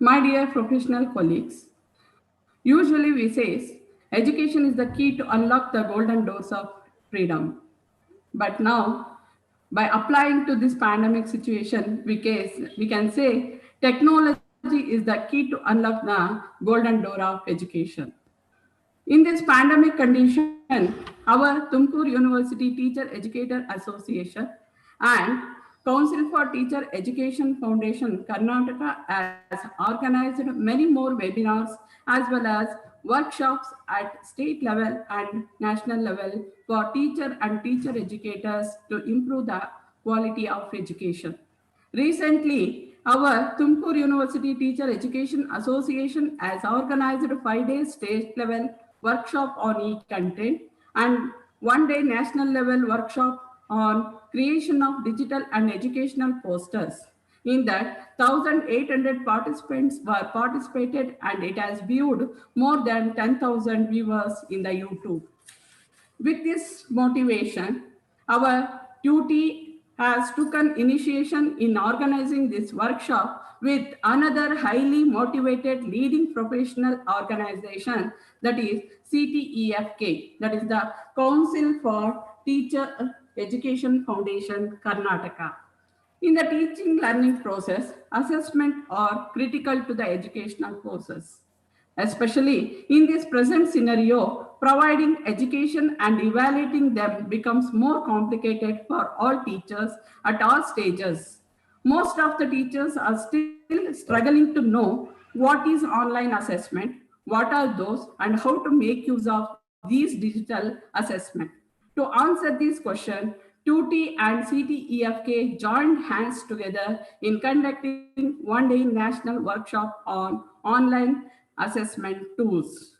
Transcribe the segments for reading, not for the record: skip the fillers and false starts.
My dear professional colleagues, usually we say education is the key to unlock the golden doors of freedom. But now, by applying to this pandemic situation, we can say technology is the key to unlock the golden door of education. In this pandemic condition, our Tumkur University Teacher Educator Association and Council for Teacher Education Foundation Karnataka has organized many more webinars as well as workshops at state level and national level for teacher and teacher educators to improve the quality of education. Recently, our Tumkur University Teacher Education Association has organized a 5-day state level workshop on e-content and 1-day national level workshop on creation of digital and educational posters. In that, 1,800 participants were participated and it has viewed more than 10,000 viewers in the YouTube. With this motivation, our Tutea has taken initiation in organizing this workshop with another highly motivated leading professional organization, that is Ctefkk, that is the Council for Teacher Education Foundation Karnataka. In the teaching learning process, assessment are critical to the educational process. Especially in this present scenario, providing education and evaluating them becomes more complicated for all teachers at all stages. Most of the teachers are still struggling to know what is online assessment, what are those, and how to make use of these digital assessment. To answer this question, Tutea and Ctefkk joined hands together in conducting 1-day national workshop on online assessment tools.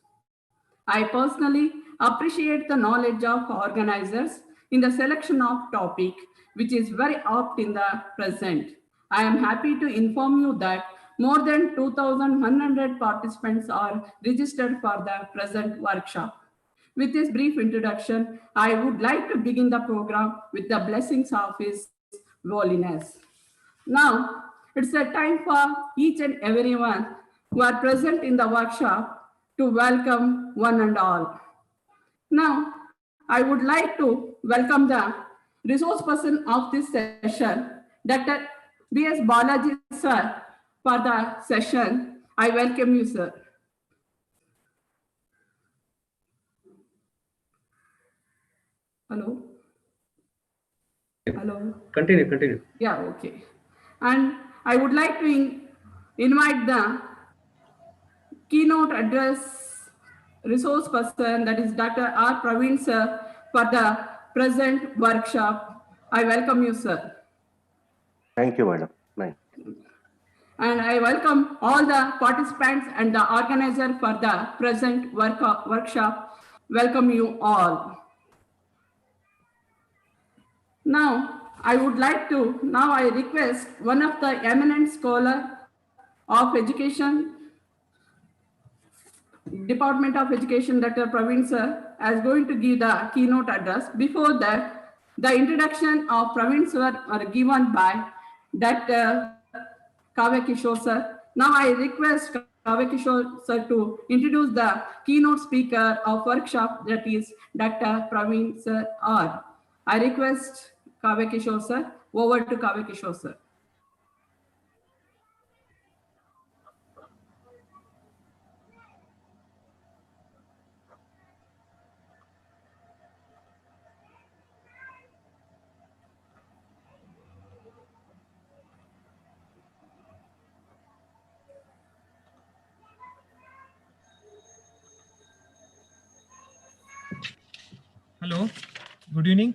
I personally appreciate the knowledge of organizers in the selection of topic, which is very apt in the present. I am happy to inform you that more than 2,100 participants are registered for the present workshop. With this brief introduction, I would like to begin the program with the blessings of His Holiness. Now, it's a time for each and everyone who are present in the workshop to welcome one and all. Now, I would like to welcome the resource person of this session, Dr. B.S. Balaji, sir, for the session. I welcome you, sir. Hello? Hello? Continue. Yeah, okay. And I would like to invite the keynote address resource person, that is Dr. R. Praveen, sir, for the present workshop. I welcome you, sir. Thank you, madam. Nice. And I welcome all the participants and the organizer for the present workshop. Welcome you all. Now, I request one of the eminent scholar of education, Department of Education, Dr. Praveen sir, is going to give the keynote address. Before that, the introduction of Praveen sir are given by Dr. Ctefkk sir. Now I request Ctefkk sir to introduce the keynote speaker of workshop, that is Dr. Praveen sir R. I request Ctefkk sir. Over to Ctefkk sir. Hello, good evening.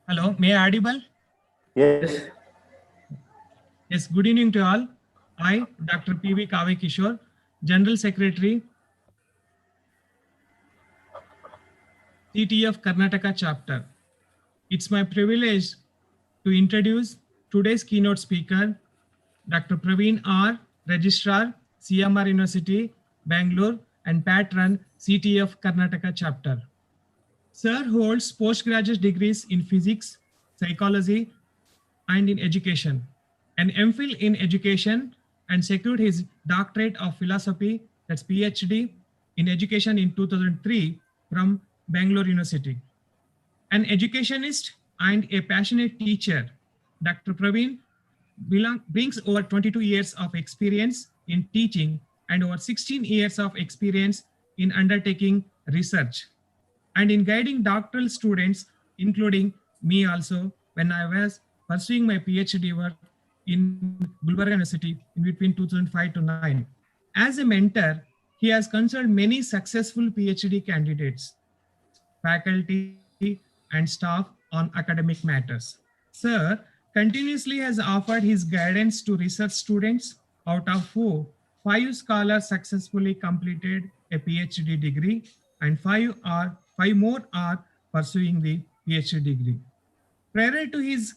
Hello, may I audible? Yes. Yes, good evening to all. I, Dr. P.V. Ctefkk, General Secretary, Ctefkk Karnataka Chapter. It's my privilege to introduce today's keynote speaker, Dr. Praveen R., Registrar, CMR University, Bangalore, and Patron, Ctefkk Karnataka Chapter. Sir holds postgraduate degrees in physics, psychology, and in education, an MPhil in education and secured his doctorate of philosophy, that's PhD, in education in 2003 from Bangalore University. An educationist and a passionate teacher, Dr. Praveen brings over 22 years of experience in teaching and over 16 years of experience in undertaking research and in guiding doctoral students, including me also, when I was pursuing my PhD work in Gulbarga University in between 2005 to 9. As a mentor, he has consulted many successful PhD candidates, faculty, and staff on academic matters. Sir continuously has offered his guidance to research students, out of whom 5 scholars successfully completed a PhD degree and 5 more are pursuing the PhD degree. Prior to his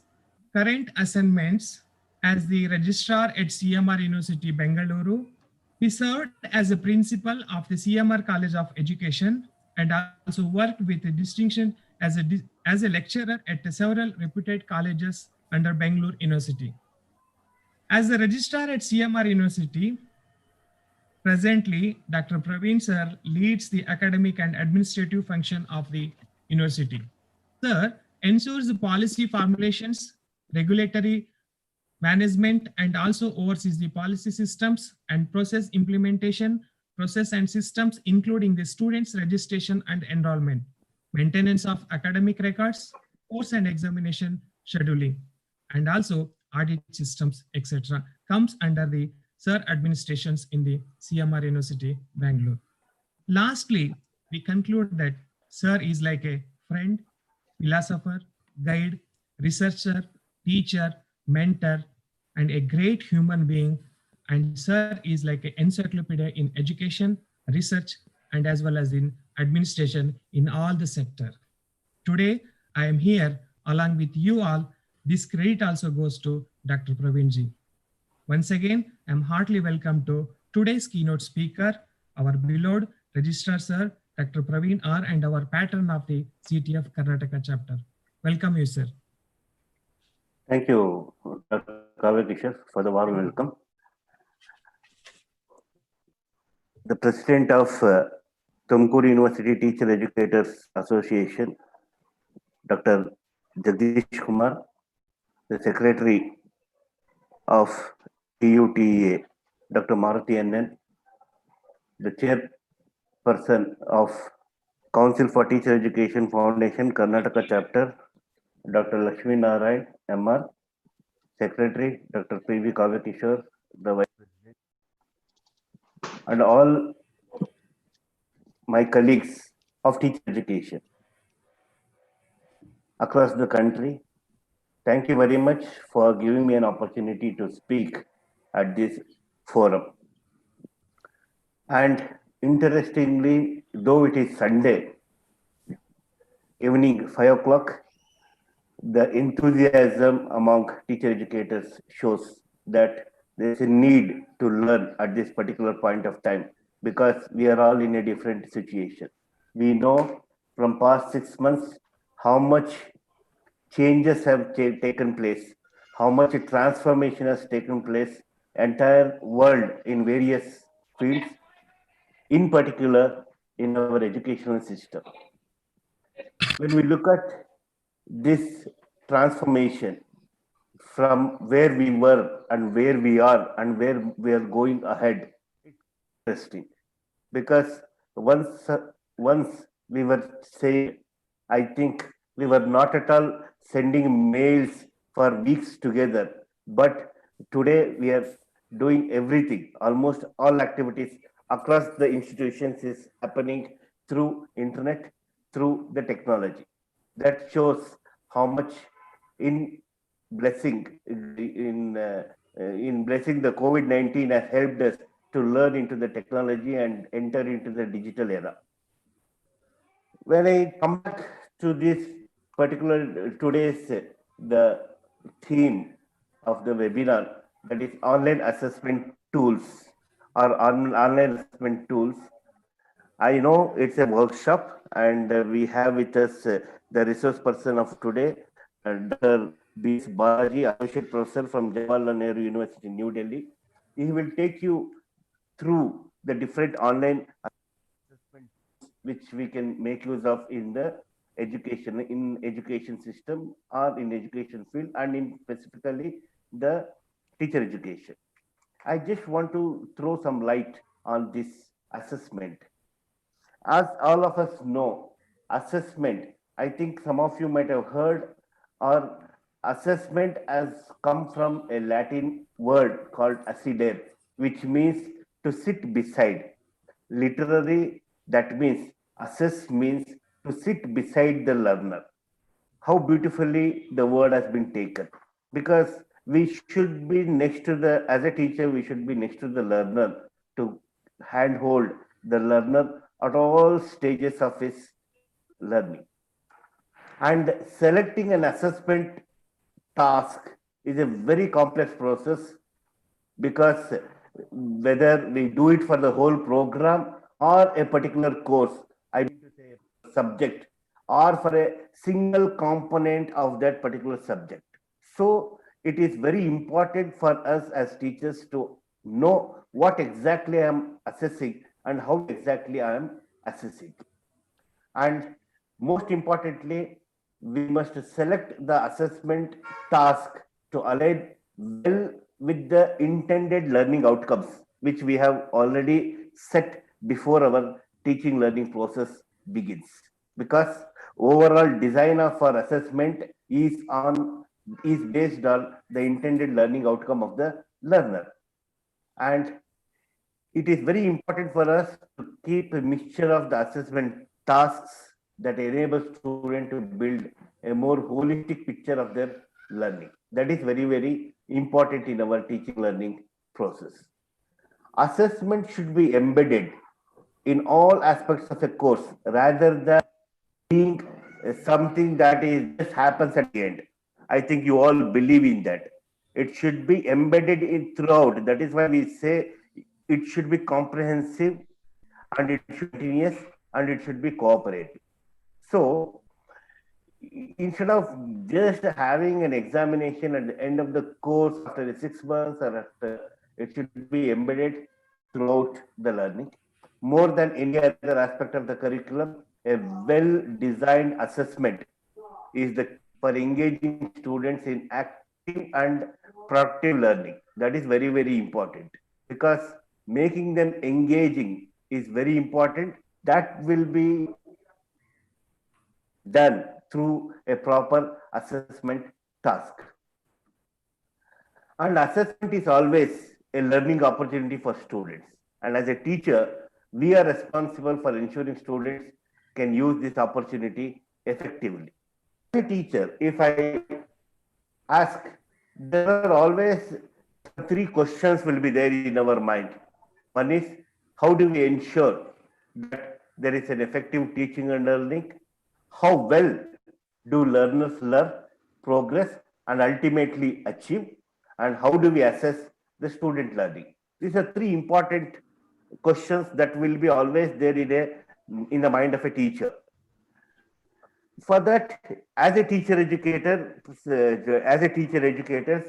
current assignments as the registrar at CMR University, Bengaluru, he served as a principal of the CMR College of Education and also worked with a distinction as a lecturer at several reputed colleges under Bangalore University. As the registrar at CMR University, presently, Dr. Praveen Sir leads the academic and administrative function of the university. Sir ensures the policy formulations, regulatory management, and also oversees the policy systems and process implementation, process and systems, including the students' registration and enrollment, maintenance of academic records, course and examination scheduling, and also audit systems, etc. comes under the Sir administrations in the CMR University, Bangalore. Lastly, we conclude that Sir is like a friend, philosopher, guide, researcher, teacher, mentor, and a great human being. And Sir is like an encyclopedia in education, research, and as well as in administration in all the sector. Today, I am here along with you all. This credit also goes to Dr. Praveenji. Once again, I'm heartily welcome to today's keynote speaker, our beloved Registrar Sir, Dr. Praveen R, and our patron of the Ctefkk Karnataka chapter. Welcome you, sir. Thank you, Dr. Kavya, for the warm welcome. The president of Tumkur University Teacher Educators Association, Dr. Jagdish Kumar, the secretary of TUTA, Dr. Maruti NN, the chairperson of Council for Teacher Education Foundation, Karnataka chapter, Dr. Lakshmi Narayan, MR, secretary, Dr. P.V. Kavya, the vice president, and all my colleagues of teacher education across the country. Thank you very much for giving me an opportunity to speak at this forum. And interestingly, though it is Sunday evening 5 o'clock, the enthusiasm among teacher educators shows that there is a need to learn at this particular point of time, because we are all in a different situation. We know from past 6 months how much changes have taken place, how much a transformation has taken place, entire world in various fields, in particular in our educational system. When we look at this transformation from where we were and where we are and where we are going ahead, it's interesting, because once we were saying, I think we were not at all sending mails for weeks together, but today we are doing everything, almost all activities across the institutions is happening through internet, through the technology. That shows how much in blessing in blessing the COVID-19 has helped us to learn into the technology and enter into the digital era. When I come back to this particular today's the theme of the webinar, that is online assessment tools or online assessment tools. I know it's a workshop, and we have with us the resource person of today, Dr. B. Balaji, Associate Professor from Jawaharlal Nehru University, New Delhi. he will take you through the different online assessment which we can make use of in the education system or in education field and in specifically the teacher education. I just want to throw some light on this assessment. As all of us know, assessment, I think some of you might have heard, or assessment has come from a Latin word called assidere, which means to sit beside. Literally, that means assess means to sit beside the learner. How beautifully the word has been taken. Because we should be next to the, as a teacher, we should be next to the learner to handhold the learner at all stages of his learning. And selecting an assessment task is a very complex process because whether we do it for the whole program or a particular course, I mean to say a subject, or for a single component of that particular subject. So it is very important for us as teachers to know what exactly I am assessing and how exactly I am assessing. And most importantly, we must select the assessment task to align well with the intended learning outcomes, which we have already set before our teaching learning process begins. Because overall design of our assessment is based on the intended learning outcome of the learner. And it is very important for us to keep a mixture of the assessment tasks that enable students to build a more holistic picture of their learning. That is very, very important in our teaching learning process. Assessment should be embedded in all aspects of a course rather than being something that is just happens at the end. I think you all believe in that. It should be embedded in throughout. That is why we say it should be comprehensive and it should be continuous and it should be cooperative. So instead of just having an examination at the end of the course after the 6 months or after, it should be embedded throughout the learning. More than any other aspect of the curriculum, a well-designed assessment is the for engaging students in active and productive learning. That is very, very important because making them engaging is very important. That will be done through a proper assessment task. And assessment is always a learning opportunity for students. And as a teacher, we are responsible for ensuring students can use this opportunity effectively. As a teacher, if I ask, there are always three questions will be there in our mind. One is, how do we ensure that there is an effective teaching and learning? How well do learners learn, progress, and ultimately achieve? And how do we assess the student learning? These are three important questions that will be always there in the mind of a teacher. For that, as a teacher educator,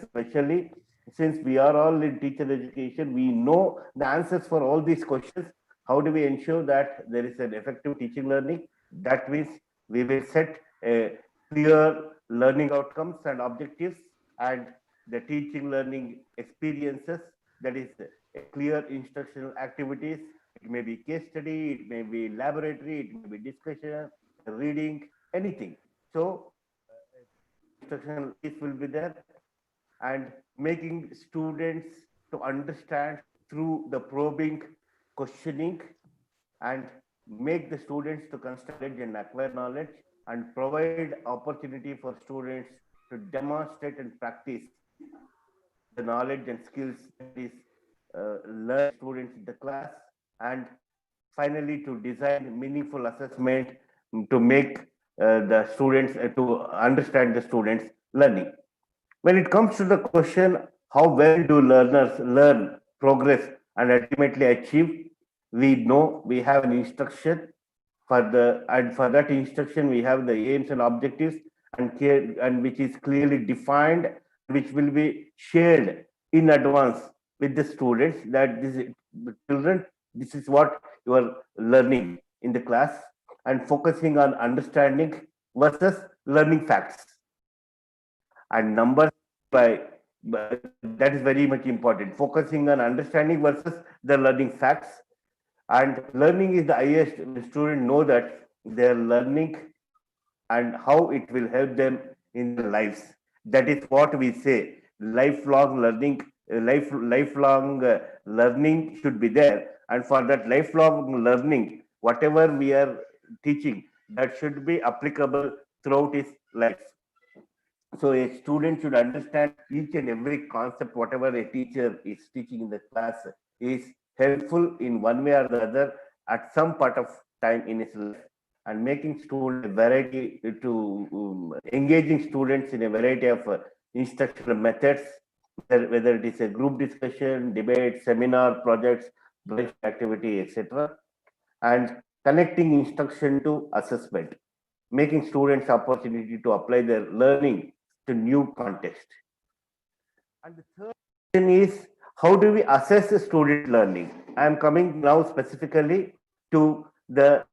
especially since we are all in teacher education, we know the answers for all these questions. How do we ensure that there is an effective teaching learning? That means we will set a clear learning outcomes and objectives and the teaching learning experiences, that is a clear instructional activities. It may be case study, it may be laboratory, it may be discussion, reading, anything. So instructional piece will be there and making students to understand through the probing questioning and make the students to construct and acquire knowledge and provide opportunity for students to demonstrate and practice the knowledge and skills that is learned students in the class, and finally to design meaningful assessment to make the students to understand the students learning. When it comes to the question, how well do learners learn, progress, and ultimately achieve, we know we have an instruction for that instruction we have the aims and objectives and which is clearly defined, which will be shared in advance with the students that the children, this is what you are learning in the class, and focusing on understanding versus learning facts and numbers by that is very much important, focusing on understanding versus the learning facts. And learning is the highest. The student know that they're learning and how it will help them in their lives. That is what we say. Lifelong learning, lifelong learning should be there. And for that lifelong learning, whatever we are teaching, that should be applicable throughout his life. So a student should understand each and every concept, whatever a teacher is teaching in the class is helpful in one way or the other at some part of time in his life, and making student a variety to engaging students in a variety of instructional methods, whether it is a group discussion, debate, seminar, projects, branch activity, etc., and connecting instruction to assessment, making students opportunity to apply their learning to new context. And the third question is, how do we assess the student learning? I am coming now specifically to the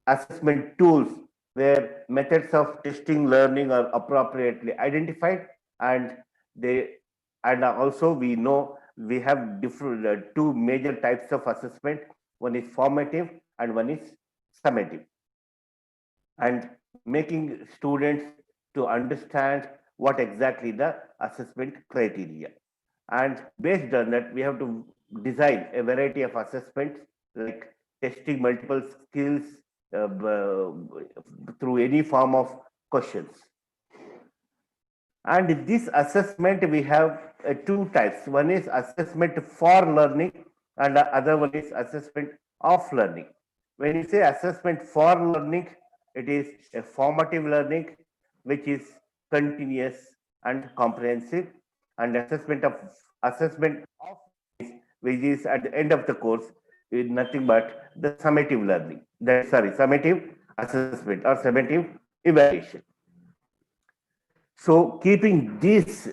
assessment tools where methods of testing learning are appropriately identified, and they and also we know we have different two major types of assessment. One is formative and one is summative, and making students to understand what exactly the assessment criteria. And based on that, we have to design a variety of assessments like testing multiple skills through any form of questions. And this assessment, we have two types. One is assessment for learning, and the other one is assessment of learning. When you say assessment for learning, it is a formative learning, which is continuous and comprehensive, and assessment of which is at the end of the course is nothing but the summative learning. Summative assessment or summative evaluation. So keeping these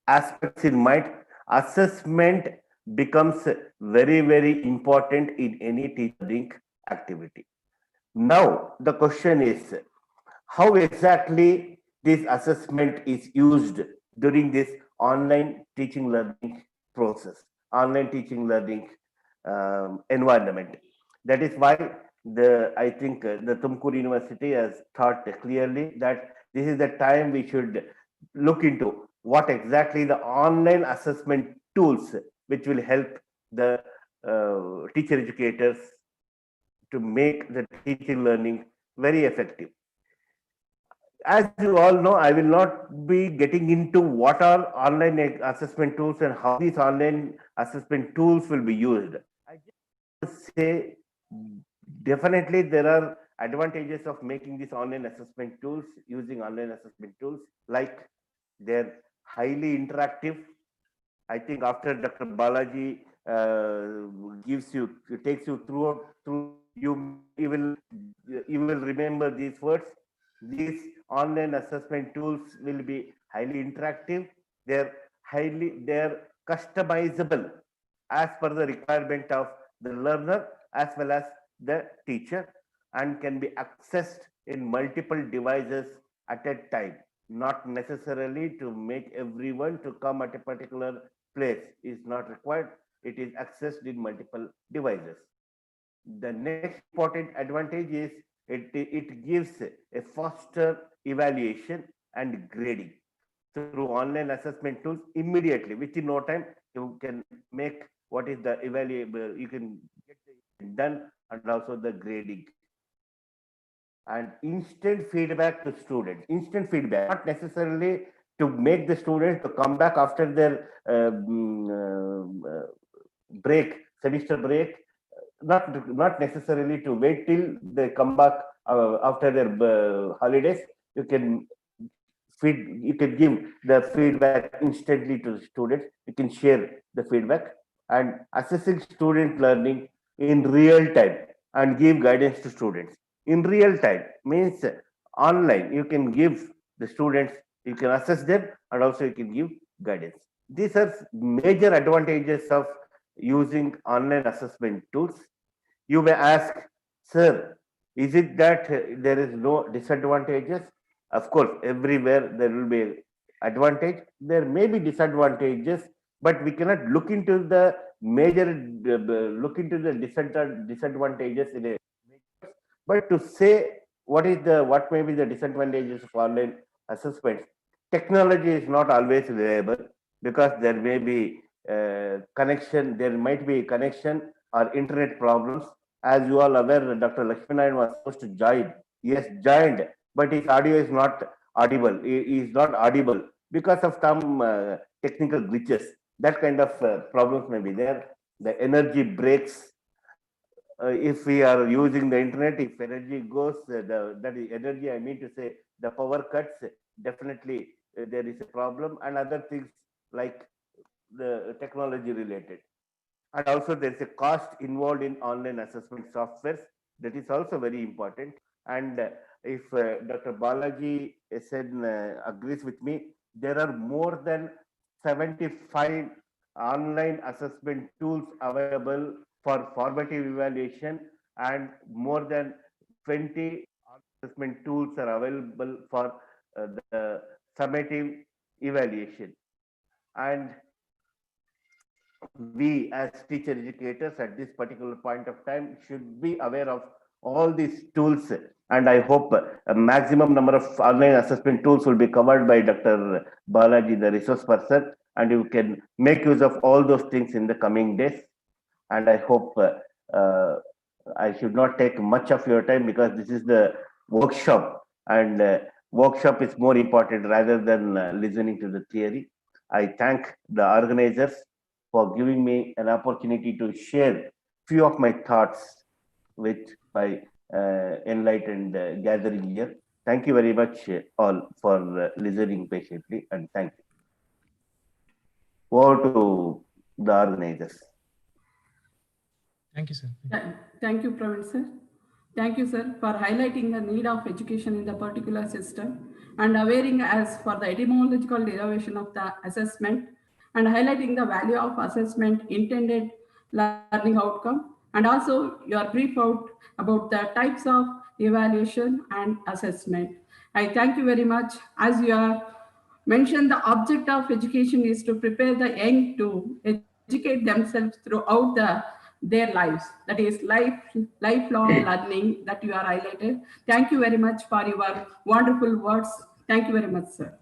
aspects in mind, assessment becomes very, very important in any teaching activity. Now, the question is, how exactly this assessment is used during this online teaching learning process, online teaching learning environment. That is why I think the Tumkur University has taught clearly that this is the time we should look into what exactly the online assessment tools which will help the teacher educators to make the teaching learning very effective. As you all know, I will not be getting into what are online assessment tools and how these online assessment tools will be used. I just say definitely there are advantages of making these online assessment tools, using online assessment tools, like they're highly interactive. I think after Dr. Balaji takes you through, you will remember these words. These online assessment tools will be highly interactive. They're customizable as per the requirement of the learner as well as the teacher, and can be accessed in multiple devices at a time. Not necessarily to make everyone to come at a particular place is not required. It is accessed in multiple devices. The next important advantage is it gives a faster evaluation and grading through online assessment tools immediately. Within no time, you can make what is the evaluable, you can get it done, and also the grading. And instant feedback to students. Instant feedback, not necessarily to make the students to come back after their break, semester break, not necessarily to wait till they come back after their holidays. You can give the feedback instantly to the students. You can share the feedback, and assessing student learning in real time and give guidance to students. In real time means online. You can give the students, you can assess them, and also you can give guidance. these are major advantages of using online assessment tools. You may ask, sir, is it that there is no disadvantages? Of course, everywhere there will be advantage. There may be disadvantages, but we cannot look into the major, look into the disadvantages in a. But to say what may be the disadvantages of online assessments, technology is not always reliable because there may be connection, there might be connection or internet problems. As you all aware, Dr. Lakshminarayan was supposed to join. Yes, joined, but his audio is not audible. He is not audible because of some technical glitches. That kind of problems may be there. The energy breaks. If we are using the internet, if energy goes, that is energy, I mean to say, the power cuts, definitely there is a problem, and other things like the technology related. And also there is a cost involved in online assessment softwares. That is also very important. And if Dr. Balaji said, agrees with me, there are more than 75 online assessment tools available for formative evaluation, and more than 20 assessment tools are available for the summative evaluation. And we as teacher educators at this particular point of time should be aware of all these tools, and I hope a maximum number of online assessment tools will be covered by Dr. Balaji, the resource person, and you can make use of all those things in the coming days. And I hope I should not take much of your time because this is the workshop, and workshop is more important rather than listening to the theory. I thank the organizers for giving me an opportunity to share few of my thoughts with my enlightened gathering here. Thank you very much all for listening patiently, and thank you. Over to the organizers. Thank you, sir. Thank you, Praveen sir. Thank you, sir, for highlighting the need of education in the particular system and awareing us for the etymological derivation of the assessment and highlighting the value of assessment intended learning outcome. And also you are brief out about the types of evaluation and assessment. I thank you very much. As you are mentioned, the object of education is to prepare the young to educate themselves throughout their lives. That is lifelong learning that you are highlighted. Thank you very much for your wonderful words. Thank you very much, sir.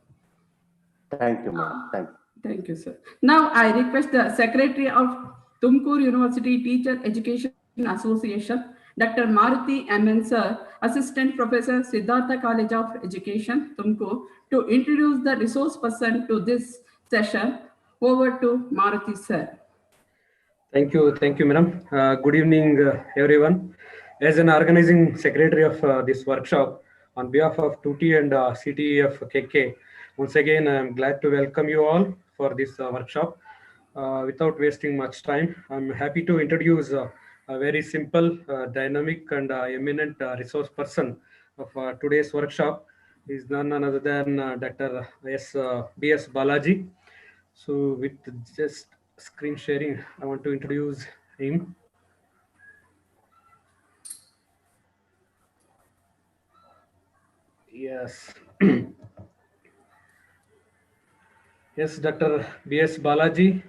Thank you, ma'am. Thank you. Thank you, sir. Now I request the Secretary of Tumkur University Teacher Education Association, Dr. Maruti MN sir, Assistant Professor, Siddhartha College of Education, Tumkur, to introduce the resource person to this session. Over to Maruti sir. Thank you, madam. Good evening, everyone. As an organizing secretary of this workshop, on behalf of Tutea and Ctefkk, once again, I'm glad to welcome you all for this workshop. Without wasting much time, I'm happy to introduce a very simple, dynamic, and eminent resource person of today's workshop. Is none other than Dr. B.S. Balaji. So with just screen sharing, I want to introduce him. Yes. Yes, Dr. B.S. Balaji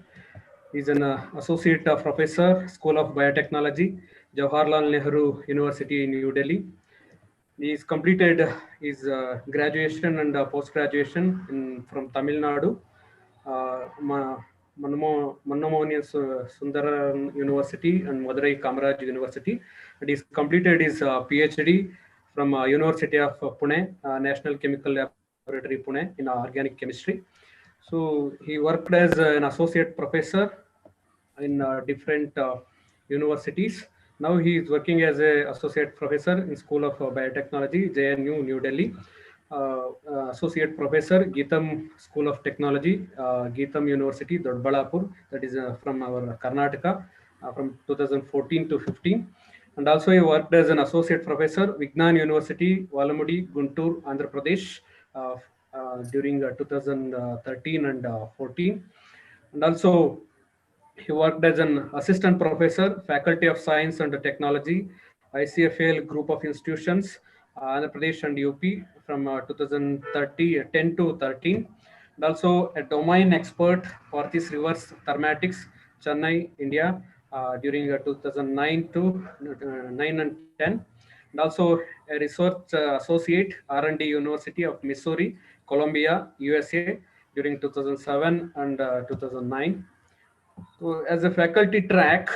is an associate professor, School of Biotechnology, Jawaharlal Nehru University in New Delhi. He has completed his graduation and post-graduation from Tamil Nadu, Mannomonian Sundaram University and Madurai Kamaraj University. And he's completed his PhD from University of Pune, National Chemical Laboratory Pune in organic chemistry. So he worked as an associate professor in different universities. Now he is working as an associate professor in School of Biotechnology, JNU, New Delhi. Associate professor, Geetham School of Technology, Geetham University, Dodbalapur, that is from our Karnataka, from 2014 to 15. And also he worked as an associate professor, Vignan University, Valamudi, Guntur, Andhra Pradesh, during 2013 and 14. And also he worked as an assistant professor, Faculty of Science and Technology, ICFL Group of Institutions, Andhra Pradesh and UP from 2010 to 13. And also a domain expert for this reverse thermatics, Chennai, India, during 2009 to 9 and 10. And also a research associate, R&D University of Missouri, Columbia, USA, during 2007 and 2009. So as a faculty track,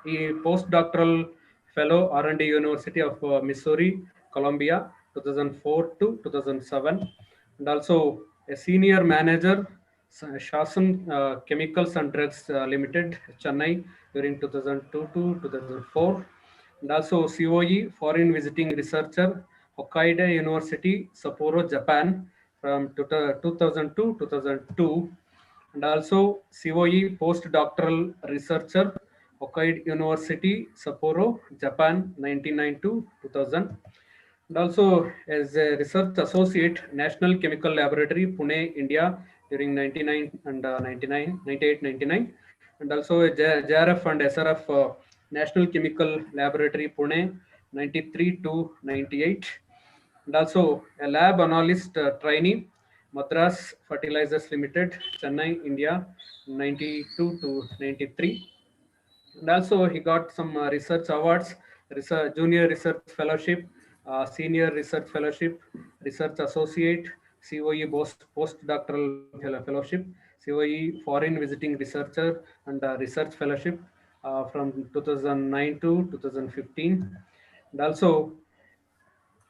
he postdoctoral fellow R&D University of Missouri, Columbia, 2004 to 2007, and also a senior manager, Shasan Chemicals and Drugs Limited, Chennai, during 2002 to 2004, and also COE, Foreign Visiting Researcher, Hokkaido University, Sapporo, Japan, from 2002 to 2002, and also COE postdoctoral researcher, Hokkaido University, Sapporo, Japan, 1992 to 2000. And also as a research associate, National Chemical Laboratory, Pune, India, during 99 and 99, 98, 99. And also a JRF and SRF, National Chemical Laboratory, Pune, 93 to 98. And also a lab analyst trainee, Madras Fertilizers Limited, Chennai, India, 92 to 93. And also he got some research awards, junior research fellowship, senior research fellowship, research associate, COE postdoctoral fellowship, COE foreign visiting researcher, and research fellowship from 2009 to 2015. And also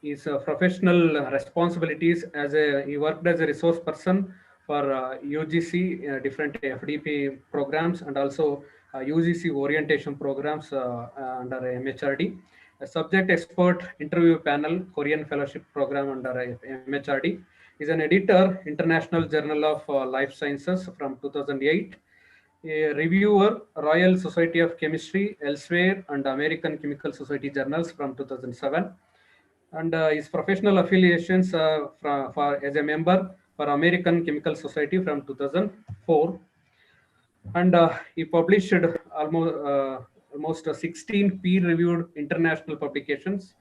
his professional responsibilities as he worked as a resource person for UGC different FDP programs, and also UGC orientation programs under MHRD. A subject expert interview panel Korean fellowship program under MHRD. Is an editor, International Journal of Life Sciences from 2008. A reviewer, Royal Society of Chemistry, Elsewhere, and American Chemical Society journals from 2007. And his professional affiliations as a member for American Chemical Society from 2004. And he published almost 16 peer-reviewed international publications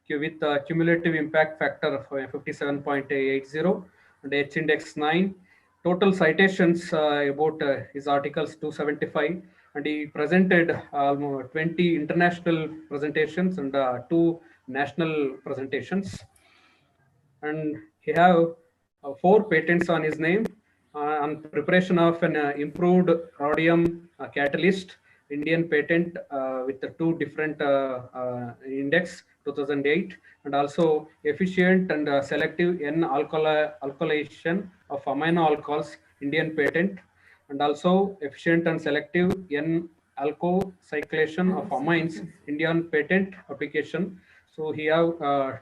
with cumulative impact factor of 57.80 and H-index 9. Total citations about his articles 275, and he presented almost 20 international presentations and 2 national presentations. And he have 4 patents on his name on preparation of an improved rhodium catalyst, Indian patent with the 2 different index 2008, and also efficient and selective N-alkylation of amino alcohols, Indian patent, and also efficient and selective N-alkocyclation of amines, Indian patent application. So he have 4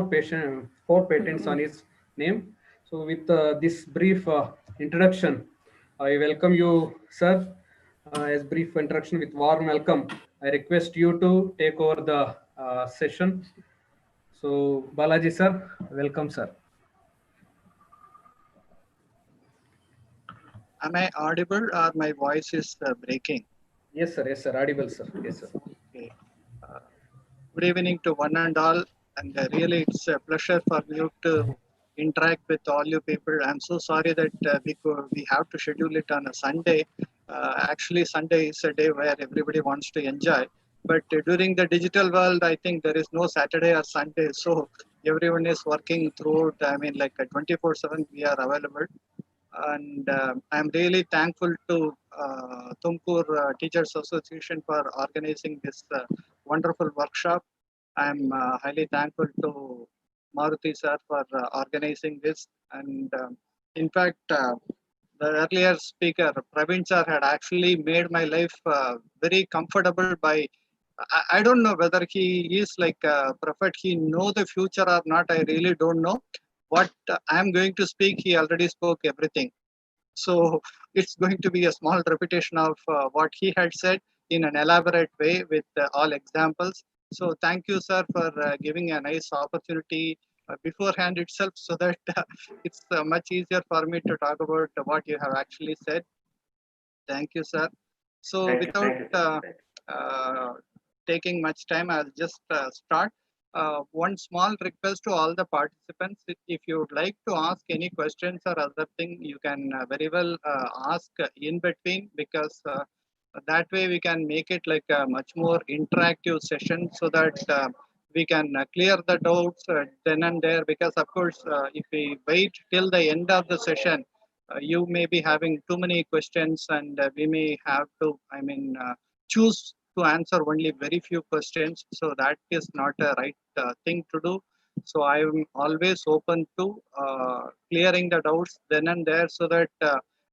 patents on his name. So with this brief introduction, I welcome you, sir. As brief introduction with warm welcome, I request you to take over the session. So Balaji, sir, welcome, sir. Am I audible or my voice is breaking? Yes, sir. Yes, sir. Audible, sir. Yes, sir. Okay. Good evening to one and all. And really, it's a pleasure for you to interact with all you people. I'm so sorry that we have to schedule it on a Sunday. Actually, Sunday is a day where everybody wants to enjoy. But during the digital world, I think there is no Saturday or Sunday. So everyone is working throughout. I mean, like 24/7, we are available. And I'm really thankful to Tumkur Teachers Association for organizing this wonderful workshop. I'm highly thankful to Maruti sir for organizing this. And in fact, the earlier speaker, Praveen sir, had actually made my life very comfortable by, I don't know whether he is like a prophet, he know the future or not, I really don't know. What I'm going to speak, he already spoke everything. So it's going to be a small repetition of what he had said in an elaborate way with all examples. So thank you, sir, for giving a nice opportunity beforehand itself, so that it's much easier for me to talk about what you have actually said. Thank you, sir. So Thank you. without Thank you, sir. taking much time, I'll just start. One small request to all the participants: if you would like to ask any questions or other thing, you can very well ask in between, because that way we can make it like a much more interactive session, so that we can clear the doubts then and there. Because of course, if we wait till the end of the session, you may be having too many questions, and we may have to, choose to answer only very few questions. So that is not a right thing to do. So I am always open to clearing the doubts then and there, so that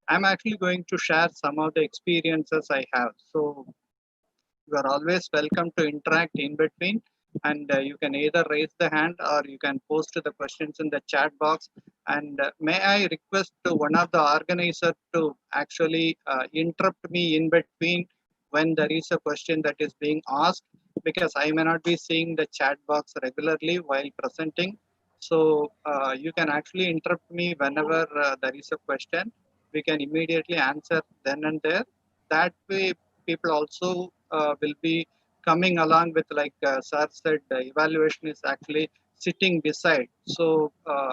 I'm actually going to share some of the experiences I have. So you are always welcome to interact in between, and you can either raise the hand or you can post the questions in the chat box. And may I request to one of the organizers to actually interrupt me in between when there is a question that is being asked, because I may not be seeing the chat box regularly while presenting. So you can actually interrupt me whenever there is a question. We can immediately answer then and there. That way people also will be coming along with, like sir said, the evaluation is actually sitting beside. So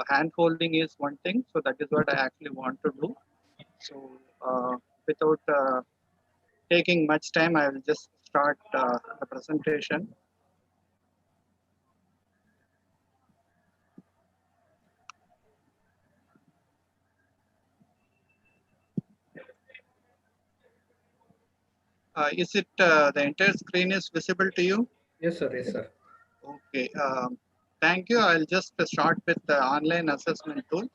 hand holding is one thing. So that is what I actually want to do. So without taking much time, I will just start the presentation. Is it the entire screen is visible to you? Yes, sir. Yes, sir. Okay. Thank you. I'll just start with the online assessment tool.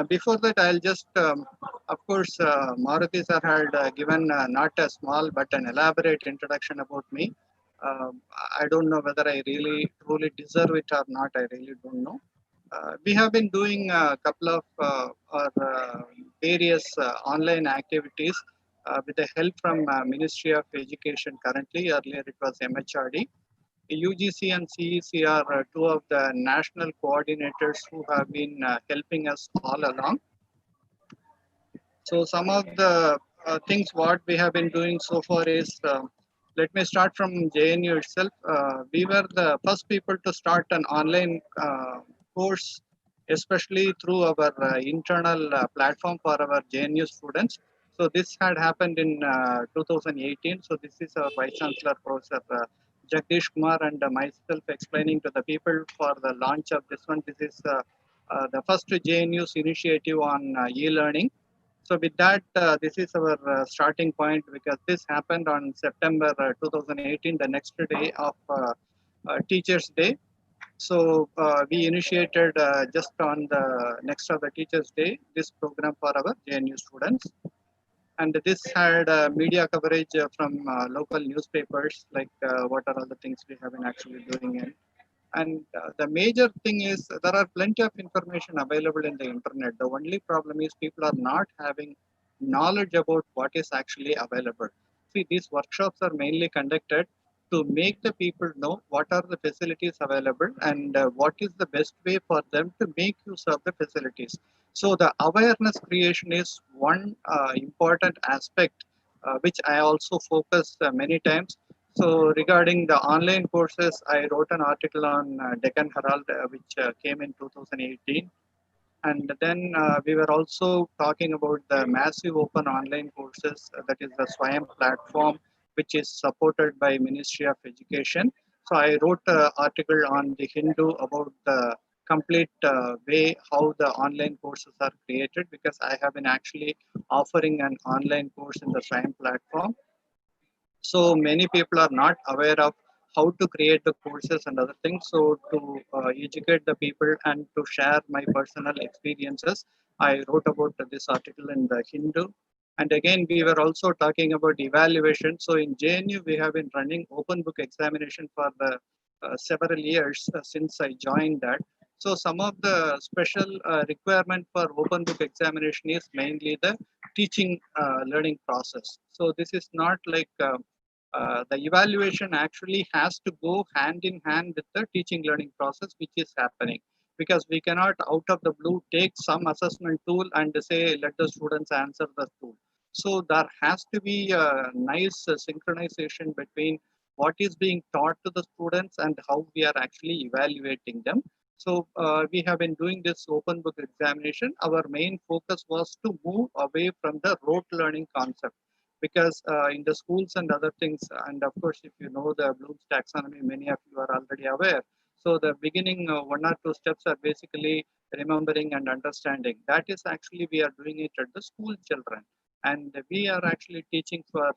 Before that, I'll just, of course, Maruti sir had given not a small but an elaborate introduction about me. I don't know whether I really truly deserve it or not. I really don't know. We have been doing a couple of various online activities with the help from Ministry of Education currently. Earlier it was MHRD. UGC and CEC are two of the national coordinators who have been helping us all along. So some of the things what we have been doing so far is, let me start from JNU itself. We were the first people to start an online course, especially through our internal platform for our JNU students. So this had happened in 2018. So this is our Vice Chancellor, Professor Jagdish Kumar, and myself explaining to the people for the launch of this one. This is the first JNU's initiative on e-learning. So with that, this is our starting point, because this happened on September 2018, the next day of Teachers' Day. So we initiated just on the next of the Teachers' Day, this program for our JNU students. And this had media coverage from local newspapers, like what are all the things we have been actually doing in. And the major thing is there are plenty of information available in the internet. The only problem is people are not having knowledge about what is actually available. See, these workshops are mainly conducted to make the people know what are the facilities available and what is the best way for them to make use of the facilities. So the awareness creation is one important aspect, which I also focus many times. So regarding the online courses, I wrote an article on Deccan Herald, which came in 2018. And then we were also talking about the massive open online courses, that is the Swayam platform, which is supported by Ministry of Education. So I wrote an article on the Hindu about the complete way how the online courses are created, because I have been actually offering an online course in the Swayam platform. So many people are not aware of how to create the courses and other things. So to educate the people and to share my personal experiences, I wrote about this article in the Hindu. And again, we were also talking about evaluation. So in JNU, we have been running open book examination for the several years since I joined that. So some of the special requirement for open book examination is mainly the teaching learning process. So this is not like the evaluation actually has to go hand in hand with the teaching learning process, which is happening, because we cannot out of the blue take some assessment tool and say let the students answer the tool. So there has to be a nice synchronization between what is being taught to the students and how we are actually evaluating them. So we have been doing this open book examination. Our main focus was to move away from the rote learning concept, because in the schools and other things, and of course, if you know the Bloom's taxonomy, many of you are already aware. So the beginning one or two steps are basically remembering and understanding. That is actually we are doing it at the school children, and we are actually teaching for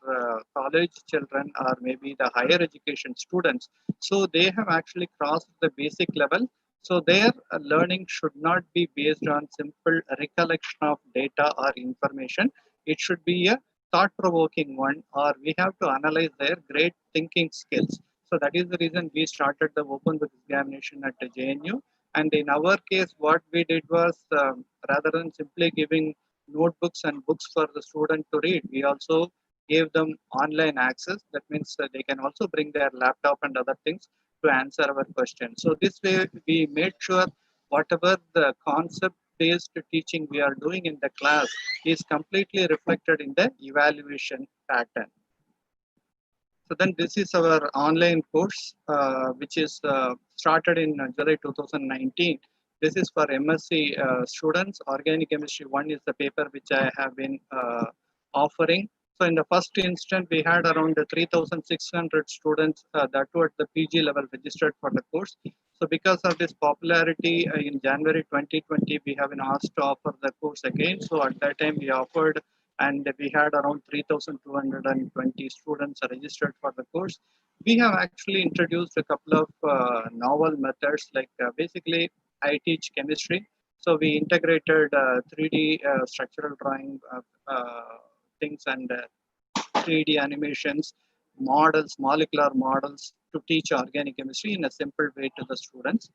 college children or maybe the higher education students. So they have actually crossed the basic level. So their learning should not be based on simple recollection of data or information. It should be a thought-provoking one, or we have to analyze their great thinking skills. So that is the reason we started the open book examination at the JNU. And in our case, what we did was rather than simply giving notebooks and books for the student to read, we also gave them online access. That means they can also bring their laptop and other things to answer our questions. So this way, we made sure whatever the concept based teaching we are doing in the class is completely reflected in the evaluation pattern. So then this is our online course, which is started in July 2019. This is for MSc students. Organic Chemistry 1 is the paper which I have been offering. So in the first instant, we had around 3,600 students that were at the PG level registered for the course. So because of this popularity in January 2020, we have been asked to offer the course again. So at that time, we offered, and we had around 3,220 students registered for the course. We have actually introduced a couple of novel methods, like basically I teach chemistry. So we integrated 3D structural drawing things and 3D animations, models, molecular models to teach organic chemistry in a simple way to the students.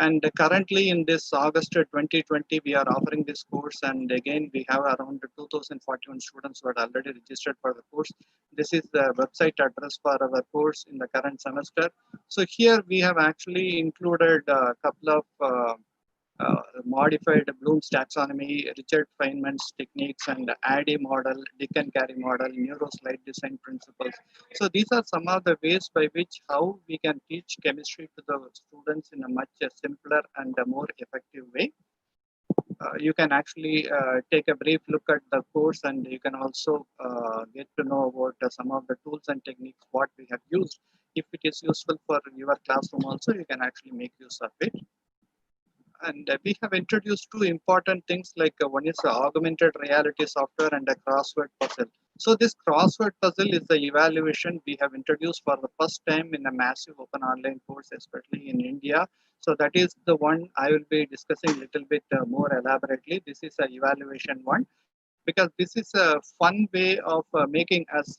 And currently in this August 2020, we are offering this course, and again we have around 2041 students who are already registered for the course. This is the website address for our course in the current semester. So here we have actually included a couple of modified Bloom's taxonomy, Richard Feynman's techniques, and ADDIE model, Dick and Carey model, neuroslide design principles. So these are some of the ways by which how we can teach chemistry to the students in a much simpler and a more effective way. You can actually take a brief look at the course, and you can also get to know about some of the tools and techniques what we have used. If it is useful for your classroom also, you can actually make use of it. And we have introduced two important things, like one is augmented reality software and a crossword puzzle. So this crossword puzzle is the evaluation we have introduced for the first time in a massive open online course, especially in India. So that is the one I will be discussing a little bit more elaborately. This is an evaluation one, because this is a fun way of making, as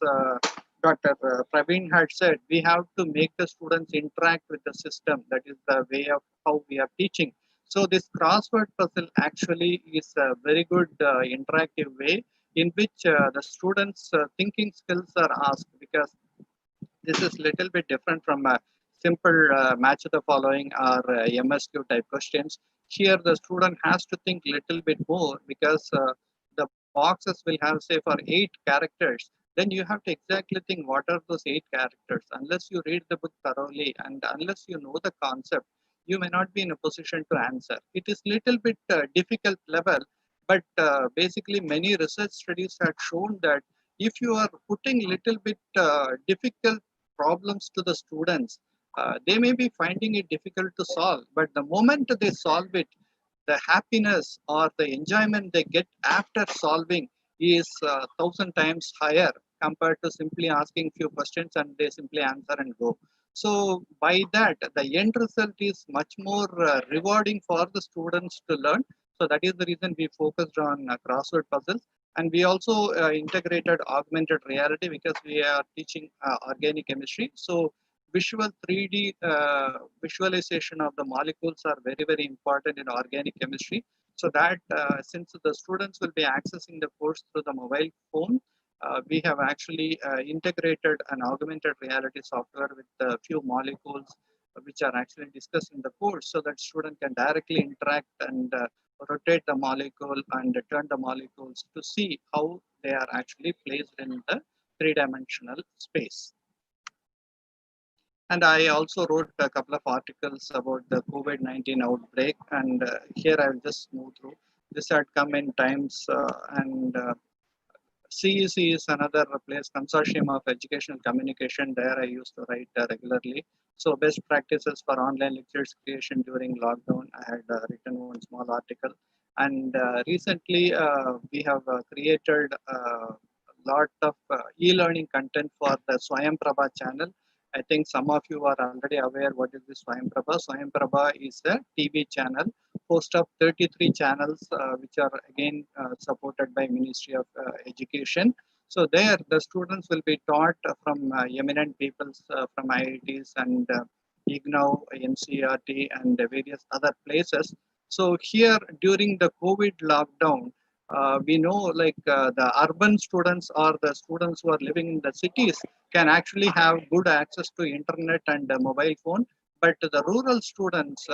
Dr. Praveen had said, we have to make the students interact with the system. That is the way of how we are teaching. So this crossword puzzle actually is a very good interactive way in which the students' thinking skills are asked, because this is little bit different from a simple match the following or MSQ type questions. Here the student has to think little bit more, because the boxes will have, say, for 8 characters. Then you have to exactly think what are those 8 characters. Unless you read the book thoroughly and unless you know the concept, you may not be in a position to answer. It is little bit difficult level, but basically many research studies have shown that if you are putting little bit difficult problems to the students, they may be finding it difficult to solve, but the moment they solve it, the happiness or the enjoyment they get after solving is 1,000 times higher compared to simply asking few questions and they simply answer and go. So by that, the end result is much more rewarding for the students to learn. So that is the reason we focused on crossword puzzles. And we also integrated augmented reality, because we are teaching organic chemistry. So visual 3D visualization of the molecules are very, very important in organic chemistry. So that since the students will be accessing the course through the mobile phone, we have actually integrated an augmented reality software with a few molecules which are actually discussed in the course, so that student can directly interact and rotate the molecule and turn the molecules to see how they are actually placed in the three-dimensional space. And I also wrote a couple of articles about the COVID-19 outbreak, and here I will just move through. This had come in Times, and CEC is another place, Consortium of Educational Communication. There I used to write regularly. So best practices for online lectures creation during lockdown. I had written one small article. And recently we have created a lot of e-learning content for the Swayam Prabha channel. I think some of you are already aware what is this Swayam Prabha. Swayam Prabha is a TV channel, host of 33 channels, which are again supported by Ministry of Education. So there, the students will be taught from eminent peoples from IITs and IGNOU, NCERT, and various other places. So here, during the COVID lockdown, we know like the urban students or the students who are living in the cities can actually have good access to internet and mobile phone, but the rural students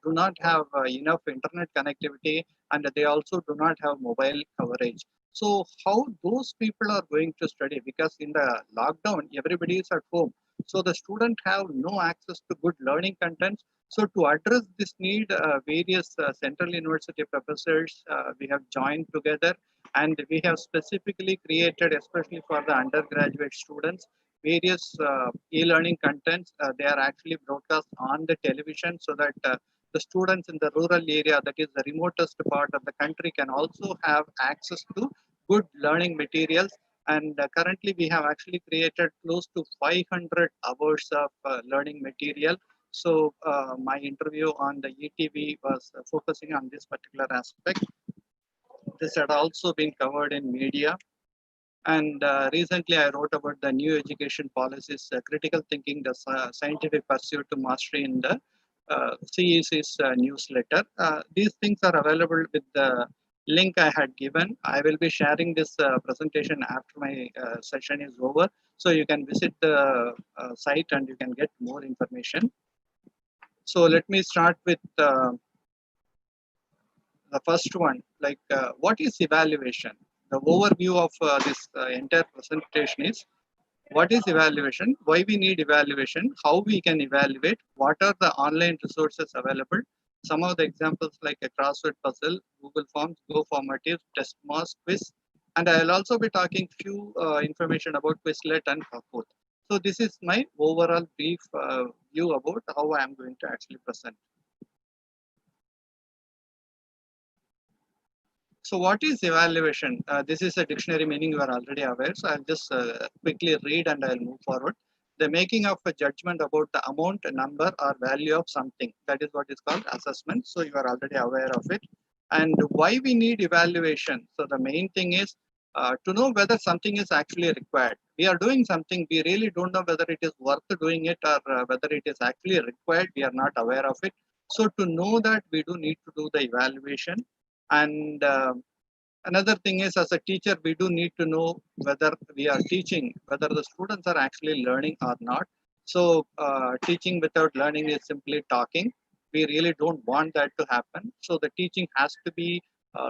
do not have enough internet connectivity, and they also do not have mobile coverage. So how those people are going to study, because in the lockdown everybody is at home, so the student have no access to good learning contents. So to address this need, various central university professors we have joined together, and we have specifically created, especially for the undergraduate students, various e-learning contents. They are actually broadcast on the television, so that the students in the rural area, that is the remotest part of the country, can also have access to good learning materials. And currently we have actually created close to 500 hours of learning material. So my interview on the ETV was focusing on this particular aspect. This had also been covered in media. And recently I wrote about the new education policies, critical thinking, the scientific pursuit to mastery, in the CEC's newsletter. These things are available with the link I had given. I will be sharing this presentation after my session is over. So you can visit the site and you can get more information. So let me start with the first one, like what is evaluation? The overview of this entire presentation is what is evaluation, why we need evaluation, how we can evaluate, what are the online resources available, some of the examples like a crossword puzzle, Google Forms, Go Formatives, Testmoz, quiz, and I will also be talking few information about Quizlet and Kahoot. So this is my overall brief view about how I am going to actually present. So what is evaluation? This is a dictionary meaning you are already aware. So I'll just quickly read and I'll move forward. The making of a judgment about the amount, number, or value of something. That is what is called assessment. So you are already aware of it. And why we need evaluation? So the main thing is to know whether something is actually required. We are doing something, we really don't know whether it is worth doing it or whether it is actually required. We are not aware of it. So to know that, we do need to do the evaluation. And another thing is, as a teacher, we do need to know whether we are teaching, whether the students are actually learning or not. So teaching without learning is simply talking. We really don't want that to happen. So the teaching has to be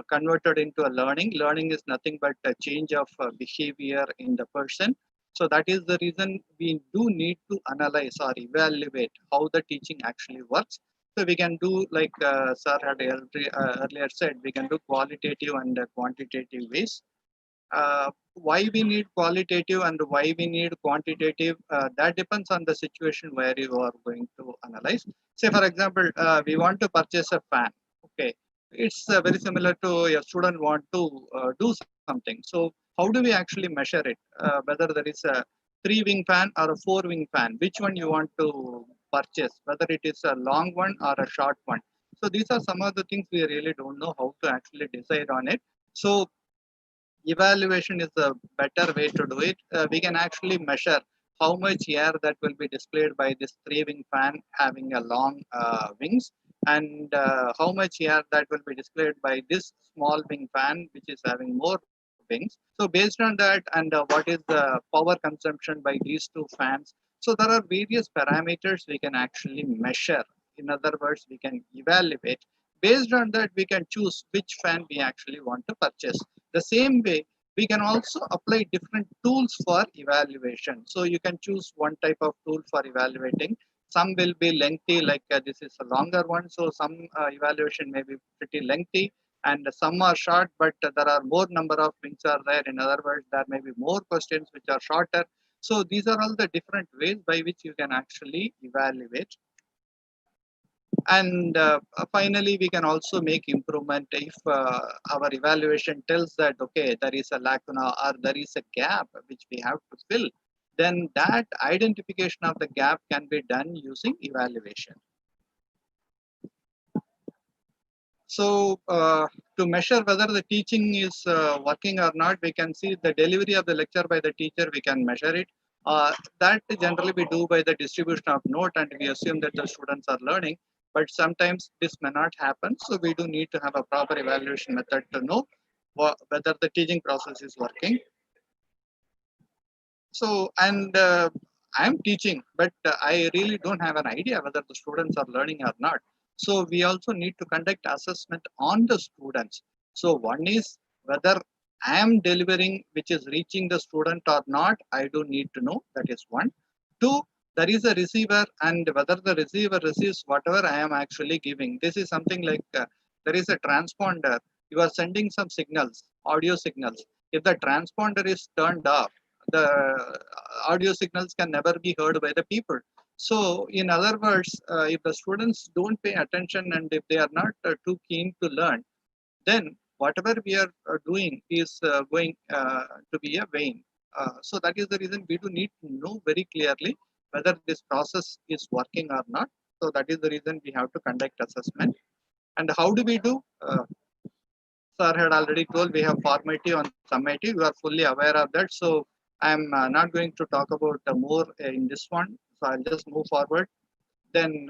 converted into a learning. Learning is nothing but a change of behavior in the person. So that is the reason we do need to analyze or evaluate how the teaching actually works. So we can do, like sir had earlier said, we can do qualitative and quantitative ways. Why we need qualitative and why we need quantitative, that depends on the situation where you are going to analyze. Say for example, we want to purchase a fan. Okay, it's very similar to a student want to do something. So how do we actually measure it? Whether there is a 3-wing fan or a 4-wing fan, which one you want to purchase, whether it is a long one or a short one. So these are some of the things we really don't know how to actually decide on it. So evaluation is a better way to do it. We can actually measure how much air that will be displayed by this 3-wing fan having a long wings, and how much air that will be displayed by this small wing fan which is having more wings. So based on that, and what is the power consumption by these two fans. So there are various parameters we can actually measure. In other words, we can evaluate based on that, we can choose which fan we actually want to purchase. The same way, we can also apply different tools for evaluation. So you can choose one type of tool for evaluating. Some will be lengthy, like this is a longer one. So some evaluation may be pretty lengthy, and some are short, but there are more number of things are there. In other words, there may be more questions which are shorter. So these are all the different ways by which you can actually evaluate. And finally, we can also make improvement if our evaluation tells that, okay, there is a lacuna or there is a gap which we have to fill, then that identification of the gap can be done using evaluation. So to measure whether the teaching is working or not, we can see the delivery of the lecture by the teacher, we can measure it. That generally we do by the distribution of note, and we assume that the students are learning, but sometimes this may not happen. So we do need to have a proper evaluation method to know whether the teaching process is working. So, and I'm teaching, but I really don't have an idea whether the students are learning or not. So we also need to conduct assessment on the students. So one is whether I am delivering which is reaching the student or not, I do need to know. That is one. Two, there is a receiver, and whether the receiver receives whatever I am actually giving. This is something like there is a transponder. You are sending some signals, audio signals. If the transponder is turned off, the audio signals can never be heard by the people. So in other words, if the students don't pay attention and if they are not too keen to learn, then whatever we are doing is going to be a vain. So that is the reason we do need to know very clearly whether this process is working or not. So that is the reason we have to conduct assessment. And how do we do? Sir had already told we have formative and summative. We are fully aware of that. So I'm not going to talk about more in this one. So I'll just move forward. Then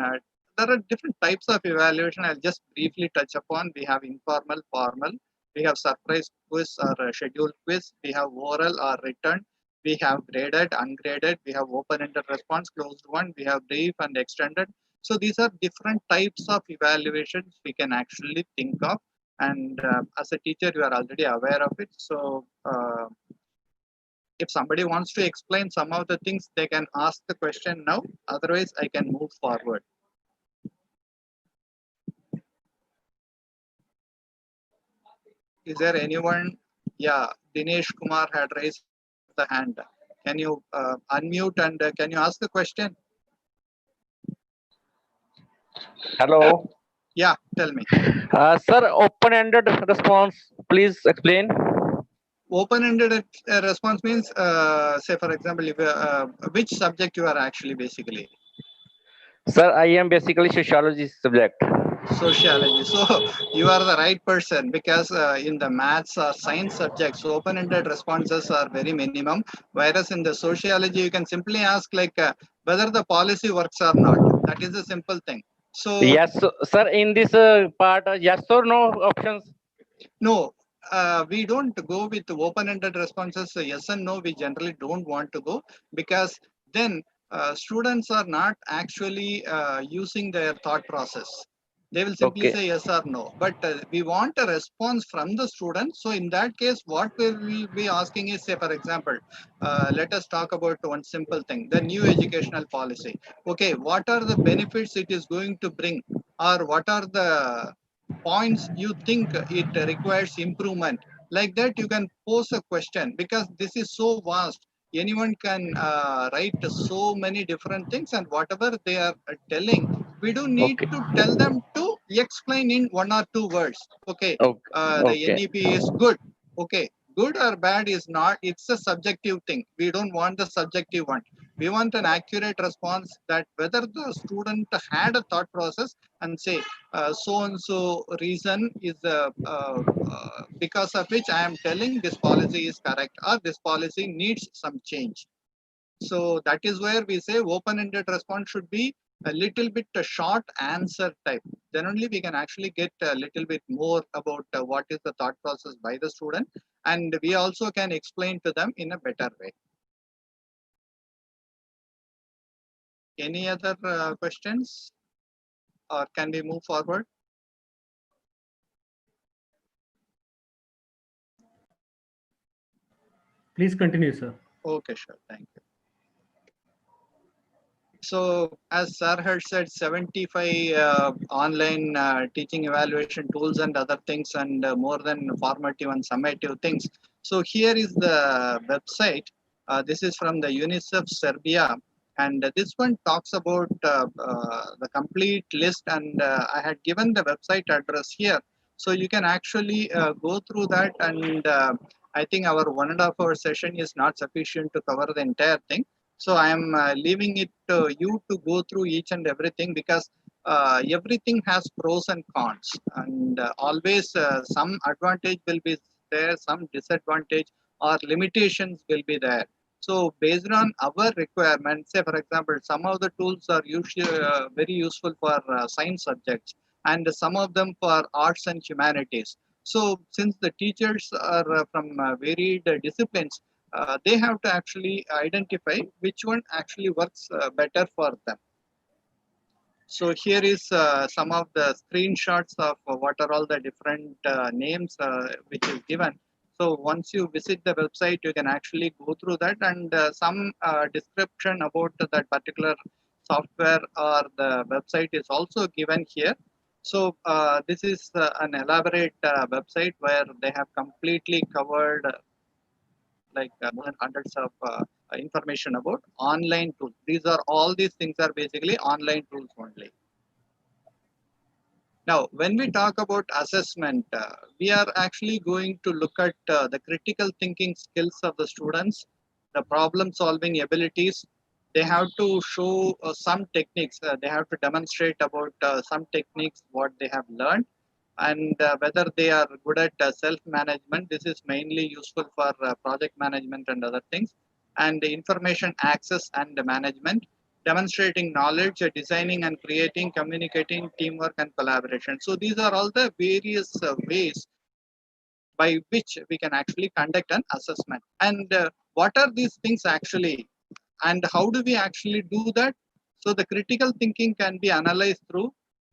there are different types of evaluation. I'll just briefly touch upon. We have informal, formal. We have surprise quiz or scheduled quiz. We have oral or written. We have graded, ungraded. We have open-ended response, closed one. We have brief and extended. So these are different types of evaluations we can actually think of. And as a teacher, you are already aware of it. So if somebody wants to explain some of the things, they can ask the question now. Otherwise, I can move forward. Is there anyone? Yeah, Dinesh Kumar had raised the hand. Can you unmute and can you ask the question? Hello. Yeah, tell me. Sir, open-ended response, please explain. Open-ended response means, say for example, if which subject you are actually basically? Sir, I am basically sociology subject. Sociology. So you are the right person, because in the maths or science subjects, open-ended responses are very minimum. Whereas in the sociology, you can simply ask like whether the policy works or not. That is a simple thing. So Yes, sir, in this part, yes or no options? no, we don't go with open-ended responses. Yes and no, we generally don't want to go, because then students are not actually using their thought process. They will simply Okay. say yes or no. But we want a response from the student. So in that case, what we will be asking is, say, for example, let us talk about one simple thing, the new educational policy. Okay, what are the benefits it is going to bring, or what are the points you think it requires improvement? Like that, you can pose a question, because this is so vast. Anyone can write so many different things, and whatever they are telling, we do need Okay. to tell them to explain in one or two words. Okay, Okay. the Okay. NEP is good. Okay, good or bad is not, it's a subjective thing. We don't want the subjective one. We want an accurate response, that whether the student had a thought process and say so and so reason is because of which I am telling this policy is correct, or this policy needs some change. So that is where we say open-ended response should be a little bit a short answer type. Then only we can actually get a little bit more about what is the thought process by the student, and we also can explain to them in a better way. Any other questions, or can we move forward? Please continue, sir. Okay, sure. Thank you. So as Sir had said, 75 online teaching evaluation tools and other things, and more than formative and summative things. So here is the website. This is from the UNICEF Serbia, and this one talks about the complete list, and I had given the website address here. So you can actually go through that, and I think our 1.5 hour session is not sufficient to cover the entire thing. So I am leaving it to you to go through each and everything, because everything has pros and cons, and always some advantage will be there, some disadvantage or limitations will be there. So based on our requirements, say for example, some of the tools are usually very useful for science subjects, and some of them for arts and humanities. So since the teachers are from varied disciplines, they have to actually identify which one actually works better for them. So here is some of the screenshots of what are all the different names which is given. So once you visit the website, you can actually go through that, and some description about that particular software or the website is also given here. So this is an elaborate website where they have completely covered like more than hundreds of information about online tools. These things are basically online tools only. Now, when we talk about assessment, we are actually going to look at the critical thinking skills of the students, the problem solving abilities. They have to show some techniques. They have to demonstrate about some techniques, what they have learned, and whether they are good at self-management. This is mainly useful for project management and other things, and information access and management, demonstrating knowledge, designing and creating, communicating, teamwork and collaboration. So these are all the various ways by which we can actually conduct an assessment. And what are these things actually, and how do we actually do that? So the critical thinking can be analyzed through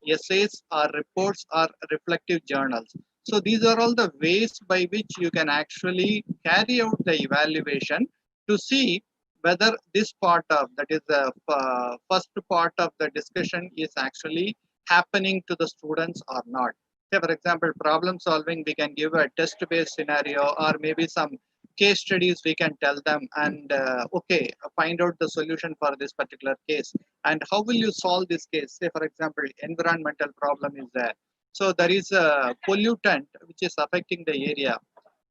essays or reports or reflective journals. So these are all the ways by which you can actually carry out the evaluation to see whether this part of, that is the first part of the discussion, is actually happening to the students or not. Say for example, problem solving, we can give a test based scenario, or maybe some case studies we can tell them, and okay, find out the solution for this particular case, and how will you solve this case. Say for example, environmental problem is there, so there is a pollutant which is affecting the area,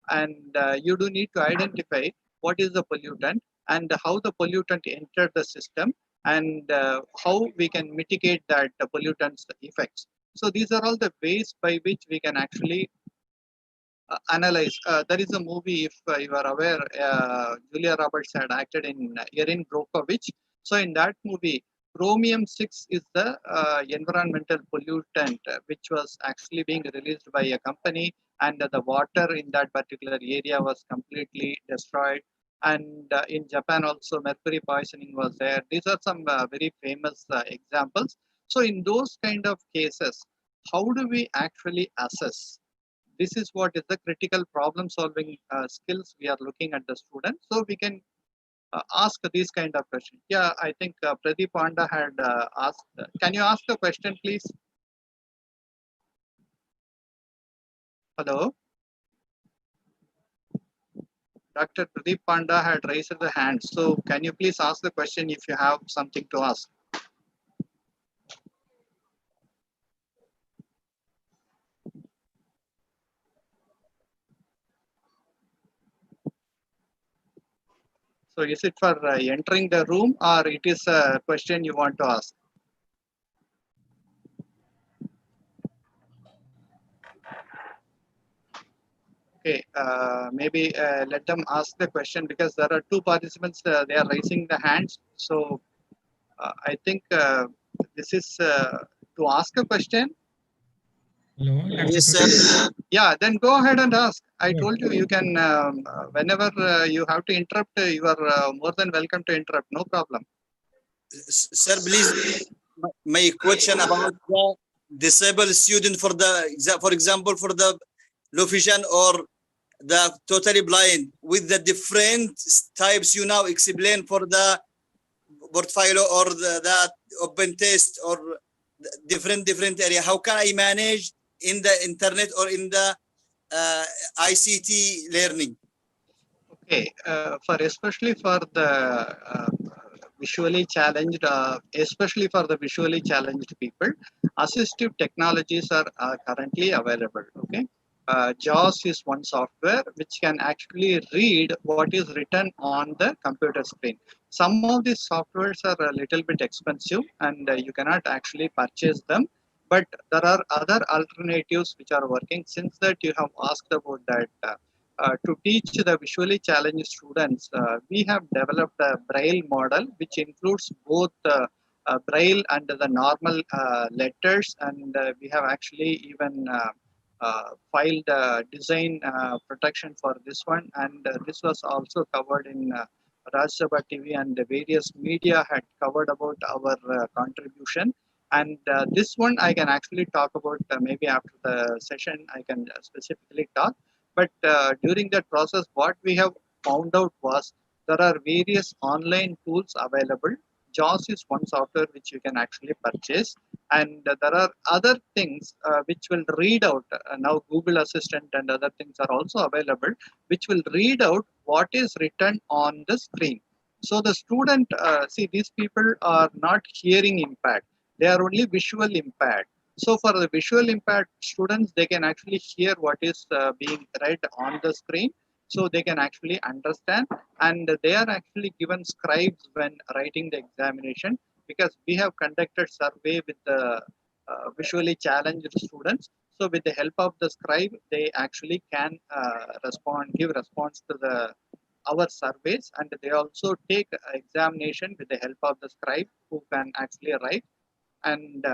and you do need to identify what is the pollutant and how the pollutant entered the system, and how we can mitigate that pollutant's effects. So these are all the ways by which we can actually analyze. There is a movie, if you are aware, Julia Roberts had acted in Erin Brockovich. So in that movie, chromium-6 is the environmental pollutant which was actually being released by a company, and the water in that particular area was completely destroyed. And in Japan also, mercury poisoning was there. These are some very famous examples. So in those kind of cases, how do we actually assess? This is what is the critical problem solving skills we are looking at the student. So we can ask these kind of questions. Yeah, I think Pradeep Panda had asked. Can you ask the question, please? Hello? Dr. Pradeep Panda had raised the hand. So can you please ask the question if you have something to ask? So is it for entering the room, or it is a question you want to ask? Okay, maybe let them ask the question, because there are two participants, they are raising the hands. So I think this is to ask a question. Hello. Yes, sir. Yeah, then go ahead and ask. I Yeah. told you, you can, whenever you have to interrupt, you are more than welcome to interrupt, no problem. Sir, please, my question about the disabled student for the, for example, for the low vision or the totally blind with the different types you now explain for the portfolio or the open test or different area? How can I manage in the internet or in the ICT learning? Okay, for especially for the visually challenged, especially for the visually challenged people, assistive technologies are currently available. Okay, JAWS is one software which can actually read what is written on the computer screen. Some of these softwares are a little bit expensive and you cannot actually purchase them. But there are other alternatives which are working. Since that you have asked about that. To teach the visually challenged students, we have developed a Braille model which includes both Braille and the normal letters, and we have actually even filed design protection for this one, and this was also covered in Raj Sabha TV, and the various media had covered about our contribution. And this one I can actually talk about maybe after the session. I can specifically talk. But during that process, what we have found out was there are various online tools available. JAWS is one software which you can actually purchase, and there are other things which will read out. Now, Google Assistant and other things are also available, which will read out what is written on the screen. So the student, see, these people are not hearing impaired; they are only visual impaired. So for the visual impaired students, they can actually hear what is being read on the screen. So they can actually understand, and they are actually given scribes when writing the examination, because we have conducted survey with the visually challenged students. So with the help of the scribe, they actually can give response to our surveys, and they also take examination with the help of the scribe who can actually write. And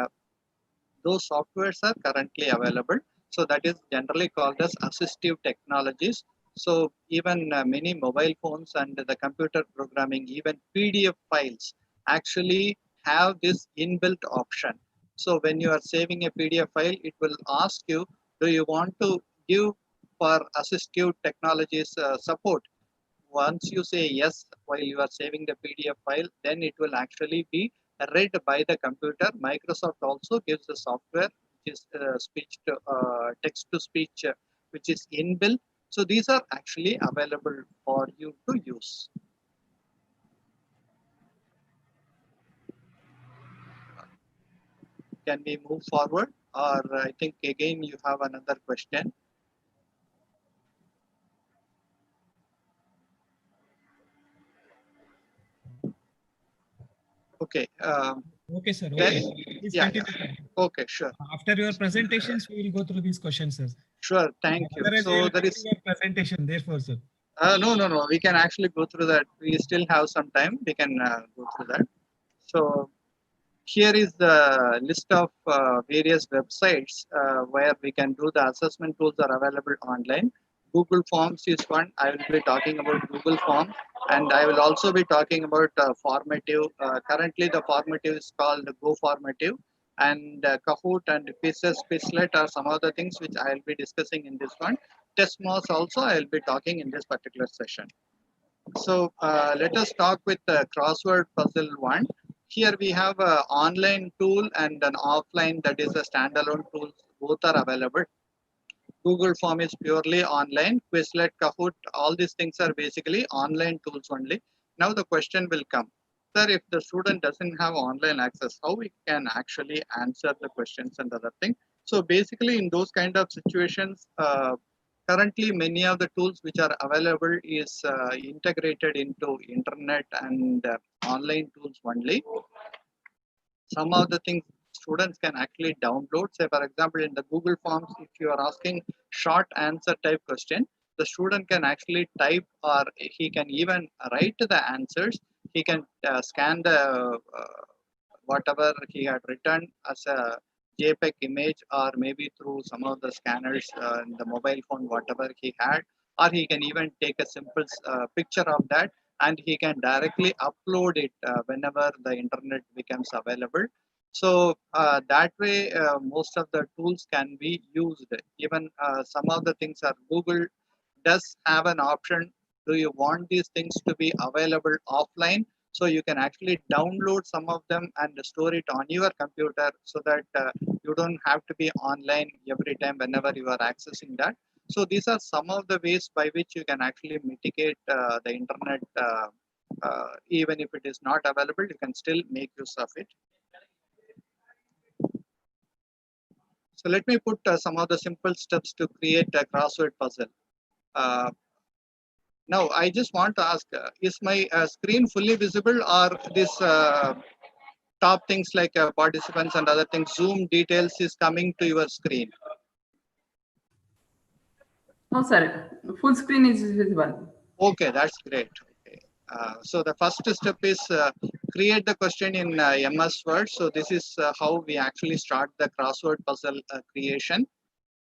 those softwares are currently available. So that is generally called as assistive technologies. So even many mobile phones and the computer programming, even PDF files actually have this inbuilt option. So when you are saving a PDF file, it will ask you, do you want to give for assistive technologies support? Once you say yes while you are saving the PDF file, then it will actually be read by the computer. Microsoft also gives the software which is speech to text to speech, which is inbuilt. So these are actually available for you to use. Can we move forward? Or I think again you have another question. Okay. Okay, sir. Okay. Okay. Please Yeah, continue. yeah. Okay, sure. After your presentations, we will go through these questions, sir. Sure. Thank you. Otherwise, we So will there go is to your presentation, therefore, sir. no. We can actually go through that. We still have some time. We can go through that. So here is the list of various websites where we can do the assessment. Tools are available online. Google Forms is one. I will be talking about Google Forms, and I will also be talking about formative. Currently, the formative is called Go Formative, and Kahoot and Quizlet are some of the things which I will be discussing in this one. Testmoz also I will be talking in this particular session. So let us talk with the crossword puzzle one. Here we have an online tool and an offline, that is a standalone tool. Both are available. Google Form is purely online. Quizlet, Kahoot, all these things are basically online tools only. Now the question will come, sir, if the student doesn't have online access, how we can actually answer the questions and other things? So basically in those kind of situations, currently many of the tools which are available is integrated into internet and online tools only. Some of the things students can actually download. Say for example, in the Google Forms, if you are asking short answer type question, the student can actually type, or he can even write the answers. He can scan the whatever he had written as a JPEG image, or maybe through some of the scanners in the mobile phone, whatever he had, or he can even take a simple picture of that, and he can directly upload it whenever the internet becomes available. So that way, most of the tools can be used. Even some of the things are Google does have an option. Do you want these things to be available offline? So you can actually download some of them and store it on your computer so that you don't have to be online every time whenever you are accessing that. So these are some of the ways by which you can actually mitigate the internet. Even if it is not available, you can still make use of it. So let me put some of the simple steps to create a crossword puzzle. Now, I just want to ask, is my screen fully visible, or this top things like participants and other things, Zoom details is coming to your screen? No, sir. Full screen is visible. Okay, that's great. Okay. So the first step is create the question in MS Word. So this is how we actually start the crossword puzzle creation.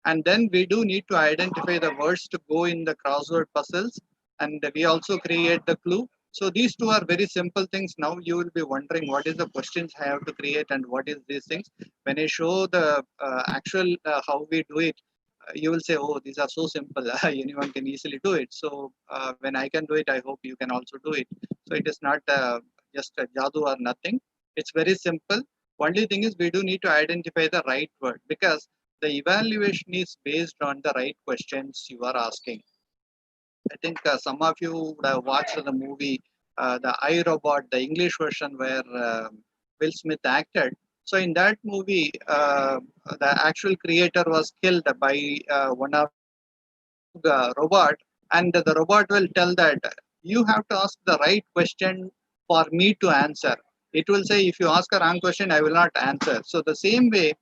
And then we do need to identify the words to go in the crossword puzzles. And we also create the clue. So these two are very simple things. Now you will be wondering what is the questions I have to create and what is these things. When I show the actual how we do it, you will say, oh, these are so simple. Anyone can easily do it. So when I can do it, I hope you can also do it. So it is not just a jadoo or nothing. It's very simple. Only thing is we do need to identify the right word, because the evaluation is based on the right questions you are asking. I think some of you would have watched the movie, the I, Robot, the English version where Will Smith acted. So in that movie, the actual creator was killed by one of the robot, and the robot will tell that you have to ask the right question for me to answer. It will say, if you ask a wrong question, I will not answer. So the same way,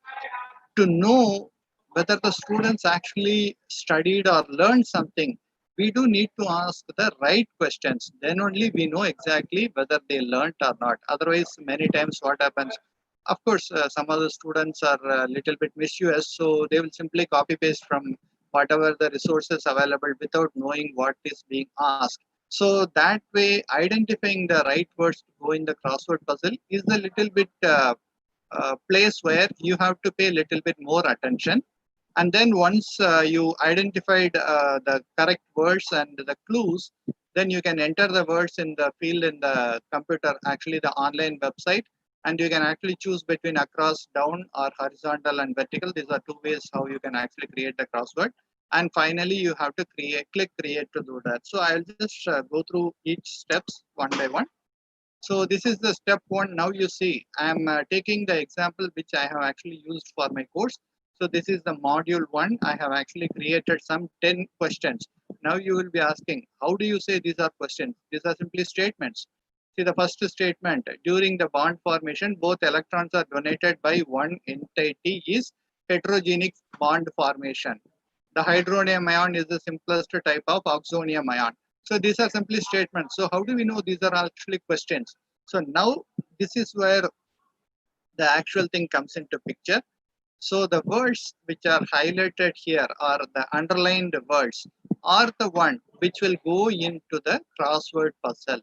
to know whether the students actually studied or learned something, we do need to ask the right questions. Then only we know exactly whether they learned or not. Otherwise, many times what happens, of course, some of the students are a little bit mischievous, so they will simply copy paste from whatever the resources available without knowing what is being asked. So that way, identifying the right words to go in the crossword puzzle is a little bit place where you have to pay a little bit more attention. And then once you identified the correct words and the clues, then you can enter the words in the field in the computer, actually the online website, and you can actually choose between across, down, or horizontal and vertical. These are two ways how you can actually create the crossword. And finally, you have to click create to do that. So I'll just go through each steps one by one. So this is the step one. Now you see, I'm taking the example which I have actually used for my course. So this is the module one. I have actually created some 10 questions. Now you will be asking, how do you say these are questions? These are simply statements. See the first statement, during the bond formation, both electrons are donated by one entity is heterogenic bond formation. The hydronium ion is the simplest type of oxonium ion. So these are simply statements. So how do we know these are actually questions? So now this is where the actual thing comes into picture. So the words which are highlighted here, or the underlined words, are the one which will go into the crossword puzzle.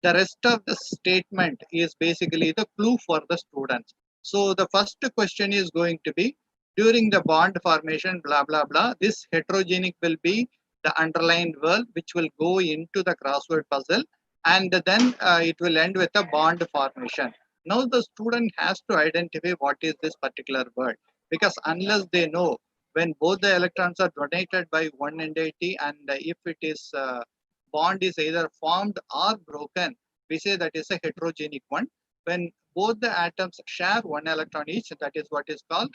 The rest of the statement is basically the clue for the students. So the first question is going to be, during the bond formation, blah, blah, blah, this heterogenic will be the underlined word which will go into the crossword puzzle, and then it will end with a bond formation. Now the student has to identify what is this particular word, because unless they know when both the electrons are donated by one entity, and if it is bond is either formed or broken, we say that is a heterogenic one. When both the atoms share one electron each, that is what is called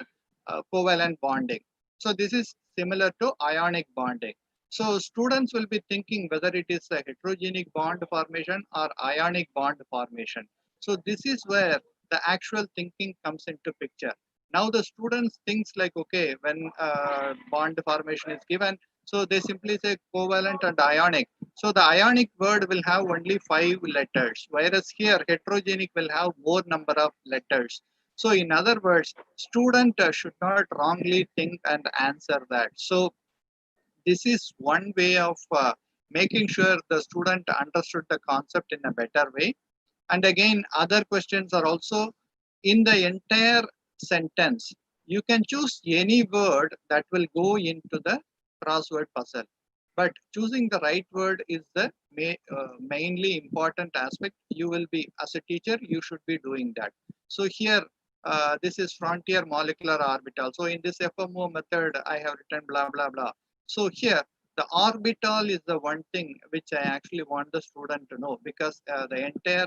covalent bonding. So this is similar to ionic bonding. So students will be thinking whether it is a heterogenic bond formation or ionic bond formation. So this is where the actual thinking comes into picture. Now the students thinks like, okay, when bond formation is given, so they simply say covalent and ionic. So the ionic word will have only 5 letters, whereas here heterogenic will have more number of letters. So in other words, student should not wrongly think and answer that. So this is one way of making sure the student understood the concept in a better way. And again, other questions are also in the entire sentence. You can choose any word that will go into the crossword puzzle. but choosing the right word is the mainly important aspect. You will be, as a teacher, you should be doing that. So here, this is frontier molecular orbital. So in this FMO method, I have written blah, blah, blah. So here, the orbital is the one thing which I actually want the student to know, because the entire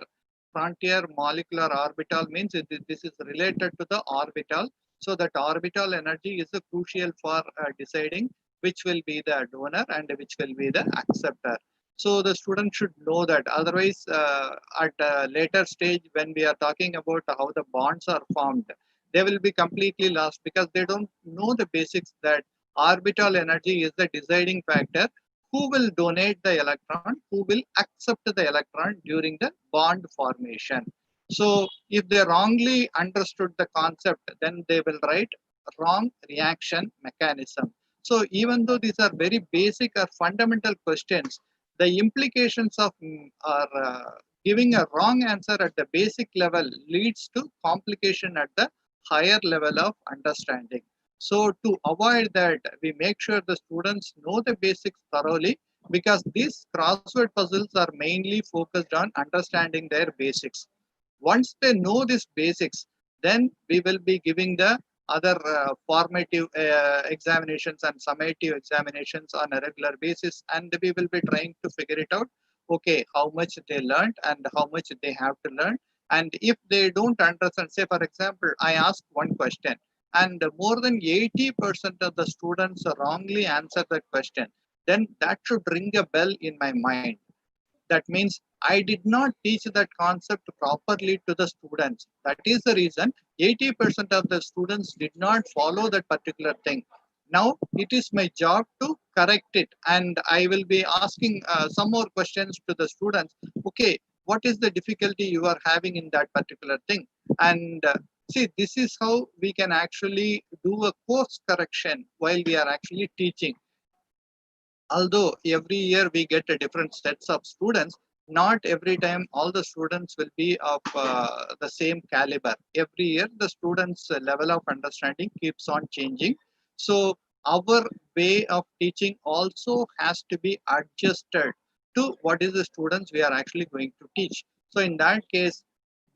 frontier molecular orbital means this is related to the orbital. So that orbital energy is crucial for deciding which will be the donor and which will be the acceptor. So the student should know that. Otherwise, at a later stage, when we are talking about how the bonds are formed, they will be completely lost because they don't know the basics that orbital energy is the deciding factor. Who will donate the electron, who will accept the electron during the bond formation. So if they wrongly understood the concept, then they will write wrong reaction mechanism. So even though these are very basic or fundamental questions, the implications of giving a wrong answer at the basic level leads to complication at the higher level of understanding. So to avoid that, we make sure the students know the basics thoroughly, because these crossword puzzles are mainly focused on understanding their basics. Once they know these basics, then we will be giving the other formative examinations and summative examinations on a regular basis, and we will be trying to figure it out, okay, how much they learned and how much they have to learn. And if they don't understand, say for example, I ask one question and more than 80% of the students wrongly answer that question, then that should ring a bell in my mind. That means I did not teach that concept properly to the students. That is the reason 80% of the students did not follow that particular thing. Now it is my job to correct it, and I will be asking some more questions to the students. Okay, what is the difficulty you are having in that particular thing? And see, this is how we can actually do a course correction while we are actually teaching. Although every year we get a different sets of students, not every time all the students will be of the same caliber. Every year the students level of understanding keeps on changing. So our way of teaching also has to be adjusted to what is the students we are actually going to teach. So in that case,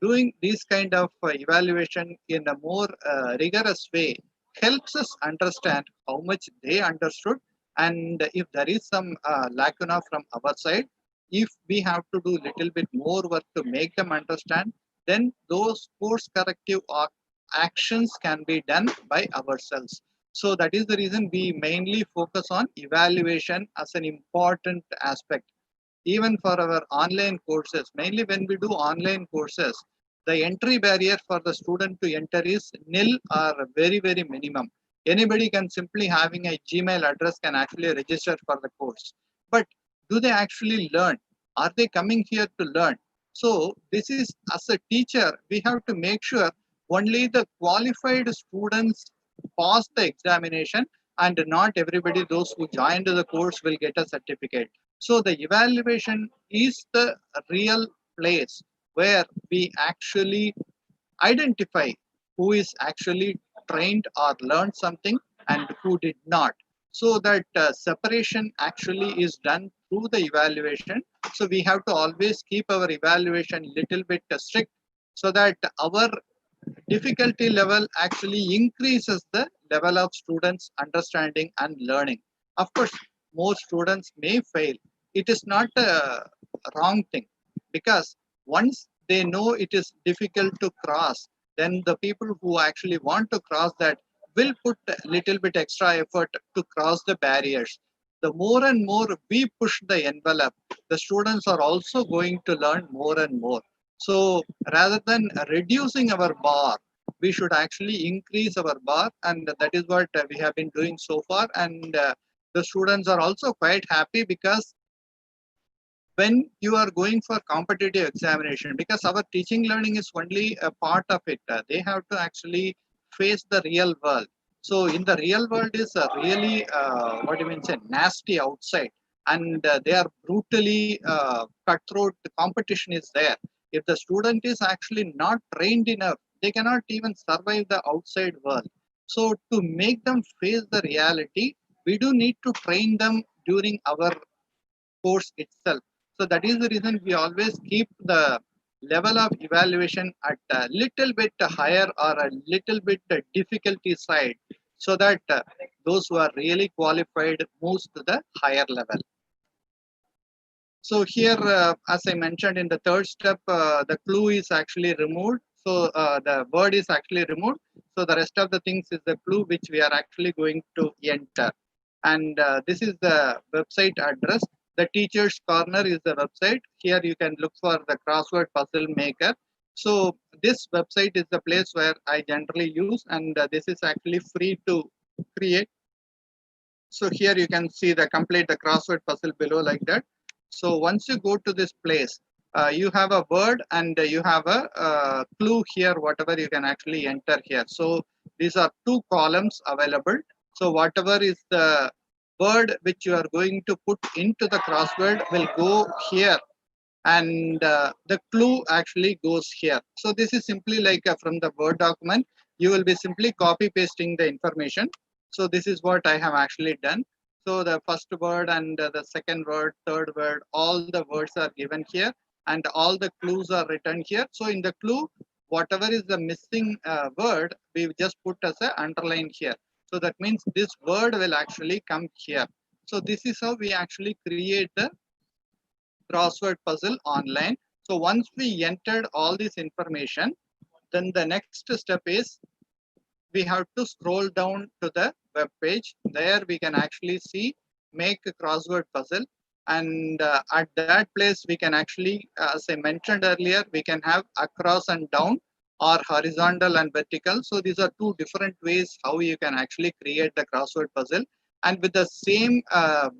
doing this kind of evaluation in a more rigorous way helps us understand how much they understood, and if there is some lacuna from our side, if we have to do little bit more work to make them understand, then those course corrective actions can be done by ourselves. So that is the reason we mainly focus on evaluation as an important aspect. Even for our online courses, mainly when we do online courses, the entry barrier for the student to enter is nil or very, very minimum. Anybody can simply having a Gmail address can actually register for the course. But do they actually learn? Are they coming here to learn? So this is, as a teacher, we have to make sure only the qualified students pass the examination, and not everybody, those who joined the course, will get a certificate. So the evaluation is the real place where we actually identify who is actually trained or learned something and who did not. So that separation actually is done through the evaluation. So we have to always keep our evaluation little bit strict, so that our difficulty level actually increases the level of students understanding and learning. Of course, more students may fail. It is not a wrong thing, because once they know it is difficult to cross, then the people who actually want to cross that will put a little bit extra effort to cross the barriers. The more and more we push the envelope, the students are also going to learn more and more. So rather than reducing our bar, we should actually increase our bar, and that is what we have been doing so far. And the students are also quite happy, because when you are going for competitive examination, because our teaching learning is only a part of it, they have to actually face the real world. So in the real world is really what do you mean say nasty outside, and they are brutally cutthroat. The competition is there. If the student is actually not trained enough, they cannot even survive the outside world. So to make them face the reality, we do need to train them during our course itself. So that is the reason we always keep the level of evaluation at a little bit higher or a little bit difficulty side, so that those who are really qualified moves to the higher level. So here, as I mentioned in the third step, the clue is actually removed. So the word is actually removed. So the rest of the things is the clue which we are actually going to enter. And this is the website address. The teacher's corner is the website. Here you can look for the crossword puzzle maker. So this website is the place where I generally use, and this is actually free to create. So here you can see the complete the crossword puzzle below like that. So once you go to this place, you have a word and you have a clue here, whatever you can actually enter here. So these are two columns available. So whatever is the word which you are going to put into the crossword will go here, and the clue actually goes here. So this is simply like from the Word document, you will be simply copy pasting the information. So this is what I have actually done. So the first word and the second word, third word, all the words are given here, and all the clues are written here. So in the clue, whatever is the missing word, we just put as an underline here. So that means this word will actually come here. So this is how we actually create the crossword puzzle online. So once we entered all this information, then the next step is we have to scroll down to the web page. There we can actually see make a crossword puzzle, and at that place we can actually, as I mentioned earlier, we can have across and down or horizontal and vertical. So these are two different ways how you can actually create the crossword puzzle, and with the same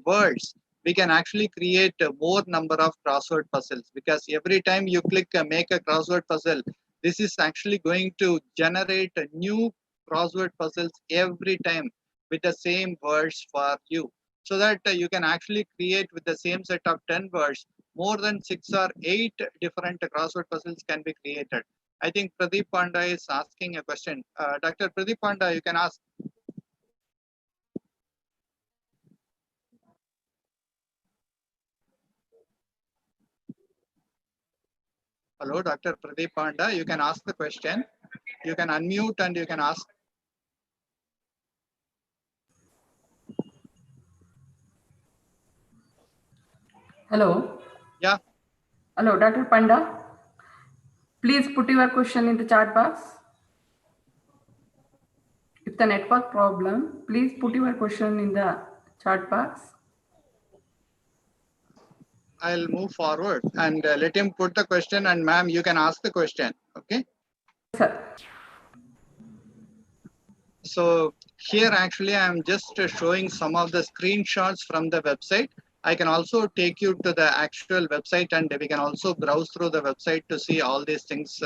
words we can actually create a more number of crossword puzzles, because every time you click make a crossword puzzle, this is actually going to generate a new crossword puzzles every time with the same words for you, so that you can actually create with the same set of 10 words more than 6 or 8 different crossword puzzles can be created. I think Pradeep Panda is asking a question. Dr. Pradeep Panda, you can ask. Hello, Dr. Pradeep Panda, you can ask the question. You can unmute and you can ask. Hello. Yeah. Hello, Dr. Panda. Please put your question in the chat box. If the network problem, please put your question in the chat box. I'll move forward and let him put the question, and ma'am, you can ask the question. Okay. Sir. So here actually I'm just showing some of the screenshots from the website. I can also take you to the actual website, and we can also browse through the website to see all these things,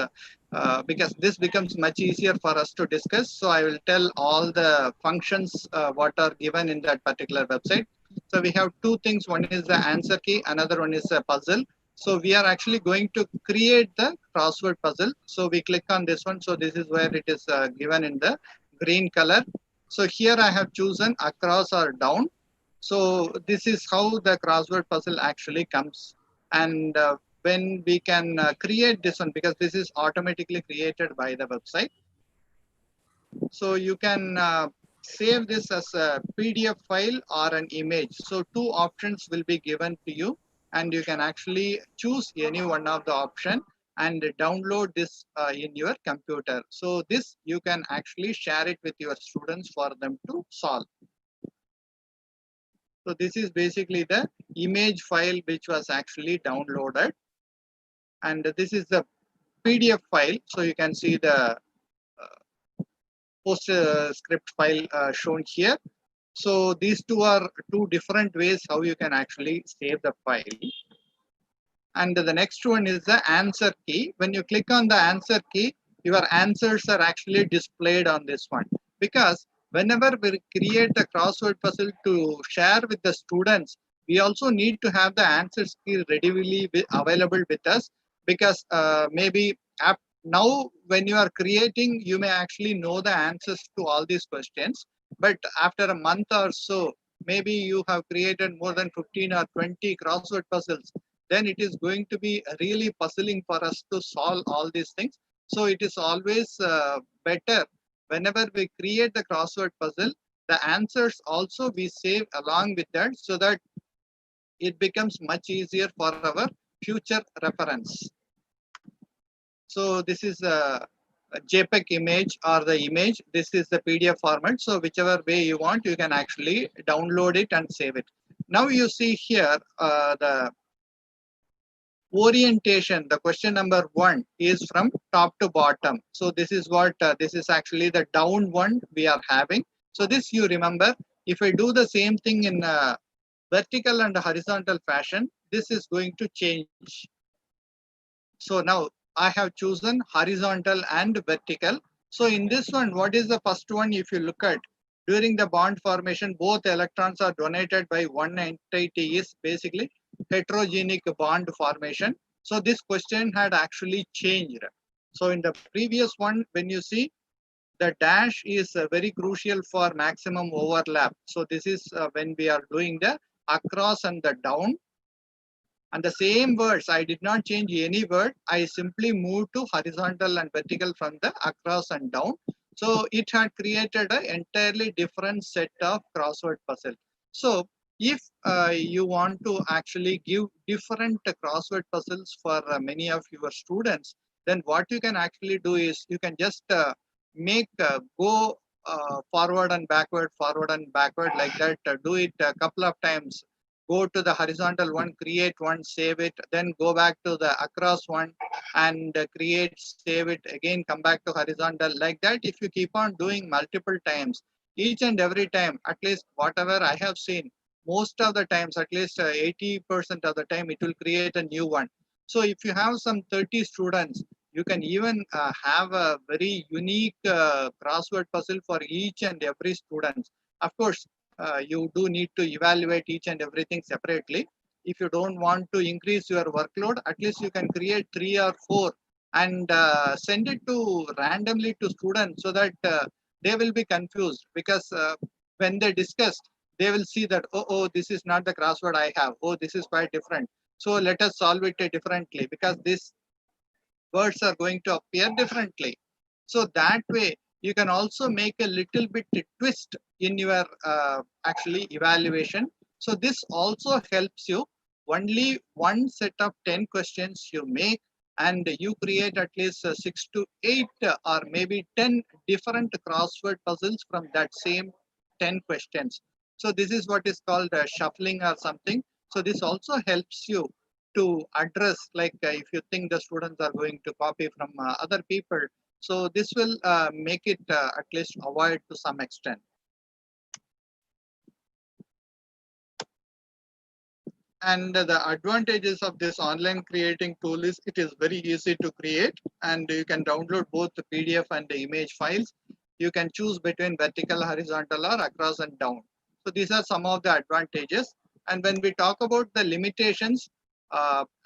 because this becomes much easier for us to discuss. So I will tell all the functions what are given in that particular website. So we have two things. One is the answer key, another one is a puzzle. So we are actually going to create the crossword puzzle. So we click on this one. So this is where it is given in the green color. So here I have chosen across or down. So this is how the crossword puzzle actually comes. And when we can create this one, because this is automatically created by the website. So you can save this as a PDF file or an image. So two options will be given to you, and you can actually choose any one of the option and download this in your computer. So this you can actually share it with your students for them to solve. So this is basically the image file which was actually downloaded, and this is the PDF file. So you can see the PostScript file shown here. So these two are two different ways how you can actually save the file. And the next one is the answer key. When you click on the answer key, your answers are actually displayed on this one. Because whenever we create a crossword puzzle to share with the students, we also need to have the answers key readily available with us. Because maybe now when you are creating, you may actually know the answers to all these questions. But after a month or so, maybe you have created more than 15 or 20 crossword puzzles, then it is going to be really puzzling for us to solve all these things. So it is always better whenever we create the crossword puzzle, the answers also we save along with that, so that it becomes much easier for our future reference. So this is a JPEG image or the image. This is the PDF format. So whichever way you want, you can actually download it and save it. Now you see here the orientation. The question number 1 is from top to bottom. So this is what this is actually the down one we are having. So this you remember. If I do the same thing in vertical and horizontal fashion, this is going to change. So now I have chosen horizontal and vertical. So in this one, what is the first one? If you look at, during the bond formation, both electrons are donated by one entity, is basically heterogenic bond formation. So this question had actually changed. So in the previous one, when you see, the dash is very crucial for maximum overlap. So this is when we are doing the across and the down. And the same words, I did not change any word. I simply moved to horizontal and vertical from the across and down. So it had created an entirely different set of crossword puzzle. So if you want to actually give different crossword puzzles for many of your students, then what you can actually do is you can just make go forward and backward like that. Do it a couple of times. Go to the horizontal one, create one, save it, then go back to the across one and create, save it, again come back to horizontal. Like that, if you keep on doing multiple times, each and every time, at least whatever I have seen, most of the times, at least 80% of the time, it will create a new one. So if you have some 30 students, you can even have a very unique crossword puzzle for each and every student. Of course, you do need to evaluate each and everything separately. If you don't want to increase your workload, at least you can create 3 or 4 and send it to randomly to students, so that they will be confused, because when they discuss, they will see that, oh, this is not the crossword I have. Oh, this is quite different. So let us solve it differently, because these words are going to appear differently. So that way, you can also make a little bit twist in your actually evaluation. So this also helps you. Only one set of 10 questions you make, and you create at least 6 to 8 or maybe 10 different crossword puzzles from that same 10 questions. So this is what is called shuffling or something. So this also helps you to address, like if you think the students are going to copy from other people. So this will make it at least avoid to some extent. And the advantages of this online creating tool is it is very easy to create, and you can download both the PDF and the image files. You can choose between vertical, horizontal, or across and down. So these are some of the advantages. And when we talk about the limitations,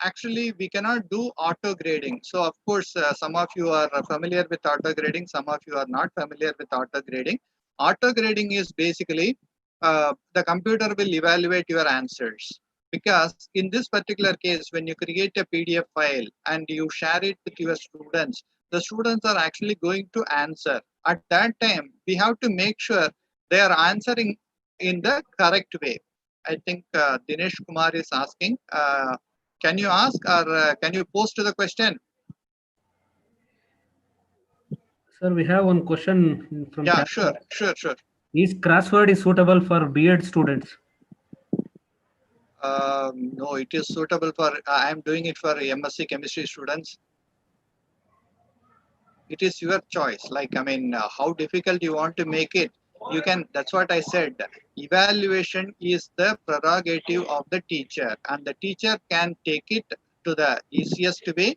actually we cannot do auto grading. So of course, some of you are familiar with auto grading, some of you are not familiar with auto grading. Auto grading is basically the computer will evaluate your answers. Because in this particular case, when you create a PDF file and you share it with your students, the students are actually going to answer. At that time, we have to make sure they are answering in the correct way. I think Dinesh Kumar is asking, can you ask, or can you post the question? Sir, we have one question from Yeah, chat. sure. Is crossword is suitable for B.Ed students? No, it is suitable for, I am doing it for MSc chemistry students. It is your choice. Like, I mean, how difficult you want to make it, you can, that's what I said. Evaluation is the prerogative of the teacher, and the teacher can take it to the easiest way,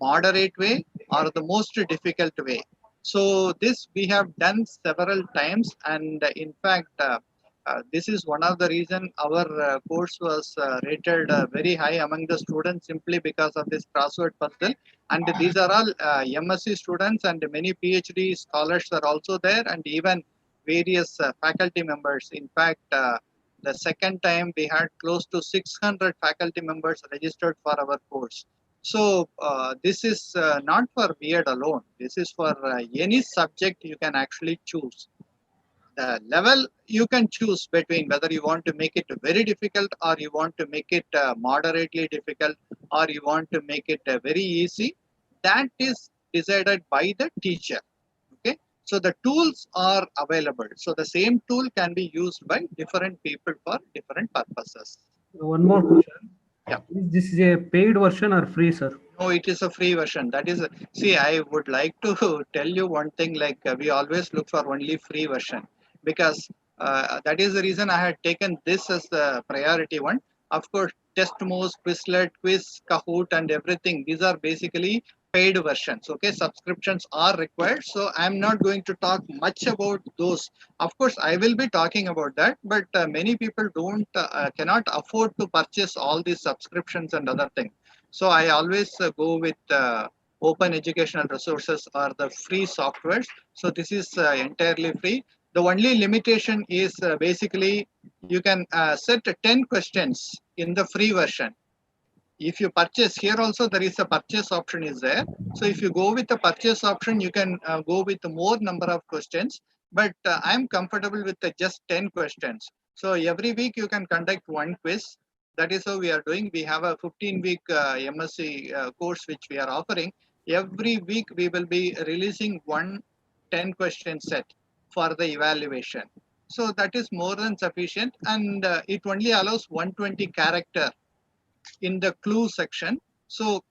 moderate way, or the most difficult way. So this we have done several times, and in fact, this is one of the reason our course was rated very high among the students, simply because of this crossword puzzle. And these are all MSc students, and many PhD scholars are also there, and even various faculty members. In fact, The second time we had close to 600 faculty members registered for our course. So this is not for B.Ed alone. This is for any subject you can actually choose. The level you can choose between whether you want to make it very difficult or you want to make it moderately difficult or you want to make it very easy. That is decided by the teacher. Okay, so the tools are available. So the same tool can be used by different people for different purposes. One more question. Yeah. Is this a paid version or free, sir? No, it is a free version. That is, see, I would like to tell you one thing, like we always look for only free version, because that is the reason I had taken this as the priority one. Of course, Testmoz, Quizlet, Quiz, Kahoot and everything, these are basically paid versions. Okay, subscriptions are required. So I'm not going to talk much about those. Of course, I will be talking about that, but many people cannot afford to purchase all these subscriptions and other things. So I always go with open educational resources or the free softwares. So this is entirely free. The only limitation is basically you can set 10 questions in the free version. If you purchase, here also there is a purchase option is there. So if you go with the purchase option, you can go with more number of questions. But I'm comfortable with just 10 questions. So every week you can conduct one quiz. That is how we are doing. We have a 15-week MSc course which we are offering. Every week we will be releasing one 10-question set for the evaluation. So that is more than sufficient, and it only allows 120 character in the clue section. So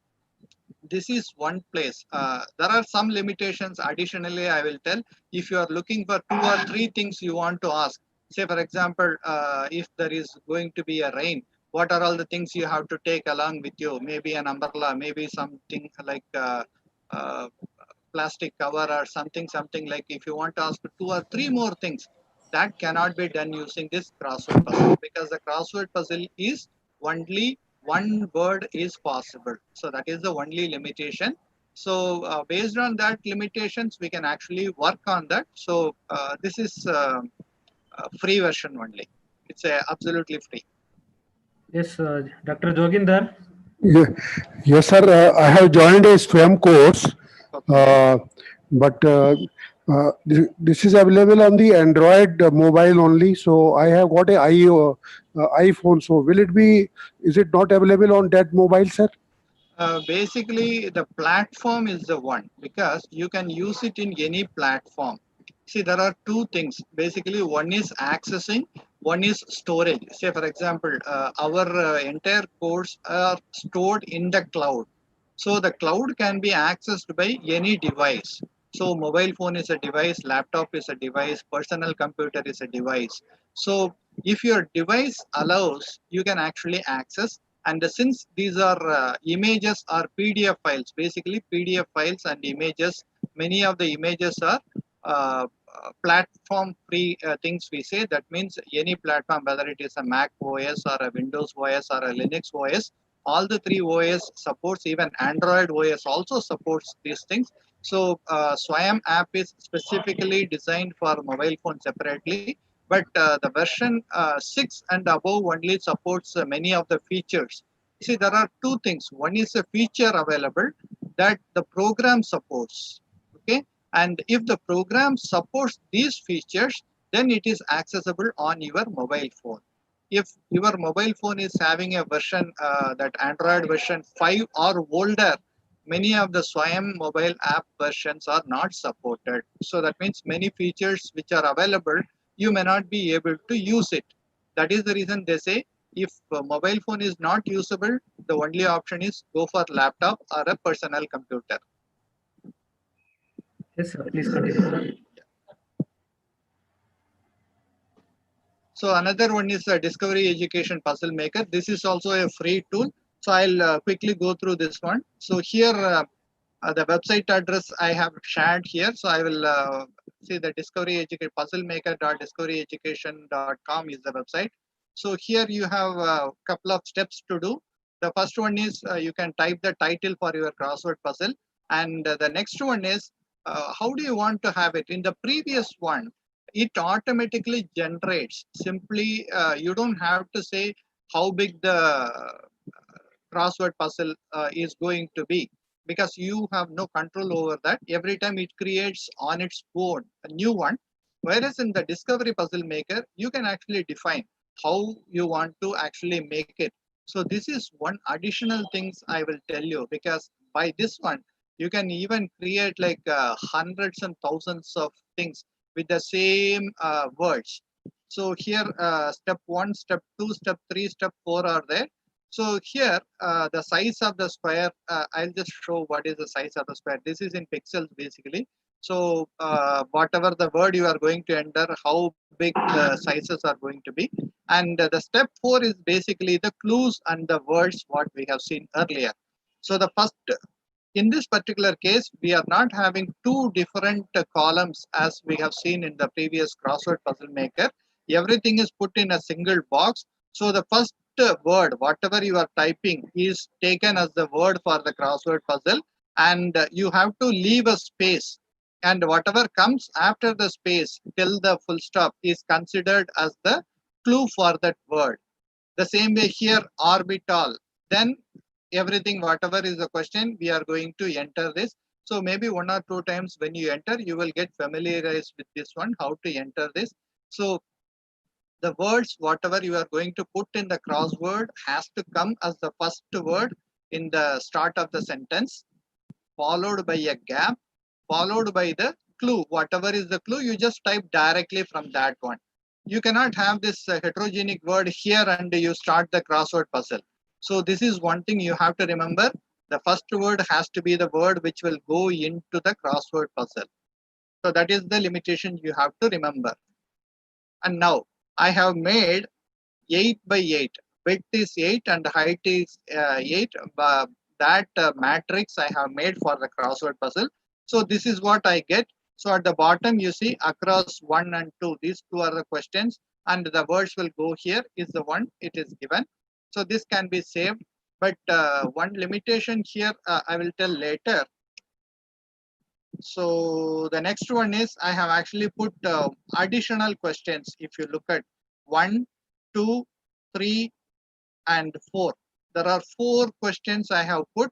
this is one place. There are some limitations. Additionally, I will tell, if you are looking for 2 or 3 things you want to ask, say for example, if there is going to be a rain, what are all the things you have to take along with you? Maybe an umbrella, maybe something like plastic cover or something like. If you want to ask 2 or 3 more things, that cannot be done using this crossword puzzle, because the crossword puzzle is only one word is possible. So that is the only limitation. So based on that limitations, we can actually work on that. So this is a free version only. It's absolutely free. Yes, Dr. Joginder. Yeah. Yes, sir. I have joined a SWAM course, but this is available on the Android mobile only. So I have got a iPhone. So will it be? Is it not available on that mobile, sir? Basically, the platform is the one, because you can use it in any platform. See, there are 2 things. Basically, one is accessing, one is storage. Say, for example, our entire course are stored in the cloud. So the cloud can be accessed by any device. So mobile phone is a device, laptop is a device, personal computer is a device. So if your device allows, you can actually access. And since these are images or PDF files, basically PDF files and images, many of the images are platform free things we say. That means any platform, whether it is a Mac OS or a Windows OS or a Linux OS, all the 3 OS supports, even Android OS also supports these things. So SWAM app is specifically designed for mobile phone separately, but the version 6 and above only supports many of the features. See, there are 2 things. One is a feature available that the program supports. Okay, and if the program supports these features, then it is accessible on your mobile phone. If your mobile phone is having a version, that Android version 5 or older, many of the SWAM mobile app versions are not supported. So that means many features which are available, you may not be able to use it. That is the reason they say, if a mobile phone is not usable, the only option is go for laptop or a personal computer. Yes, sir. Please continue. So another one is a Discovery Education Puzzle Maker. This is also a free tool. So I'll quickly go through this one. So here, the website address I have shared here. So I will see the Discovery Education Puzzle Maker.discoveryeducation.com is the website. So here you have a couple of steps to do. The first one is you can type the title for your crossword puzzle, and the next one is how do you want to have it. In the previous one, it automatically generates. Simply, you don't have to say how big the crossword puzzle is going to be, because you have no control over that. Every time it creates on its own a new one. Whereas in the discovery puzzle maker, you can actually define how you want to actually make it. So this is one additional things I will tell you, because by this one, you can even create like hundreds and thousands of things with the same words. So here, step 1, step 2, step 3, step 4 are there. So here, the size of the square, I'll just show what is the size of the square. This is in pixels basically. So whatever the word you are going to enter, how big the sizes are going to be. And the step 4 is basically the clues and the words what we have seen earlier. So the first, in this particular case, we are not having two different columns as we have seen in the previous crossword puzzle maker. Everything is put in a single box. So the first word, whatever you are typing, is taken as the word for the crossword puzzle, and you have to leave a space. And whatever comes after the space till the full stop is considered as the clue for that word. The same way here, orbital. Then everything, whatever is the question, we are going to enter this. So maybe 1 or 2 times when you enter, you will get familiarized with this one, how to enter this. So the words, whatever you are going to put in the crossword, has to come as the first word in the start of the sentence, followed by a gap, followed by the clue. Whatever is the clue, you just type directly from that one. You cannot have this heterogenic word here and you start the crossword puzzle. So this is one thing you have to remember. The first word has to be the word which will go into the crossword puzzle. So that is the limitation you have to remember. And now I have made 8 by 8. Width is 8 and height is 8. That matrix I have made for the crossword puzzle. So this is what I get. So at the bottom, you see across 1 and 2, these 2 are the questions, and the words will go here is the one it is given. So this can be saved, but one limitation here I will tell later. So the next one is I have actually put additional questions. If you look at 1, 2, 3, and 4. There are 4 questions I have put,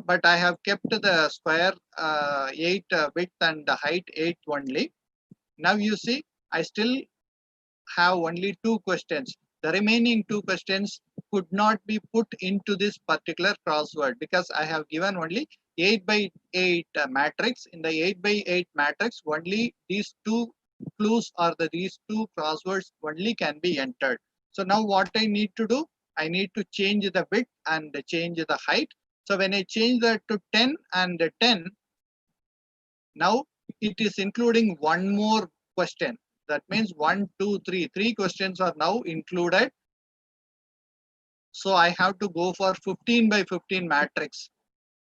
but I have kept the square 8 width and the height 8 only. Now you see, I still have only 2 questions. The remaining 2 questions could not be put into this particular crossword because I have given only 8 by 8 matrix. In the 8 by 8 matrix, only these 2 clues or these 2 crosswords only can be entered. So now what I need to do, I need to change the width and change the height. So when I change that to 10 and 10, now it is including one more question. That means 1, 2, 3. 3 questions are now included. So I have to go for 15 by 15 matrix.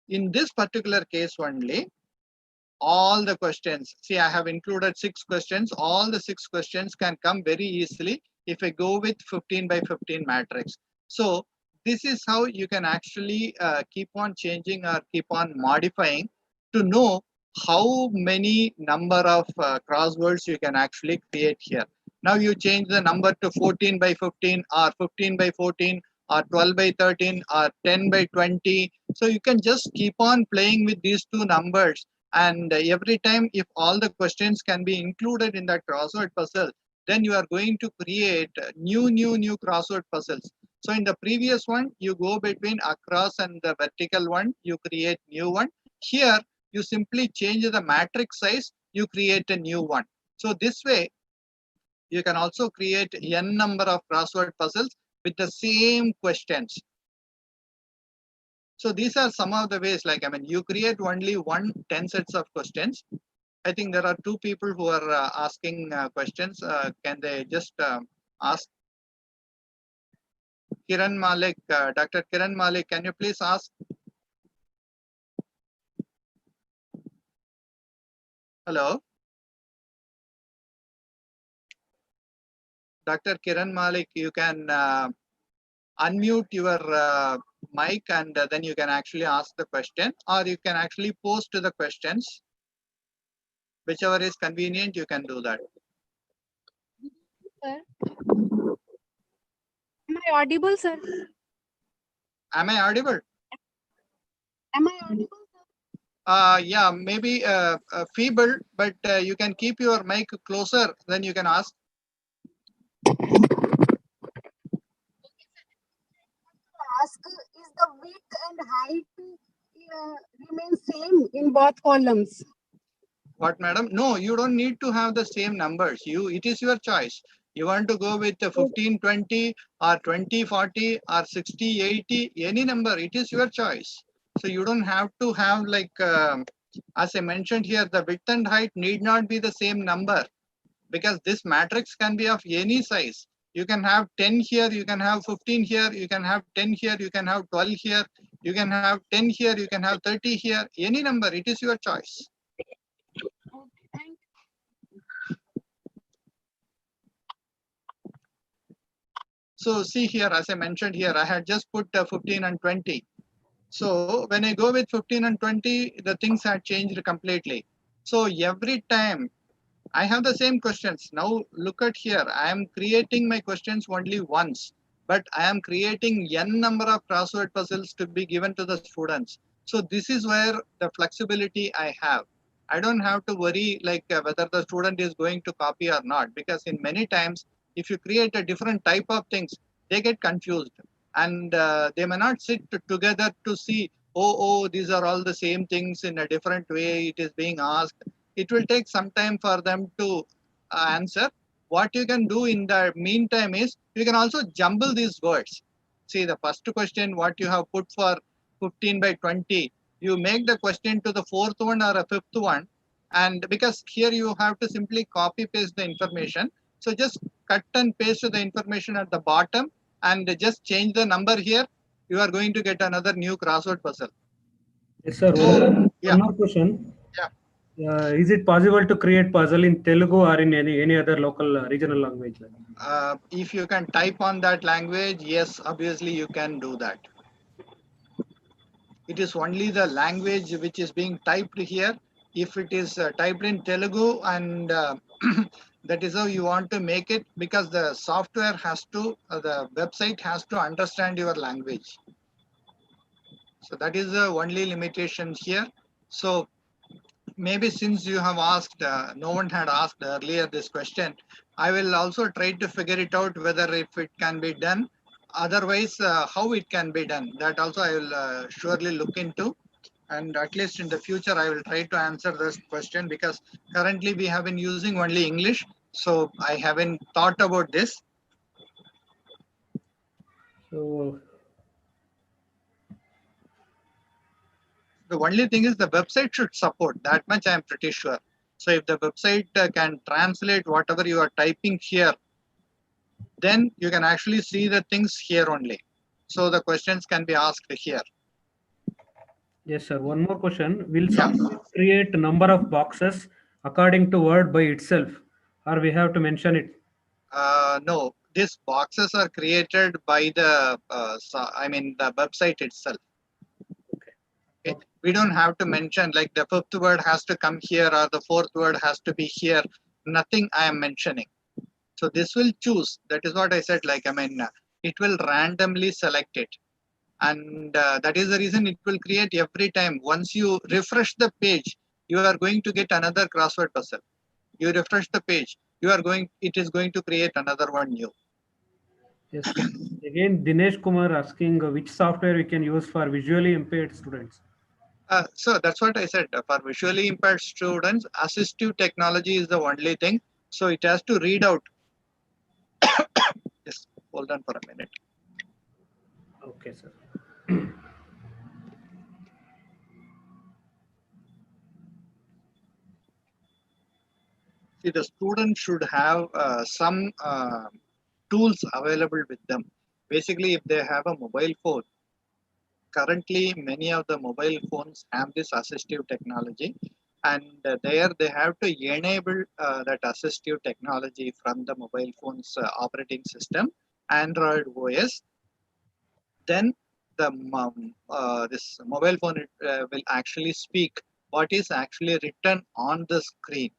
In this particular case only, all the questions, see I have included 6 questions. All the 6 questions can come very easily if I go with 15 by 15 matrix. So this is how you can actually keep on changing or keep on modifying to know how many number of crosswords you can actually create here. Now you change the number to 14 by 15 or 15 by 14 or 12 by 13 or 10 by 20. So you can just keep on playing with these 2 numbers. And every time, if all the questions can be included in that crossword puzzle, then you are going to create new crossword puzzles. So in the previous one, you go between across and the vertical one, you create new one. Here, you simply change the matrix size, you create a new one. So this way, you can also create n number of crossword puzzles with the same questions. So these are some of the ways, like, I mean, you create only 10 sets of questions. I think there are 2 people who are asking questions. Can they just ask? Kiran Malik, Dr. Kiran Malik, can you please ask? Hello? Dr. Kiran Malik, you can unmute your mic and then you can actually ask the question, or you can actually post the questions. Whichever is convenient, you can do that. sir. Am I audible, sir? Am I audible? Am I audible, sir? Yeah, maybe feeble, but you can keep your mic closer, then you can ask. Ask, is the width and height remain same in both columns? What, madam? No, you don't need to have the same numbers. It is your choice. You want to go with 1520 or 2040 or 6080, any number, it is your choice. So you don't have to have like, as I mentioned here, the width and height need not be the same number, because this matrix can be of any size. You can have 10 here, you can have 15 here, you can have 10 here, you can have 12 here, you can have 10 here, you can have 30 here, any number, it is your choice. Okay, thank you. So see here, as I mentioned here, I had just put 15 and 20. So when I go with 15 and 20, the things had changed completely. So every time I have the same questions. Now look at here, I am creating my questions only once, but I am creating n number of crossword puzzles to be given to the students. So this is where the flexibility I have. I don't have to worry like whether the student is going to copy or not, because in many times, if you create a different type of things, they get confused, and they may not sit together to see, oh, these are all the same things in a different way it is being asked. It will take some time for them to answer. What you can do in the meantime is you can also jumble these words. See, the first question, what you have put for 15 by 20, you make the question to the fourth one or a fifth one. And because here you have to simply copy paste the information. So just cut and paste the information at the bottom and just change the number here. You are going to get another new crossword puzzle. Yes, sir. So, One more question. Yeah. Is it possible to create puzzle in Telugu or in any other local regional language? If you can type on that language, yes, obviously you can do that. It is only the language which is being typed here. If it is typed in Telugu, and that is how you want to make it, because the software has to, the website has to understand your language. So that is the only limitation here. So maybe since you have asked, no one had asked earlier this question, I will also try to figure it out whether if it can be done. Otherwise, how it can be done, that also I will surely look into. And at least in the future, I will try to answer this question, because currently we have been using only English. So I haven't thought about this. So the only thing is the website should support, that much I am pretty sure. So if the website can translate whatever you are typing here, then you can actually see the things here only. So the questions can be asked here. yes, sir. One more question. Will software create a number of boxes according to word by itself, or we have to mention it? No, these boxes are created by the, the website itself. Okay. We don't have to mention like the fifth word has to come here or the fourth word has to be here. Nothing I am mentioning. So this will choose. That is what I said. Like, it will randomly select it. And that is the reason it will create every time. Once you refresh the page, you are going to get another crossword puzzle. You refresh the page, it is going to create another one new. Yes. Again, Dinesh Kumar asking which software we can use for visually impaired students. So that's what I said. For visually impaired students, assistive technology is the only thing. So it has to read out. Just hold on for a minute. Okay, sir. See, the student should have some tools available with them. Basically, if they have a mobile phone, currently many of the mobile phones have this assistive technology, and there they have to enable that assistive technology from the mobile phone's operating system, Android OS. Then the this mobile phone will actually speak what is actually written on the screen.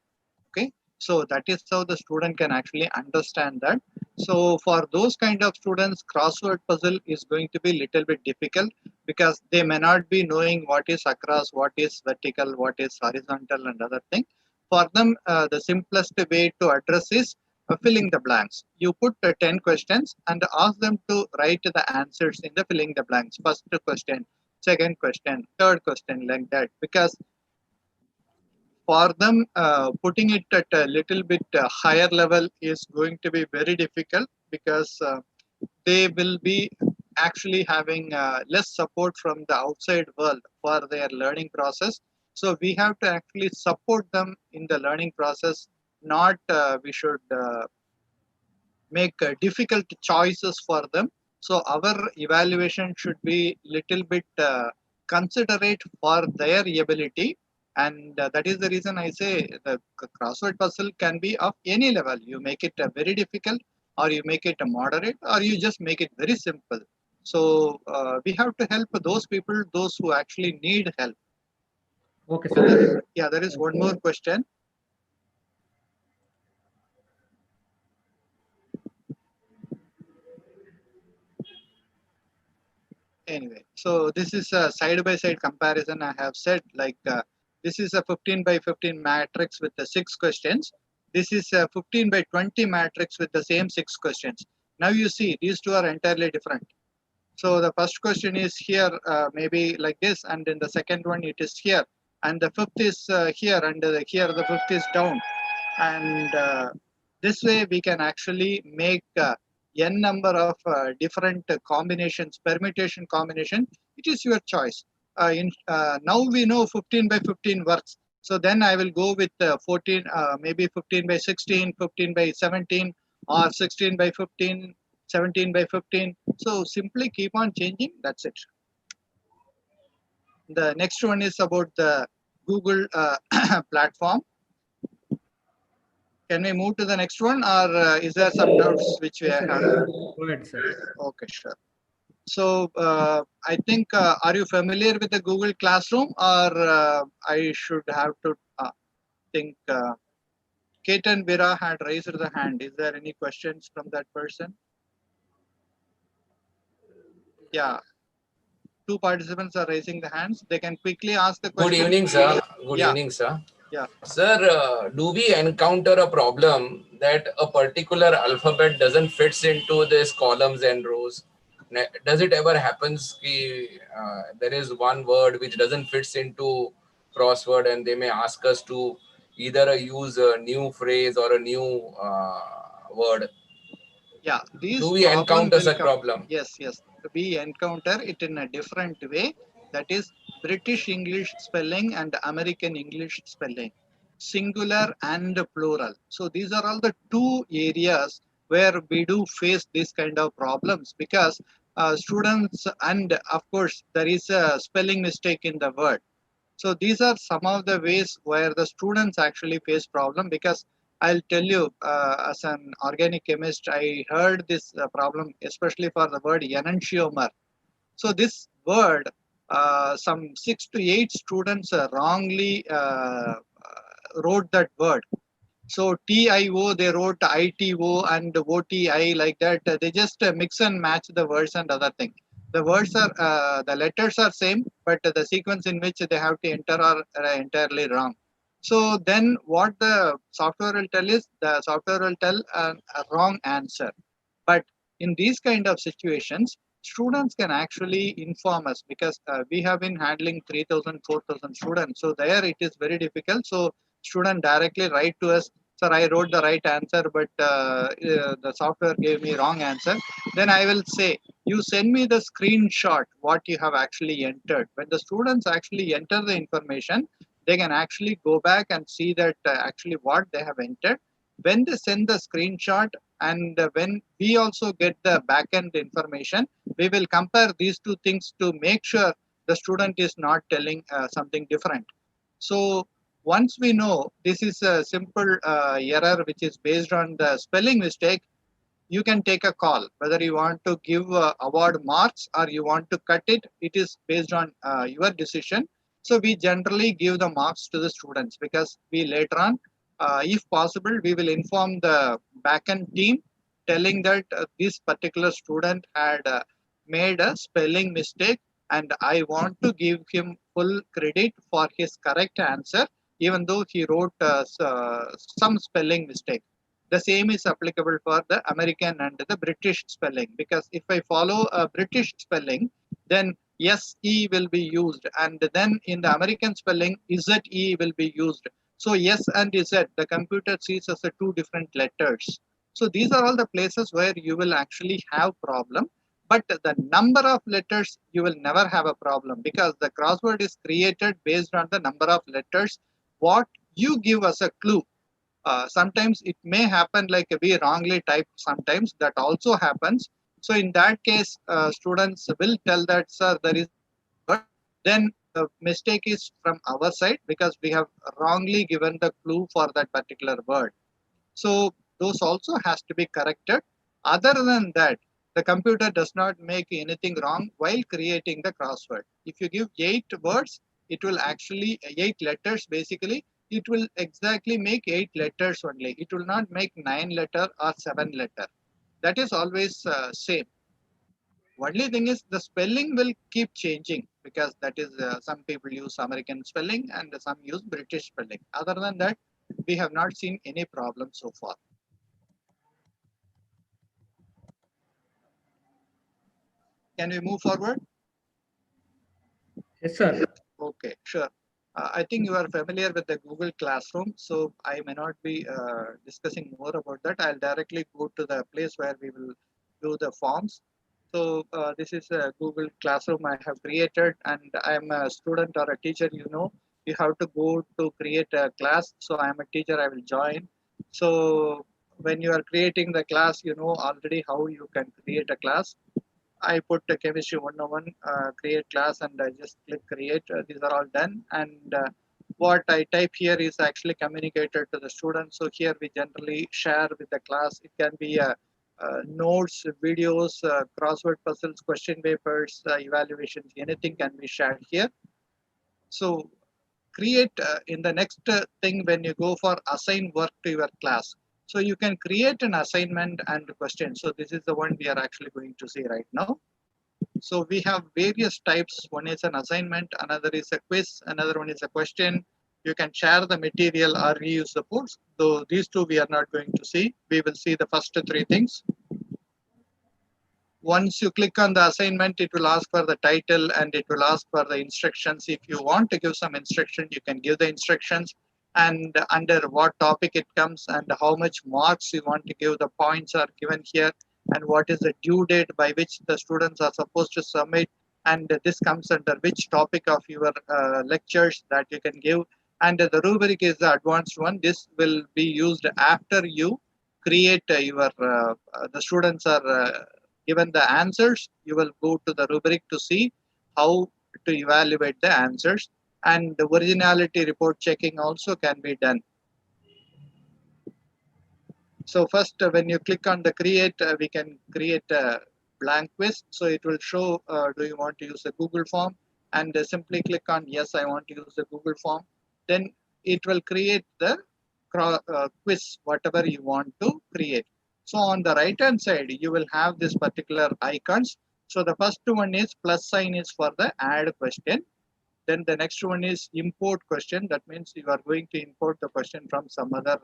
Okay, So that is how the student can actually understand that. So for those kind of students, crossword puzzle is going to be little bit difficult because they may not be knowing what is across, what is vertical, what is horizontal and other thing. For them, the simplest way to address is filling the blanks. You put 10 questions and ask them to write the answers in the filling the blanks. First question, second question, third question, like that. Because for them, putting it at a little bit higher level is going to be very difficult because they will be actually having less support from the outside world for their learning process. So we have to actually support them in the learning process, not we should make difficult choices for them. So our evaluation should be little bit considerate for their ability, and that is the reason I say the crossword puzzle can be of any level. You make it very difficult, or you make it a moderate, or you just make it very simple. So we have to help those people, those who actually need help. Okay, So there is, sir. yeah, there is one more question. Anyway, so this is a side-by-side comparison. I have said like this is a 15 by 15 matrix with the 6 questions. This is a 15 by 20 matrix with the same 6 questions. Now you see these two are entirely different. So the first question is here, maybe like this, and in the second one it is here, and the fifth is here, and here the fifth is down. And this way we can actually make n number of different combinations, permutation combination. It is your choice. Now we know 15 by 15 works. So then I will go with 14, maybe 15 by 16, 15 by 17, or 16 by 15, 17 by 15. So simply keep on changing. That's it. The next one is about the Google platform. Can we move to the next one, or is there some doubts which we have? Go ahead, sir. Okay, sure. So I think, are you familiar with the Google Classroom, or I should have to think? Ketan Vira had raised the hand. Is there any questions from that person? Yeah. 2 participants are raising the hands. They can quickly ask the question. Good evening, sir. Good evening, sir. Yeah. Sir, do we encounter a problem that a particular alphabet doesn't fit into these columns and rows? Does it ever happens ki, there is one word which doesn't fit into crossword, and they may ask us to either use a new phrase or a new word? Yeah, do we encounter such problem? Yes, yes. We encounter it in a different way. That is British English spelling and American English spelling, singular and plural. So these are all the 2 areas where we do face this kind of problems, because students, and of course there is a spelling mistake in the word. So these are some of the ways where the students actually face problem, because I'll tell you, as an organic chemist, I heard this problem, especially for the word enantiomer. So this word, some 6 to 8 students wrongly wrote that word. So TIO, they wrote ITO and OTI, like that. They just mix and match the words and other thing. The words are, the letters are same, but the sequence in which they have to enter are entirely wrong. So then what the software will tell is, the software will tell a wrong answer. But in these kind of situations, students can actually inform us, because we have been handling 3,000, 4,000 students. So there it is very difficult. So student directly write to us, sir, I wrote the right answer, but the software gave me wrong answer. Then I will say, you send me the screenshot what you have actually entered. When the students actually enter the information, they can actually go back and see that actually what they have entered. When they send the screenshot, and when we also get the backend information, we will compare these 2 things to make sure the student is not telling something different. So once we know this is a simple error which is based on the spelling mistake, you can take a call whether you want to give award marks or you want to cut it. It is based on your decision. So we generally give the marks to the students, because we later on If possible, we will inform the backend team telling that this particular student had made a spelling mistake and I want to give him full credit for his correct answer, even though he wrote some spelling mistake. The same is applicable for the American and the British spelling, because if I follow a British spelling, then SE will be used, and then in the American spelling, ZE will be used. So S and Z, the computer sees as a two different letters. So these are all the places where you will actually have problem. But the number of letters, you will never have a problem, because the crossword is created based on the number of letters what you give as a clue. Sometimes it may happen like we wrongly type, sometimes that also happens. So in that case, students will tell that, sir, there is a word. Then the mistake is from our side, because we have wrongly given the clue for that particular word. So those also has to be corrected. Other than that, the computer does not make anything wrong while creating the crossword. If you give 8 words, it will actually 8 letters basically. It will exactly make 8 letters only. It will not make 9 letter or 7 letter. That is always same. Only thing is the spelling will keep changing, because that is some people use American spelling and some use British spelling. Other than that, we have not seen any problem so far. Can we move forward? Yes, sir. Okay, sure. I think you are familiar with the Google Classroom, so I may not be discussing more about that. I'll directly go to the place where we will do the forms. So this is a Google Classroom I have created, and I'm a student or a teacher. You have to go to create a class. So I'm a teacher, I will join. So when you are creating the class, you know already how you can create a class. I put the chemistry 101 create class, and I just click create. These are all done, and what I type here is actually communicated to the students. So here we generally share with the class. It can be notes, videos, crossword puzzles, question papers, evaluations, anything can be shared here. So create in the next thing when you go for assign work to your class. So you can create an assignment and question. So this is the one we are actually going to see right now. So we have various types. One is an assignment, another is a quiz, another one is a question. You can share the material or reuse the posts. Though these two we are not going to see. We will see the first 3 things. Once you click on the assignment, it will ask for the title and it will ask for the instructions. If you want to give some instruction, you can give the instructions, and under what topic it comes and how much marks you want to give. The points are given here, and what is the due date by which the students are supposed to submit, and this comes under which topic of your lectures that you can give. And the rubric is the advanced one. This will be used after you create the students are given the answers. You will go to the rubric to see how to evaluate the answers, and the originality report checking also can be done. So first, when you click on the create, we can create a blank quiz. So it will show, do you want to use a Google form? And simply click on yes, I want to use the Google form. Then it will create the quiz, whatever you want to create. So on the right hand side, you will have this particular icons. So the first one is plus sign is for the add question. Then the next one is import question. That means you are going to import the question from some other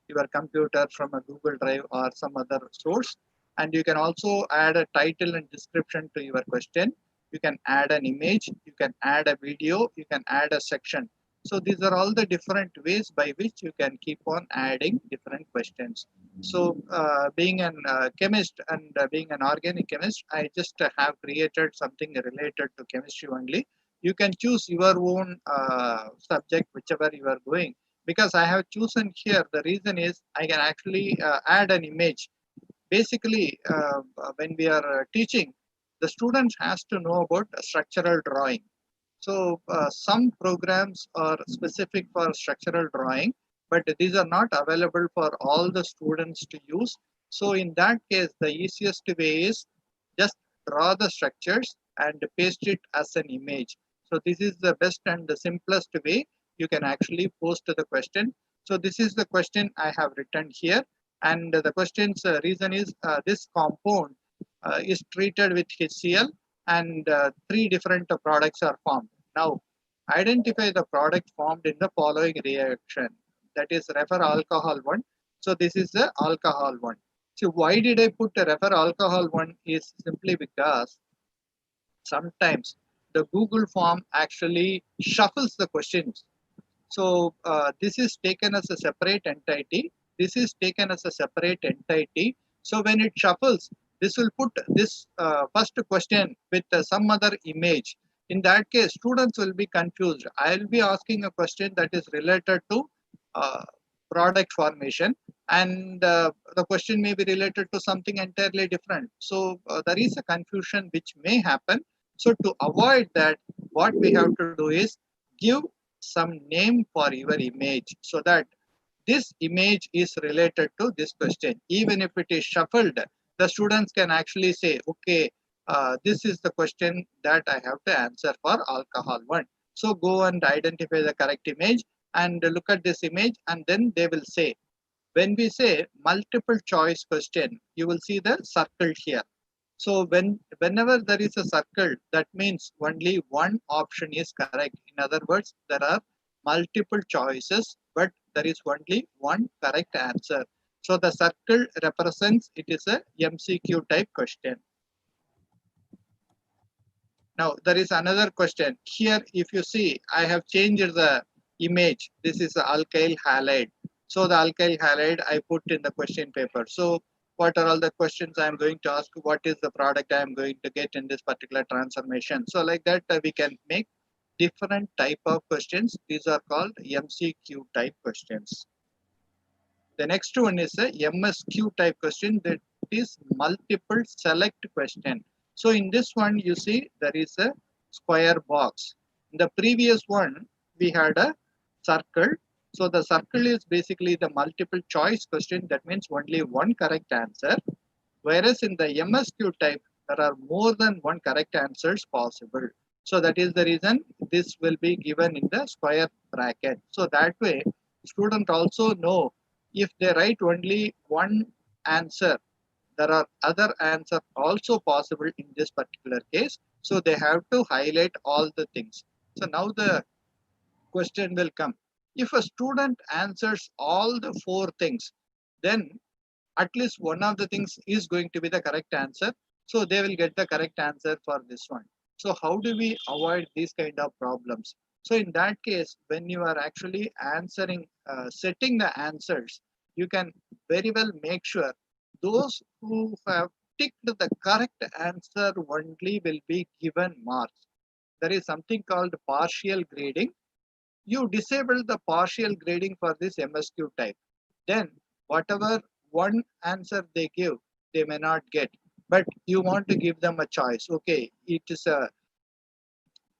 your computer, from a Google Drive or some other source. And you can also add a title and description to your question. You can add an image, you can add a video, you can add a section. So these are all the different ways by which you can keep on adding different questions. So being an chemist and being an organic chemist, I just have created something related to chemistry only. You can choose your own subject, whichever you are going. Because I have chosen here, the reason is I can actually add an image. Basically, when we are teaching, the students has to know about structural drawing. So some programs are specific for structural drawing, but these are not available for all the students to use. So in that case, the easiest way is just draw the structures and paste it as an image. So this is the best and the simplest way you can actually post the question. So this is the question I have written here. And the question's reason is this compound is treated with HCl and 3 different products are formed. Now, identify the product formed in the following reaction. That is refer alcohol 1. So this is the alcohol 1. So why did I put a refer alcohol 1 is simply because sometimes the Google form actually shuffles the questions. So this is taken as a separate entity. This is taken as a separate entity. So when it shuffles, this will put this first question with some other image. In that case, students will be confused. I'll be asking a question that is related to product formation, and the question may be related to something entirely different. So there is a confusion which may happen. So to avoid that, what we have to do is give some name for your image so that this image is related to this question. Even if it is shuffled, the students can actually say, okay, this is the question that I have to answer for alcohol 1. So go and identify the correct image and look at this image, and then they will say, when we say multiple choice question, you will see the circle here. So whenever there is a circle, that means only one option is correct. In other words, there are multiple choices, but there is only one correct answer. So the circle represents it is a MCQ type question. Now there is another question. Here, if you see, I have changed the image. This is the alkyl halide. So the alkyl halide I put in the question paper. So what are all the questions I am going to ask? What is the product I am going to get in this particular transformation? So like that, we can make different type of questions. These are called MCQ type questions. The next one is a MSQ type question, that is multiple select question. So in this one, you see there is a square box. In the previous one, we had a circle. So the circle is basically the multiple choice question. That means only one correct answer. Whereas in the MSQ type, there are more than one correct answers possible. So that is the reason this will be given in the square bracket. So that way, students also know if they write only one answer, there are other answers also possible in this particular case. So they have to highlight all the things. So now the question will come. If a student answers all the 4 things, then at least one of the things is going to be the correct answer. So they will get the correct answer for this one. So how do we avoid these kind of problems? So in that case, when you are actually answering, setting the answers, you can very well make sure those who have ticked the correct answer only will be given marks. There is something called partial grading. You disable the partial grading for this MSQ type. Then whatever one answer they give, they may not get. But you want to give them a choice. Okay, it is a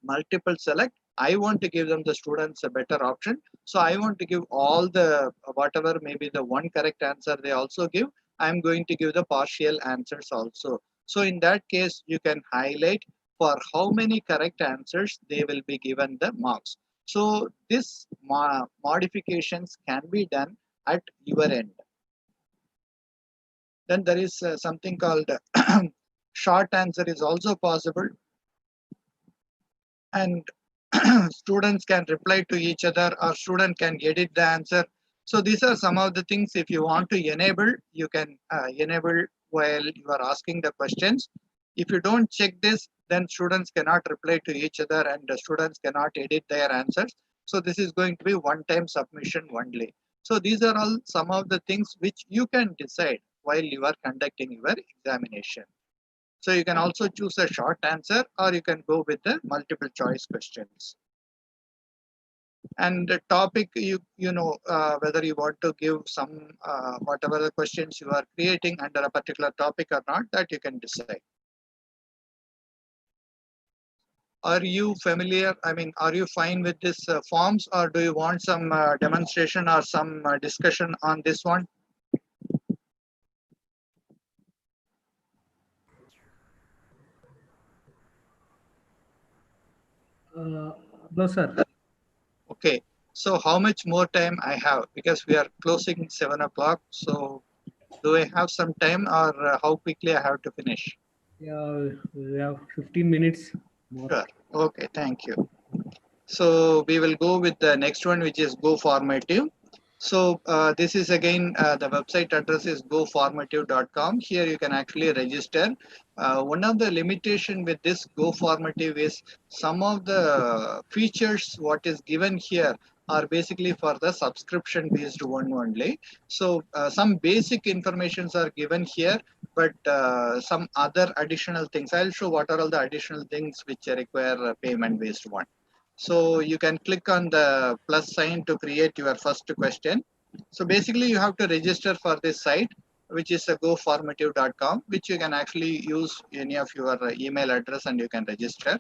multiple select. I want to give them the students a better option. So I want to give all the whatever maybe the one correct answer they also give. I'm going to give the partial answers also. So in that case, you can highlight for how many correct answers they will be given the marks. So this modifications can be done at your end. Then there is something called short answer is also possible, and students can reply to each other, or student can edit the answer. So these are some of the things. If you want to enable, you can enable while you are asking the questions. If you don't check this, then students cannot reply to each other and the students cannot edit their answers. So this is going to be one-time submission only. So these are all some of the things which you can decide while you are conducting your examination. So you can also choose a short answer, or you can go with the multiple choice questions. And the topic, you know whether you want to give some whatever the questions you are creating under a particular topic or not, that you can decide. Are you familiar? I mean, are you fine with this forms, or do you want some demonstration or some discussion on this one? No, sir. Okay. So how much more time I have? Because we are closing 7 o'clock. So do I have some time, or how quickly I have to finish? Yeah, we have 15 minutes more. Sure. Okay, thank you. So we will go with the next one, which is Go Formative. So this is again, the website address is goformative.com. Here you can actually register. One of the limitation with this Go Formative is some of the features what is given here are basically for the subscription based one only. So some basic informations are given here, but some other additional things. I'll show what are all the additional things which require a payment based one. So you can click on the plus sign to create your first question. So basically you have to register for this site, which is goformative.com, which you can actually use any of your email address and you can register.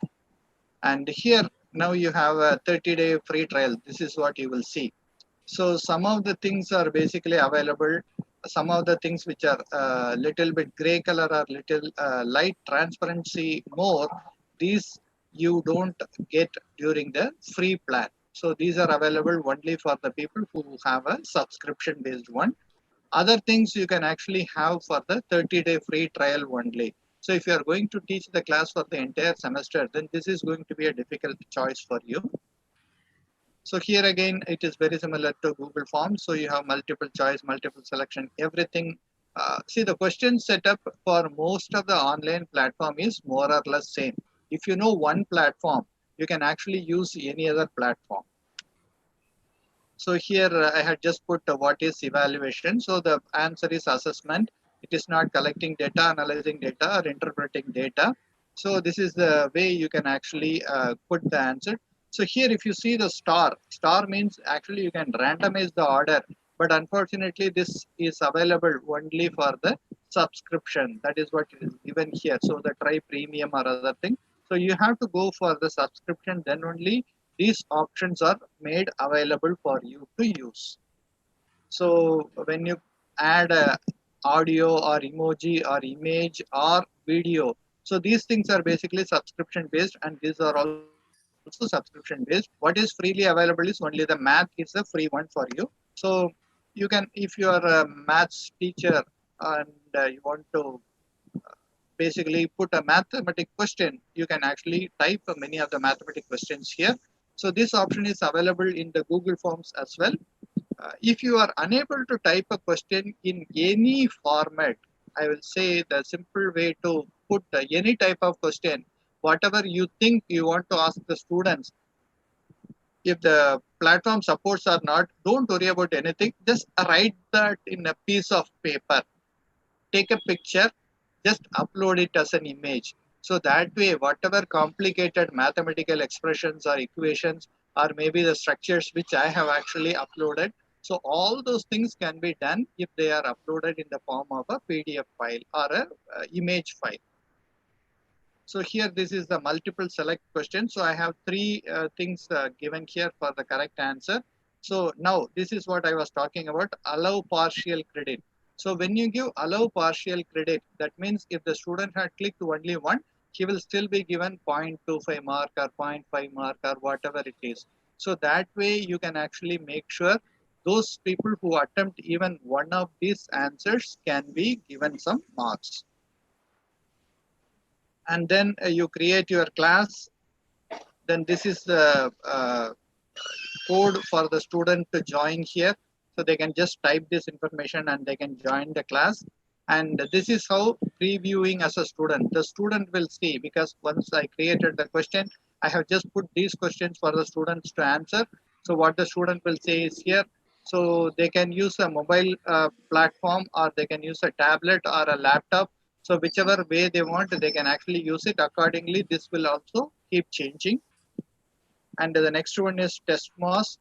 And here now you have a 30-day free trial. This is what you will see. So some of the things are basically available. Some of the things which are little bit gray color or little light transparency more, these you don't get during the free plan. So these are available only for the people who have a subscription based one. Other things you can actually have for the 30-day free trial only. So if you are going to teach the class for the entire semester, then this is going to be a difficult choice for you. So here again, it is very similar to Google Forms. So you have multiple choice, multiple selection, everything. See, the question setup for most of the online platform is more or less same. If you know one platform, you can actually use any other platform. So here I had just put what is evaluation. So the answer is assessment. It is not collecting data, analyzing data, or interpreting data. So this is the way you can actually put the answer. So here if you see the star means actually you can randomize the order. But unfortunately this is available only for the subscription. That is what is given here. So the try premium or other thing. So you have to go for the subscription, then only these options are made available for you to use. So when you add audio or emoji or image or video, so these things are basically subscription based, and these are also subscription based. What is freely available is only the math is a free one for you. So you can, if you are a maths teacher and you want to basically put a mathematic question, you can actually type many of the mathematic questions here. So this option is available in the Google Forms as well. If you are unable to type a question in any format, I will say the simple way to put any type of question, whatever you think you want to ask the students, if the platform supports or not, don't worry about anything. Just write that in a piece of paper. Take a picture, just upload it as an image. So that way, whatever complicated mathematical expressions or equations, or maybe the structures which I have actually uploaded, so all those things can be done if they are uploaded in the form of a PDF file or a image file. So here, this is the multiple select question. So I have three things given here for the correct answer. So now this is what I was talking about, allow partial credit. So when you give allow partial credit, that means if the student had clicked only one, he will still be given 0.25 mark or 0.5 mark or whatever it is. So that way you can actually make sure those people who attempt even one of these answers can be given some marks. And then you create your class. Then this is the code for the student to join here. So they can just type this information and they can join the class. And this is how previewing as a student, the student will see, because once I created the question, I have just put these questions for the students to answer. So what the student will say is here. So they can use a mobile platform, or they can use a tablet or a laptop. So whichever way they want, they can actually use it accordingly. This will also keep changing. And the next one is Testmoz.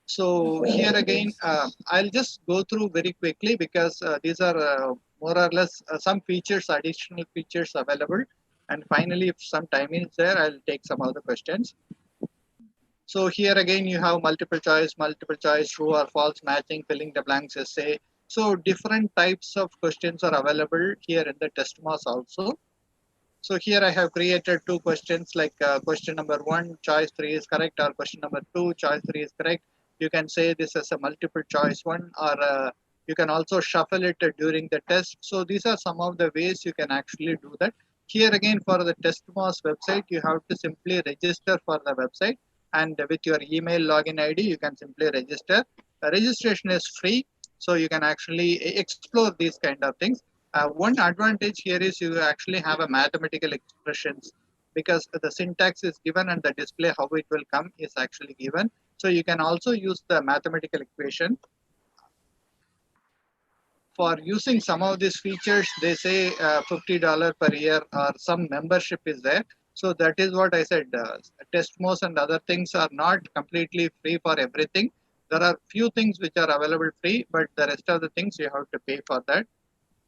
So here again, I'll just go through very quickly, because these are more or less some features, additional features available. And finally, if some time is there, I'll take some other questions. So here again, you have multiple choice, true or false matching, filling the blanks essay. So different types of questions are available here in the Testmoz also. So here I have created two questions, like question number 1, choice 3 is correct, or question number 2, choice 3 is correct. You can say this as a multiple choice one, or you can also shuffle it during the test. So these are some of the ways you can actually do that. Here again, for the Testmoz website, you have to simply register for the website, and with your email login ID, you can simply register. Registration is free, so you can actually explore these kind of things. One advantage here is you actually have a mathematical expressions, because the syntax is given and the display how it will come is actually given. So you can also use the mathematical equation. For using some of these features, they say $50 per year or some membership is there. So that is what I said. Testmoz and other things are not completely free for everything. There are few things which are available free, but the rest of the things you have to pay for that.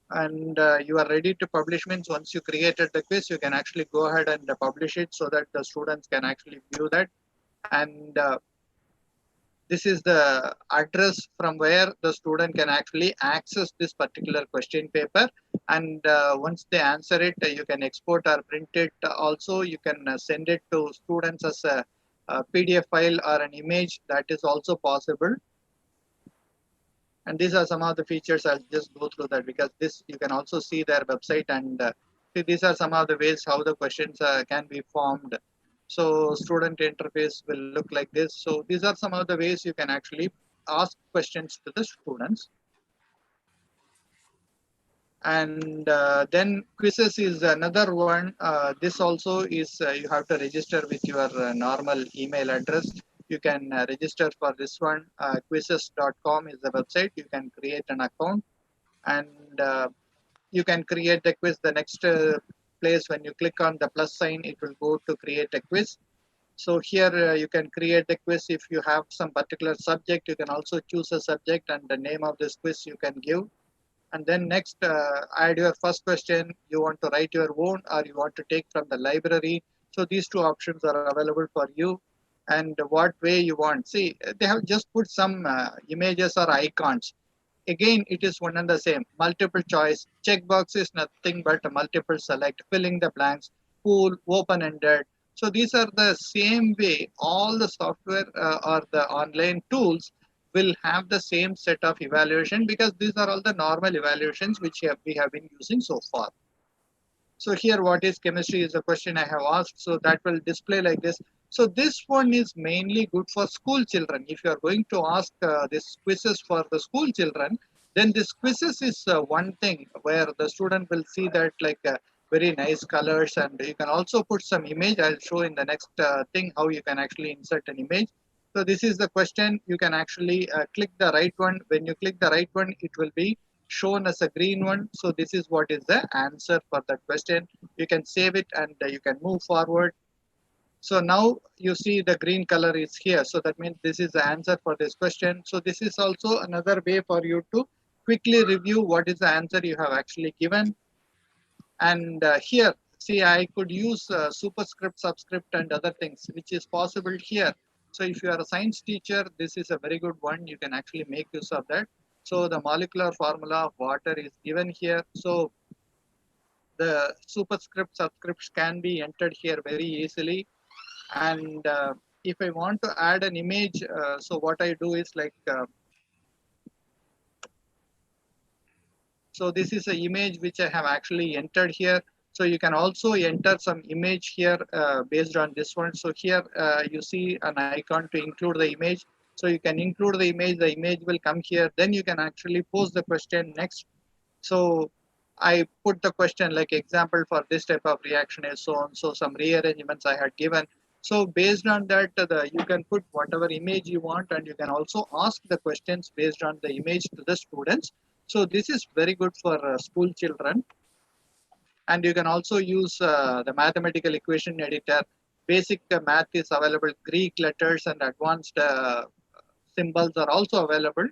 And you are ready to publish means once you created the quiz, you can actually go ahead and publish it so that the students can actually view that. And this is the address from where the student can actually access this particular question paper. And once they answer it, you can export or print it. Also, you can send it to students as a PDF file or an image. That is also possible. And these are some of the features. I'll just go through that, because this you can also see their website, and see, these are some of the ways how the questions can be formed. So student interface will look like this. So these are some of the ways you can actually ask questions to the students. And then quizzes is another one. This also is you have to register with your normal email address. You can register for this one. Quizzes.com is the website. You can create an account, and you can create the quiz. The next place, when you click on the plus sign, it will go to create a quiz. So here you can create the quiz. If you have some particular subject, you can also choose a subject, and the name of this quiz you can give. And then next, add your first question. You want to write your own, or you want to take from the library. So these two options are available for you. And what way you want. See, they have just put some images or icons. Again, it is one and the same. Multiple choice. Checkbox is nothing but a multiple select, filling the blanks, pool, open-ended. So these are the same way. All the software or the online tools will have the same set of evaluation, because these are all the normal evaluations which we have been using so far. So here, what is chemistry is a question I have asked. So that will display like this. So this one is mainly good for school children. If you are going to ask this quizzes for the school children, then this quizzes is one thing where the student will see that like very nice colors, and you can also put some image. I'll show in the next thing how you can actually insert an image. So this is the question. You can actually click the right one. When you click the right one, it will be shown as a green one. So this is what is the answer for that question. You can save it, and you can move forward. So now you see the green color is here. So that means this is the answer for this question. So this is also another way for you to quickly review what is the answer you have actually given. And here, see, I could use superscript, subscript, and other things, which is possible here. So if you are a science teacher, this is a very good one. You can actually make use of that. So the molecular formula of water is given here. So the superscript, subscripts can be entered here very easily. And if I want to add an image, so what I do is like, so this is an image which I have actually entered here. So you can also enter some image here based on this one. So here you see an icon to include the image. So you can include the image will come here. Then you can actually pose the question next. So I put the question like example for this type of reaction is so on. So some rearrangements I had given. So based on that, you can put whatever image you want, and you can also ask the questions based on the image to the students. So this is very good for school children. And you can also use the mathematical equation editor. Basic math is available. Greek letters and advanced symbols are also available.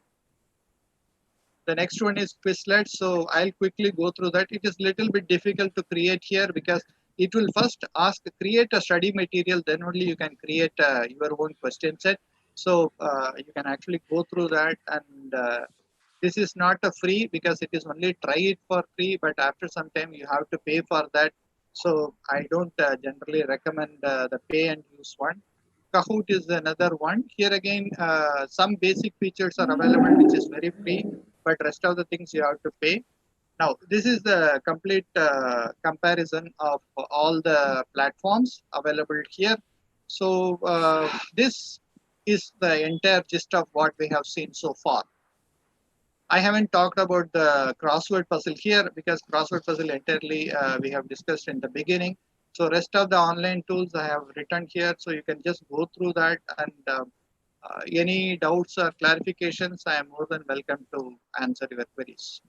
The next one is Quizlet. So I'll quickly go through that. It is little bit difficult to create here, because it will first ask create a study material, then only you can create your own question set. So you can actually go through that. And this is not a free, because it is only try it for free, but after some time you have to pay for that. So I don't generally recommend the pay and use one. Kahoot is another one. Here again, some basic features are available, which is very free, but rest of the things you have to pay. Now, this is the complete comparison of all the platforms available here. So this is the entire gist of what we have seen so far. I haven't talked about the crossword puzzle here because crossword puzzle entirely we have discussed in the beginning. So rest of the online tools I have written here, so you can just go through that, and any doubts or clarifications, I am more than welcome to answer your queries.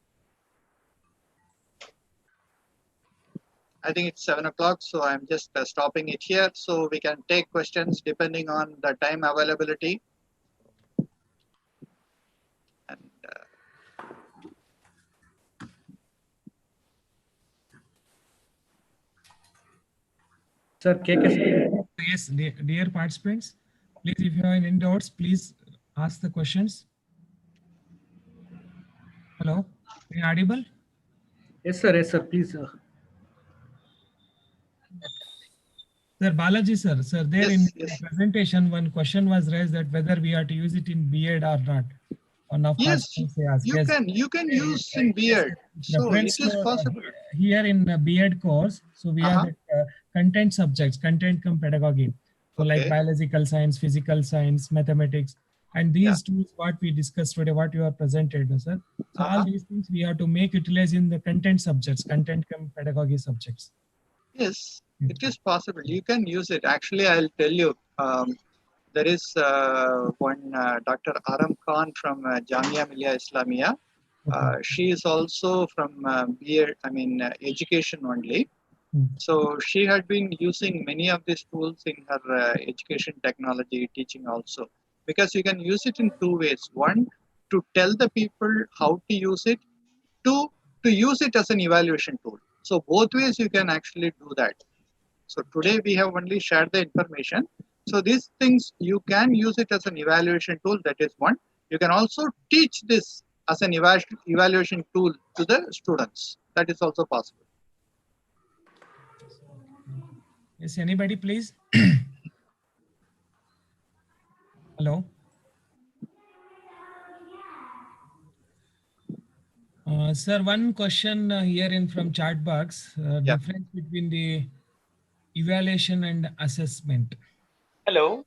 I think it's 7 o'clock, so I'm just stopping it here so we can take questions depending on the time availability. And Sir, KK. Yes, dear participants, please, if you have any doubts, please ask the questions. Hello, are you audible? Yes, sir. Yes, sir. Please. Sir, Balaji, sir, there yes, in yes. the presentation, one question was raised that whether we are to use it in B.Ed or not. One of Yes, participants asked. you can use in B.Ed. So it is possible. Here in B.Ed course, so we have the content subjects, content cum pedagogy. So like biological science, physical science, mathematics, and these tools what we discussed today, what you have presented, sir. So all these things we have to make utilize in the content subjects, content cum pedagogy subjects. Yes, it is possible. You can use it. Actually, I'll tell you. There is one Dr. Aram Khan from Jamia Millia Islamia. She is also from B.Ed, education only. So she had been using many of these tools in her education technology teaching also. Because you can use it in two ways. One, to tell the people how to use it. Two, to use it as an evaluation tool. So both ways you can actually do that. So today we have only shared the information. So these things you can use it as an evaluation tool. That is one. You can also teach this as an evaluation tool to the students. That is also possible. Yes, anybody please? Hello. Sir, one question here in from chat box, difference between the evaluation and assessment. Hello.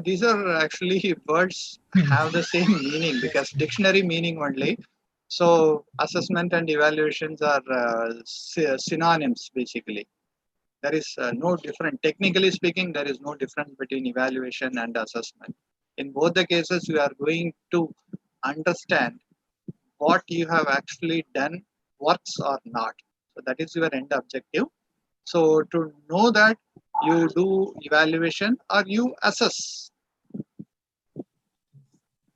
These are actually words have the same meaning because dictionary meaning only. So assessment and evaluations are synonyms basically. There is no difference. Technically speaking, there is no difference between evaluation and assessment. In both the cases, you are going to understand what you have actually done works or not. So that is your end objective. So to know that, you do evaluation or you assess.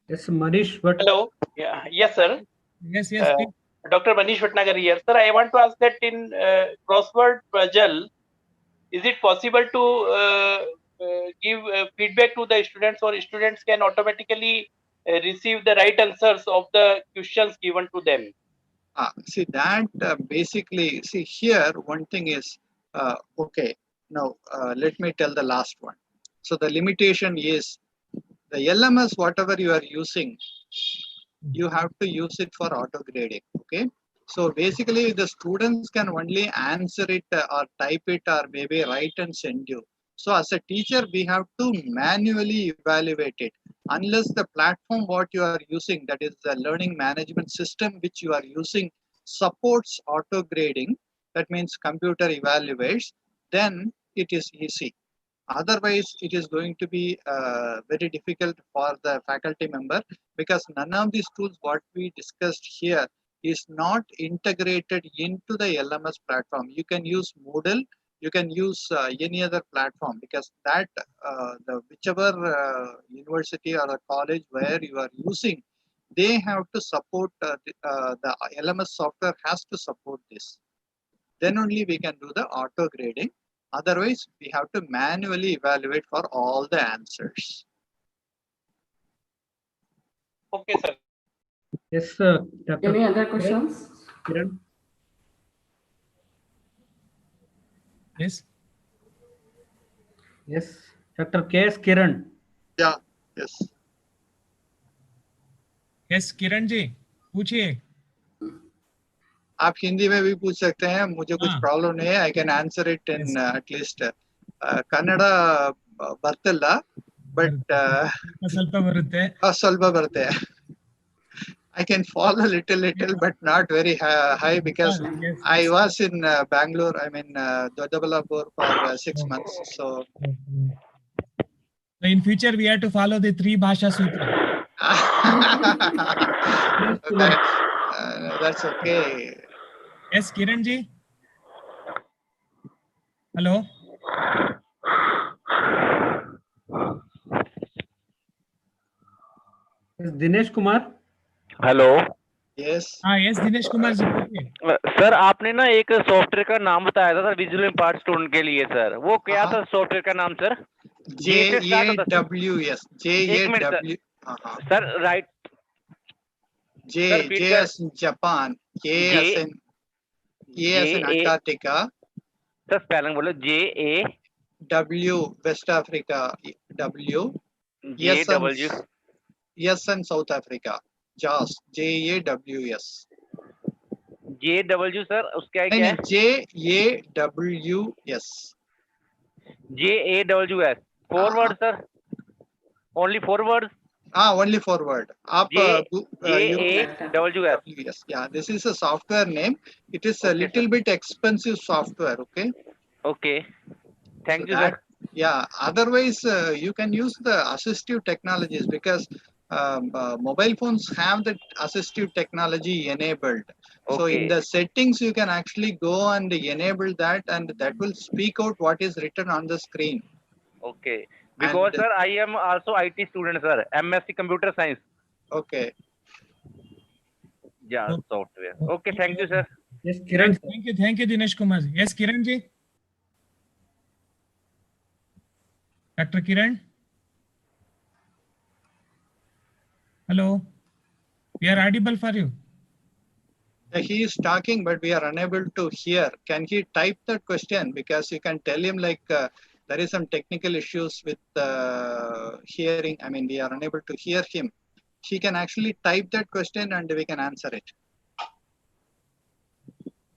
Yes, Manish. But hello. Yeah. Yes, sir. Yes. Dr. Manish Bhatnagar here. Sir, I want to ask that in crossword puzzle, is it possible to give feedback to the students, or students can automatically receive the right answers of the questions given to them? See that basically, see here one thing is, okay, now let me tell the last one. So the limitation is the LMS, whatever you are using, you have to use it for auto grading. Okay. So basically the students can only answer it or type it or maybe write and send you. So as a teacher, we have to manually evaluate it. Unless the platform what you are using, that is the learning management system which you are using, supports auto grading, that means computer evaluates, then it is easy. Otherwise, it is going to be very difficult for the faculty member because none of these tools what we discussed here is not integrated into the LMS platform. You can use Moodle, you can use any other platform because that the whichever university or a college where you are using, they have to support the LMS software has to support this. Then only we can do the auto grading. Otherwise, we have to manually evaluate for all the answers. Okay, sir. Yes, sir. Any other questions? Kiran? Yes. Yes, Dr. K.S. Kiran. Yeah, yes. Yes, Kiran ji, पूछिए. आप हिंदी में भी पूछ सकते हैं, मुझे कुछ हाँ. प्रॉब्लम नहीं है. I can answer it in Yes. at least Kannada ಬರ್ತಿಲ್ಲ, but ಸ್ವಲ್ಪ ಬರುತ್ತೆ. ಸ್ವಲ್ಪ ಬರುತ್ತೆ. I can follow little, but not very high because Yes. I was in Bangalore. I mean, Dodaballapur for 6 months. So So in future we have to follow the 3 Bhasha Sutra. that's okay. Yes, Kiran ji. Hello. Yes, Dinesh Kumar. Hello. Yes. हाँ, yes, Dinesh Kumar ji पूछिए. Sir आपने ना एक software का नाम बताया था sir visual impaired student के लिए सर, वो क्या था सॉफ्टवेयर का नाम sir? JAWS. JAW. Sir right. J as in Japan. K as in Antarctica. Sir spelling बोलो. JAW West Africa. W. JW. S and South Africa. JAWS. JAWS. JW sir उसका क्या है? JAWS. JAWS. 4 words sir. Only 4 words. Only 4 words. JAWS. Yeah, this is a software name. It is a little bit expensive software. Okay. Okay. Thank So you sir. Yeah. Otherwise, you can use the assistive technologies because mobile phones have that assistive technology enabled. So in the settings, you can actually go and enable that, and that will speak out what is written on the screen. Okay. Because sir, I am also IT student sir. MSc Computer Science. Okay. Yeah, software. Okay, thank you sir. Yes, Kiran. Thank you, Dinesh Kumar. Yes, Kiran ji. Dr. Kiran. Hello. We are audible for you. He is talking, but we are unable to hear. Can he type that question? Because you can tell him like there is some technical issues with hearing. I mean, we are unable to hear him. He can actually type that question and we can answer it.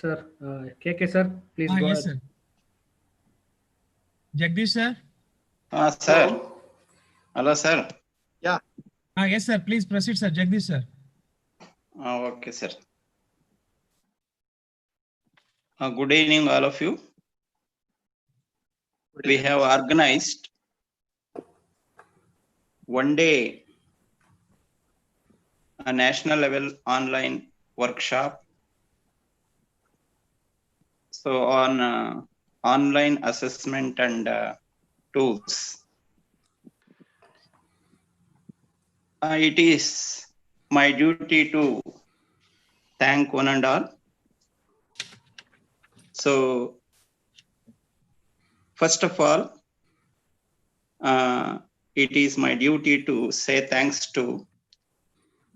Sir, KK sir, please go yes, ahead. Sir. Jagdish sir. Sir. Hello, sir. Yeah. Yes, sir. Please proceed, sir. Jagdish sir. Okay, sir. Good evening, all of you. We have organized one day a national level online workshop. So on online assessment and tools. It is my duty to thank one and all. So first of all, it is my duty to say thanks to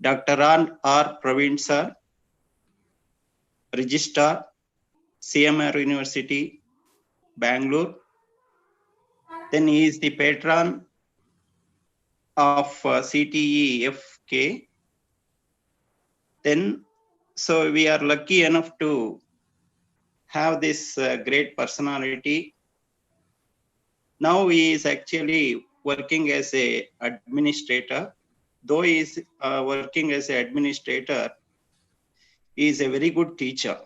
Dr. R. Praveen sir, Registrar, CMR University, Bangalore. Then he is the patron of Ctefkk. Then, so we are lucky enough to have this great personality. Now he is actually working as a administrator. Though he is working as an administrator, he is a very good teacher.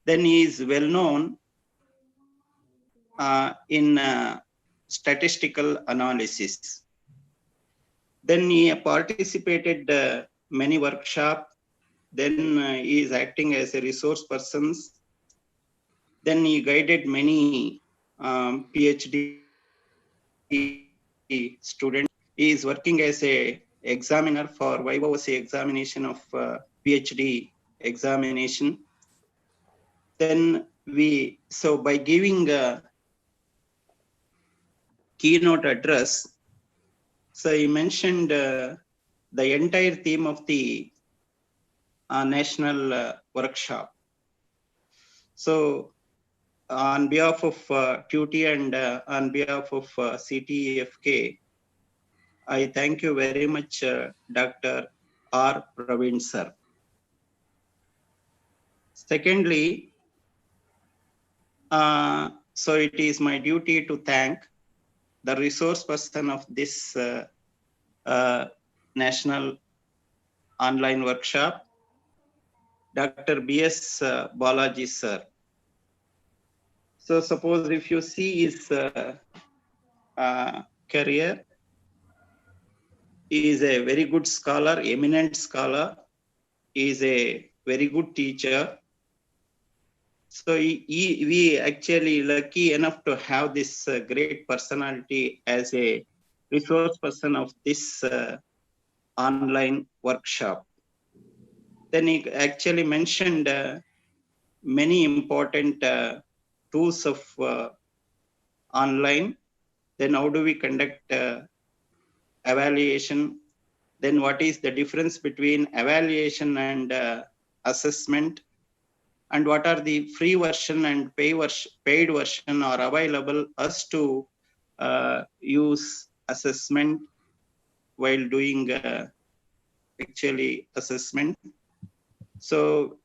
Then he is well known in statistical analysis. Then he participated many workshops. Then he is acting as a resource person. Then he guided many PhD students. He is working as a examiner for YOC examination of PhD examination. Then so by giving a keynote address, so he mentioned the entire theme of the national workshop. So on behalf of Tutea and on behalf of Ctefkk, I thank you very much, Dr. R. Praveen sir. Secondly, so it is my duty to thank the resource person of this national online workshop, Dr. B.S. Balaji sir. So suppose if you see his career, he is a very good scholar, eminent scholar. He is a very good teacher. So we actually lucky enough to have this great personality as a resource person of this online workshop. Then he actually mentioned many important tools of online. Then how do we conduct evaluation? Then what is the difference between evaluation and assessment? And what are the free version and paid version are available us to use assessment while doing actually assessment. So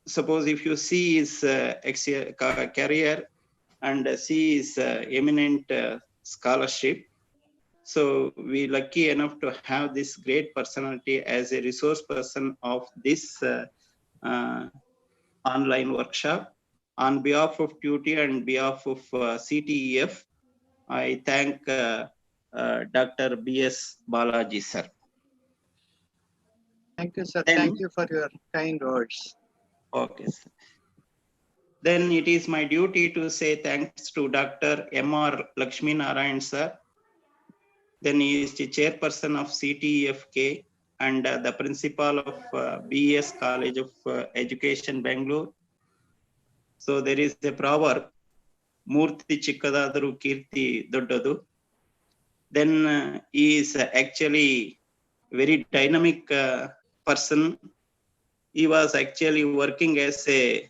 suppose if you see his career and see his eminent scholarship, so we lucky enough to have this great personality as a resource person of this online workshop. On behalf of Tutea and behalf of CTEF, I thank Dr. B.S. Balaji sir. Thank you, sir. Then, Thank you for your kind words. Okay, sir. Then it is my duty to say thanks to Dr. M.R. Lakshmi Narayan sir. Then he is the chairperson of Ctefkk and the principal of BES College of Education, Bangalore. So there is a proverb, Murti Chikkadadaru Kirti Doddadu. Then he is actually very dynamic person. He was actually working as a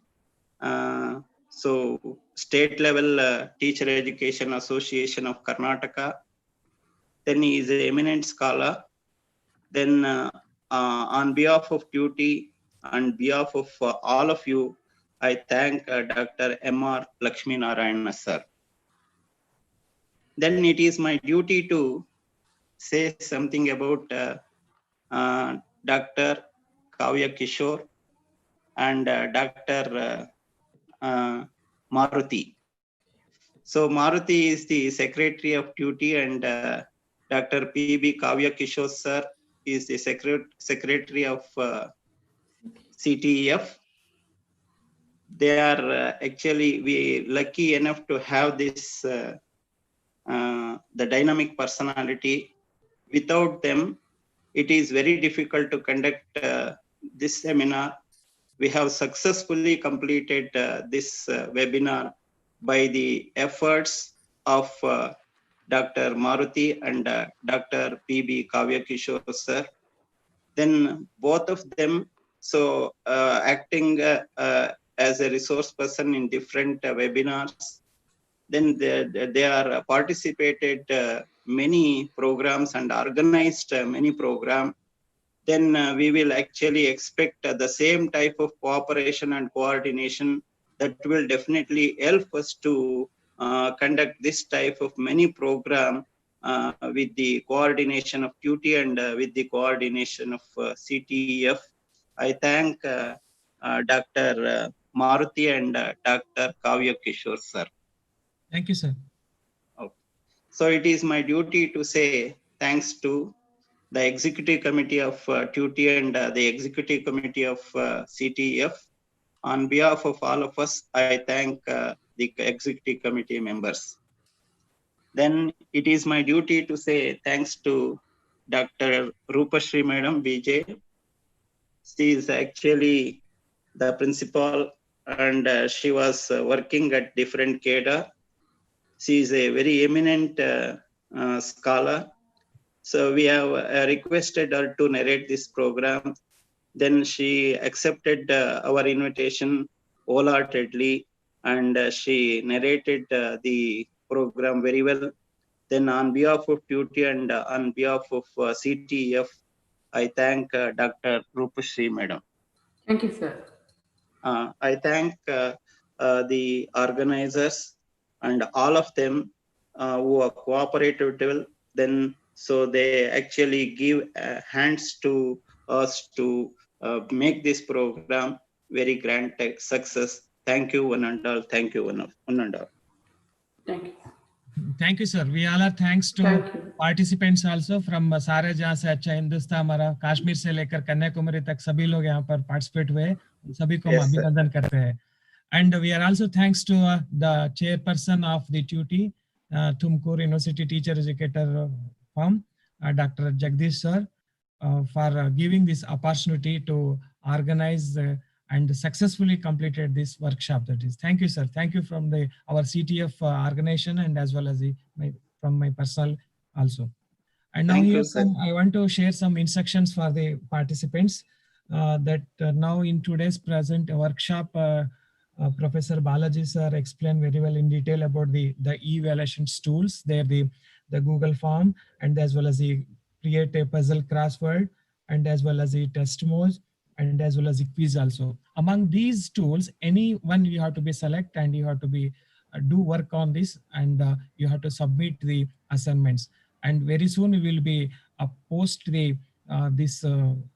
state level Teacher Education Association of Karnataka. Then he is an eminent scholar. Then on behalf of Tutea and behalf of all of you, I thank Dr. M.R. Lakshmi Narayana sir. Then it is my duty to say something about Dr. Kavya Kishore and Dr. Maruti. So Maruti is the secretary of Tutea and Dr. P.B. Kavya Kishore sir is the secretary of CTEF. They are actually, we lucky enough to have this, the dynamic personality. Without them, it is very difficult to conduct this seminar. We have successfully completed this webinar by the efforts of Dr. Maruti and Dr. P.B. Kavya Kishore sir. Then both of them, so acting as a resource person in different webinars. Then they are participated many programs and organized many programs. Then we will actually expect the same type of cooperation and coordination that will definitely help us to conduct this type of many program with the coordination of Tutea and with the coordination of CTEF. I thank Dr. Maruti and Dr. Kavya Kishore sir. Thank you, sir. Okay. So it is my duty to say thanks to the executive committee of Tutea and the executive committee of CTEF. On behalf of all of us, I thank the executive committee members. Then it is my duty to say thanks to Dr. Rupashri Madam BJ. She is actually the principal and she was working at different cadre. She is a very eminent scholar. So we have requested her to narrate this program. Then she accepted our invitation wholeheartedly. and she narrated the program very well. Then on behalf of Tutea and on behalf of CTF, I thank Dr. Rupashri Madam. Thank you, sir. I thank the organizers and all of them who are cooperative. Then, so they actually give hands to us to make this program very grand success. Thank you, one and all. Thank you, one and all. Thank you. Thank you, sir. We all are thanks to Thank you. participants also from सारे जहाँ से अच्छा हिंदुस्तान हमारा कश्मीर से लेकर कन्याकुमारी तक सभी लोग यहाँ पर पार्टिसिपेट हुए, सभी को हम Yes, sir. अभिनंदन करते हैं. And we are also thanks to the chairperson of the TUT, Tumkur University Teacher Educator Firm, Dr. Jagdish sir, for giving this opportunity to organize and successfully completed this workshop. That is, thank you, sir. Thank you from our CTF organization and as well as from my personal also. And now Thank you, here sir. I want to share some instructions for the participants that now in today's present workshop, Professor Balaji sir explained very well in detail about the evaluations tools. They're the Google form and as well as the create a puzzle crossword and as well as the Testmoz and as well as the quiz also. Among these tools, any one you have to be select and you have to be do work on this and you have to submit the assignments. And very soon we will be post the this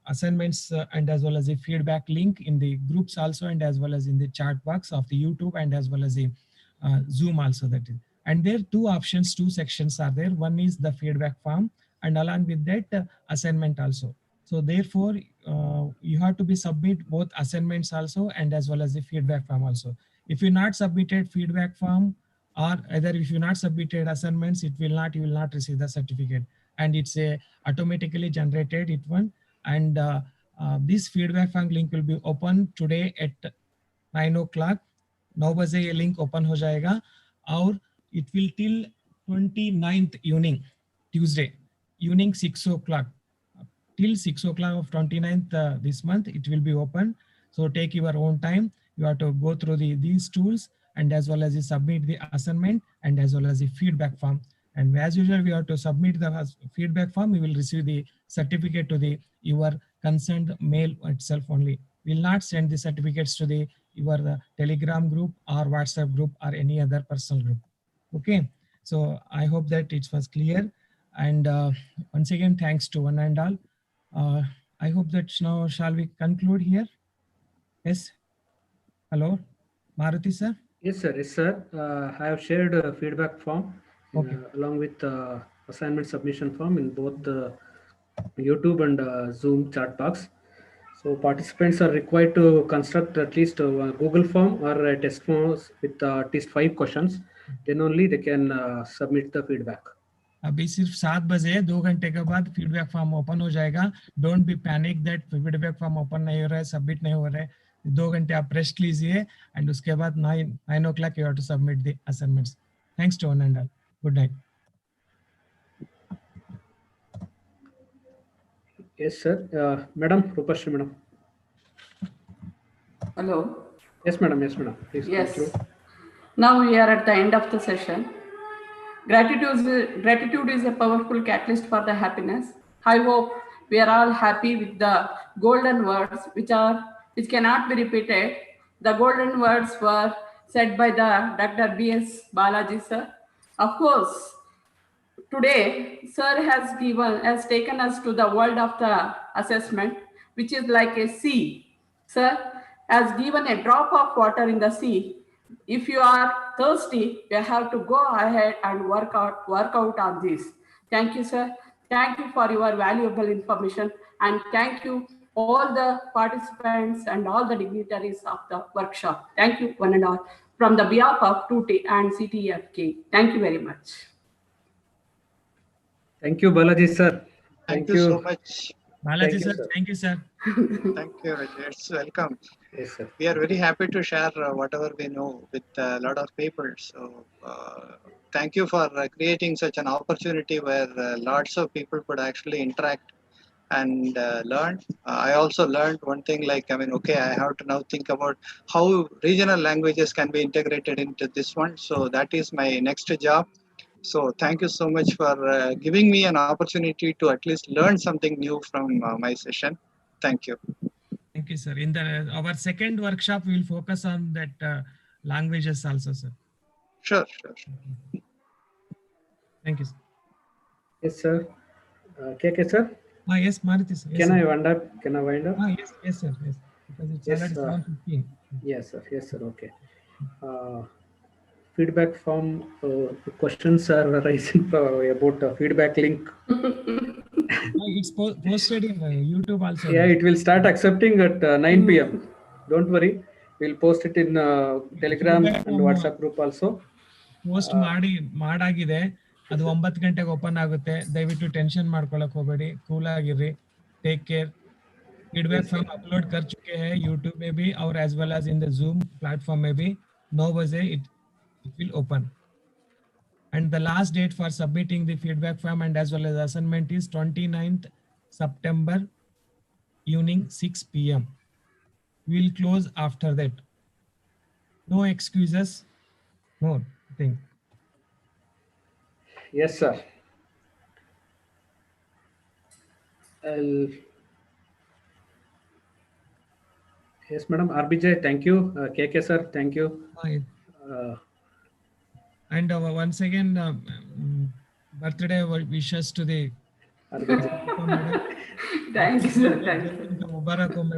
assignments and as well as the feedback link in the groups also and as well as in the chat box of the YouTube and as well as the Zoom also. That is, and there are two options, two sections are there. One is the feedback form and along with that assignment also. So therefore you have to be submit both assignments also and as well as the feedback form also. If you not submitted feedback form or either if you not submitted assignments, you will not receive the certificate. And it's a automatically generated it one. And this feedback form link will be open today at 9 o'clock. 9 बजे ये link open हो जाएगा और it will till 29th evening, Tuesday, evening 6 o'clock. Till 6 o'clock of 29th this month, it will be open. So take your own time. You have to go through these tools and as well as you submit the assignment and as well as the feedback form. And as usual, we have to submit the feedback form. We will receive the certificate to your concerned mail itself only. We will not send the certificates to your Telegram group or WhatsApp group or any other personal group. Okay. So I hope that it was clear. And once again, thanks to one and all. I hope that now shall we conclude here? Yes. Hello, Maruti sir. Yes, sir. Yes, sir. I have shared a feedback form along with assignment submission form in both the YouTube and Zoom chat box. So participants are required to construct at least a Google form or a Testmoz with at least 5 questions. Then only they can submit the feedback. अभी सिर्फ 7 बजे 2 घंटे के बाद feedback form open हो जाएगा. Don't be panic that feedback form open नहीं हो रहा है, सबमिट नहीं हो रहा है. 2 घंटे आप रेस्ट लीजिए एंड उसके बाद 9 o'clock you have to submit the assignments. Thanks to one and all. Good night. Yes, sir. Madam, Rupashri, madam. Hello. Yes, madam. Yes, madam. Please. Yes. Now we are at the end of the session. Gratitude is a powerful catalyst for the happiness. I hope we are all happy with the golden words which cannot be repeated. The golden words were said by the Dr. B.S. Balaji sir. Of course, today sir has taken us to the world of the assessment, which is like a sea. Sir has given a drop of water in the sea. If you are thirsty, you have to go ahead and work out on this. Thank you, sir. Thank you for your valuable information, and thank you all the participants and all the dignitaries of the workshop. Thank you one and all from the behalf of Tutea and Ctefkk. Thank you very much. Thank you, Balaji sir. Thank you so much. Balaji sir, thank you sir. Thank you. It's welcome. Yes, sir. We are very happy to share whatever we know with a lot of people. So thank you for creating such an opportunity where lots of people could actually interact and learn. I also learned one thing, like, I mean, okay, I have to now think about how regional languages can be integrated into this one. So that is my next job. So thank you so much for giving me an opportunity to at least learn something new from my session. Thank you. Thank you, sir. In our second workshop, we will focus on that languages also, sir. Sure. Thank you, sir. Yes, sir. Keynote, sir. Yes, Maruti, sir. Yes, Can sir. I wind up? Can I wind up? Yes, sir. Yes, because it's Yes, already 7:15. Yes, sir. Yes, sir. Okay. Feedback form questions are arising about feedback link. It's posted in YouTube also. Yeah, it will start accepting at 9 p.m. Don't worry. We'll post it in Telegram and WhatsApp group also. Post ಮಾಡಾಗಿದೆ. ಅದು 9 ಗಂಟೆಗೆ open ಆಗುತ್ತೆ. ದಯವಿಟ್ಟು tension ಮಾಡ್ಕೊಳ್ಳಕ್ ಹೋಗಬೇಡಿ, cool ಆಗಿರ್ರಿ. Take care. Feedback form upload कर चुके हैं YouTube में भी और as well as in the Zoom platform में भी 9 बजे it will open. And the last date for submitting the feedback form and as well as assignment is 29th September evening 6 p.m. We'll close after that. No excuses, no thing. Yes, sir. Yes, madam. RBJ, thank you. KK, sir, thank you. And once again, birthday wishes to the Thank you, sir. Thank you. Mubarak, madam.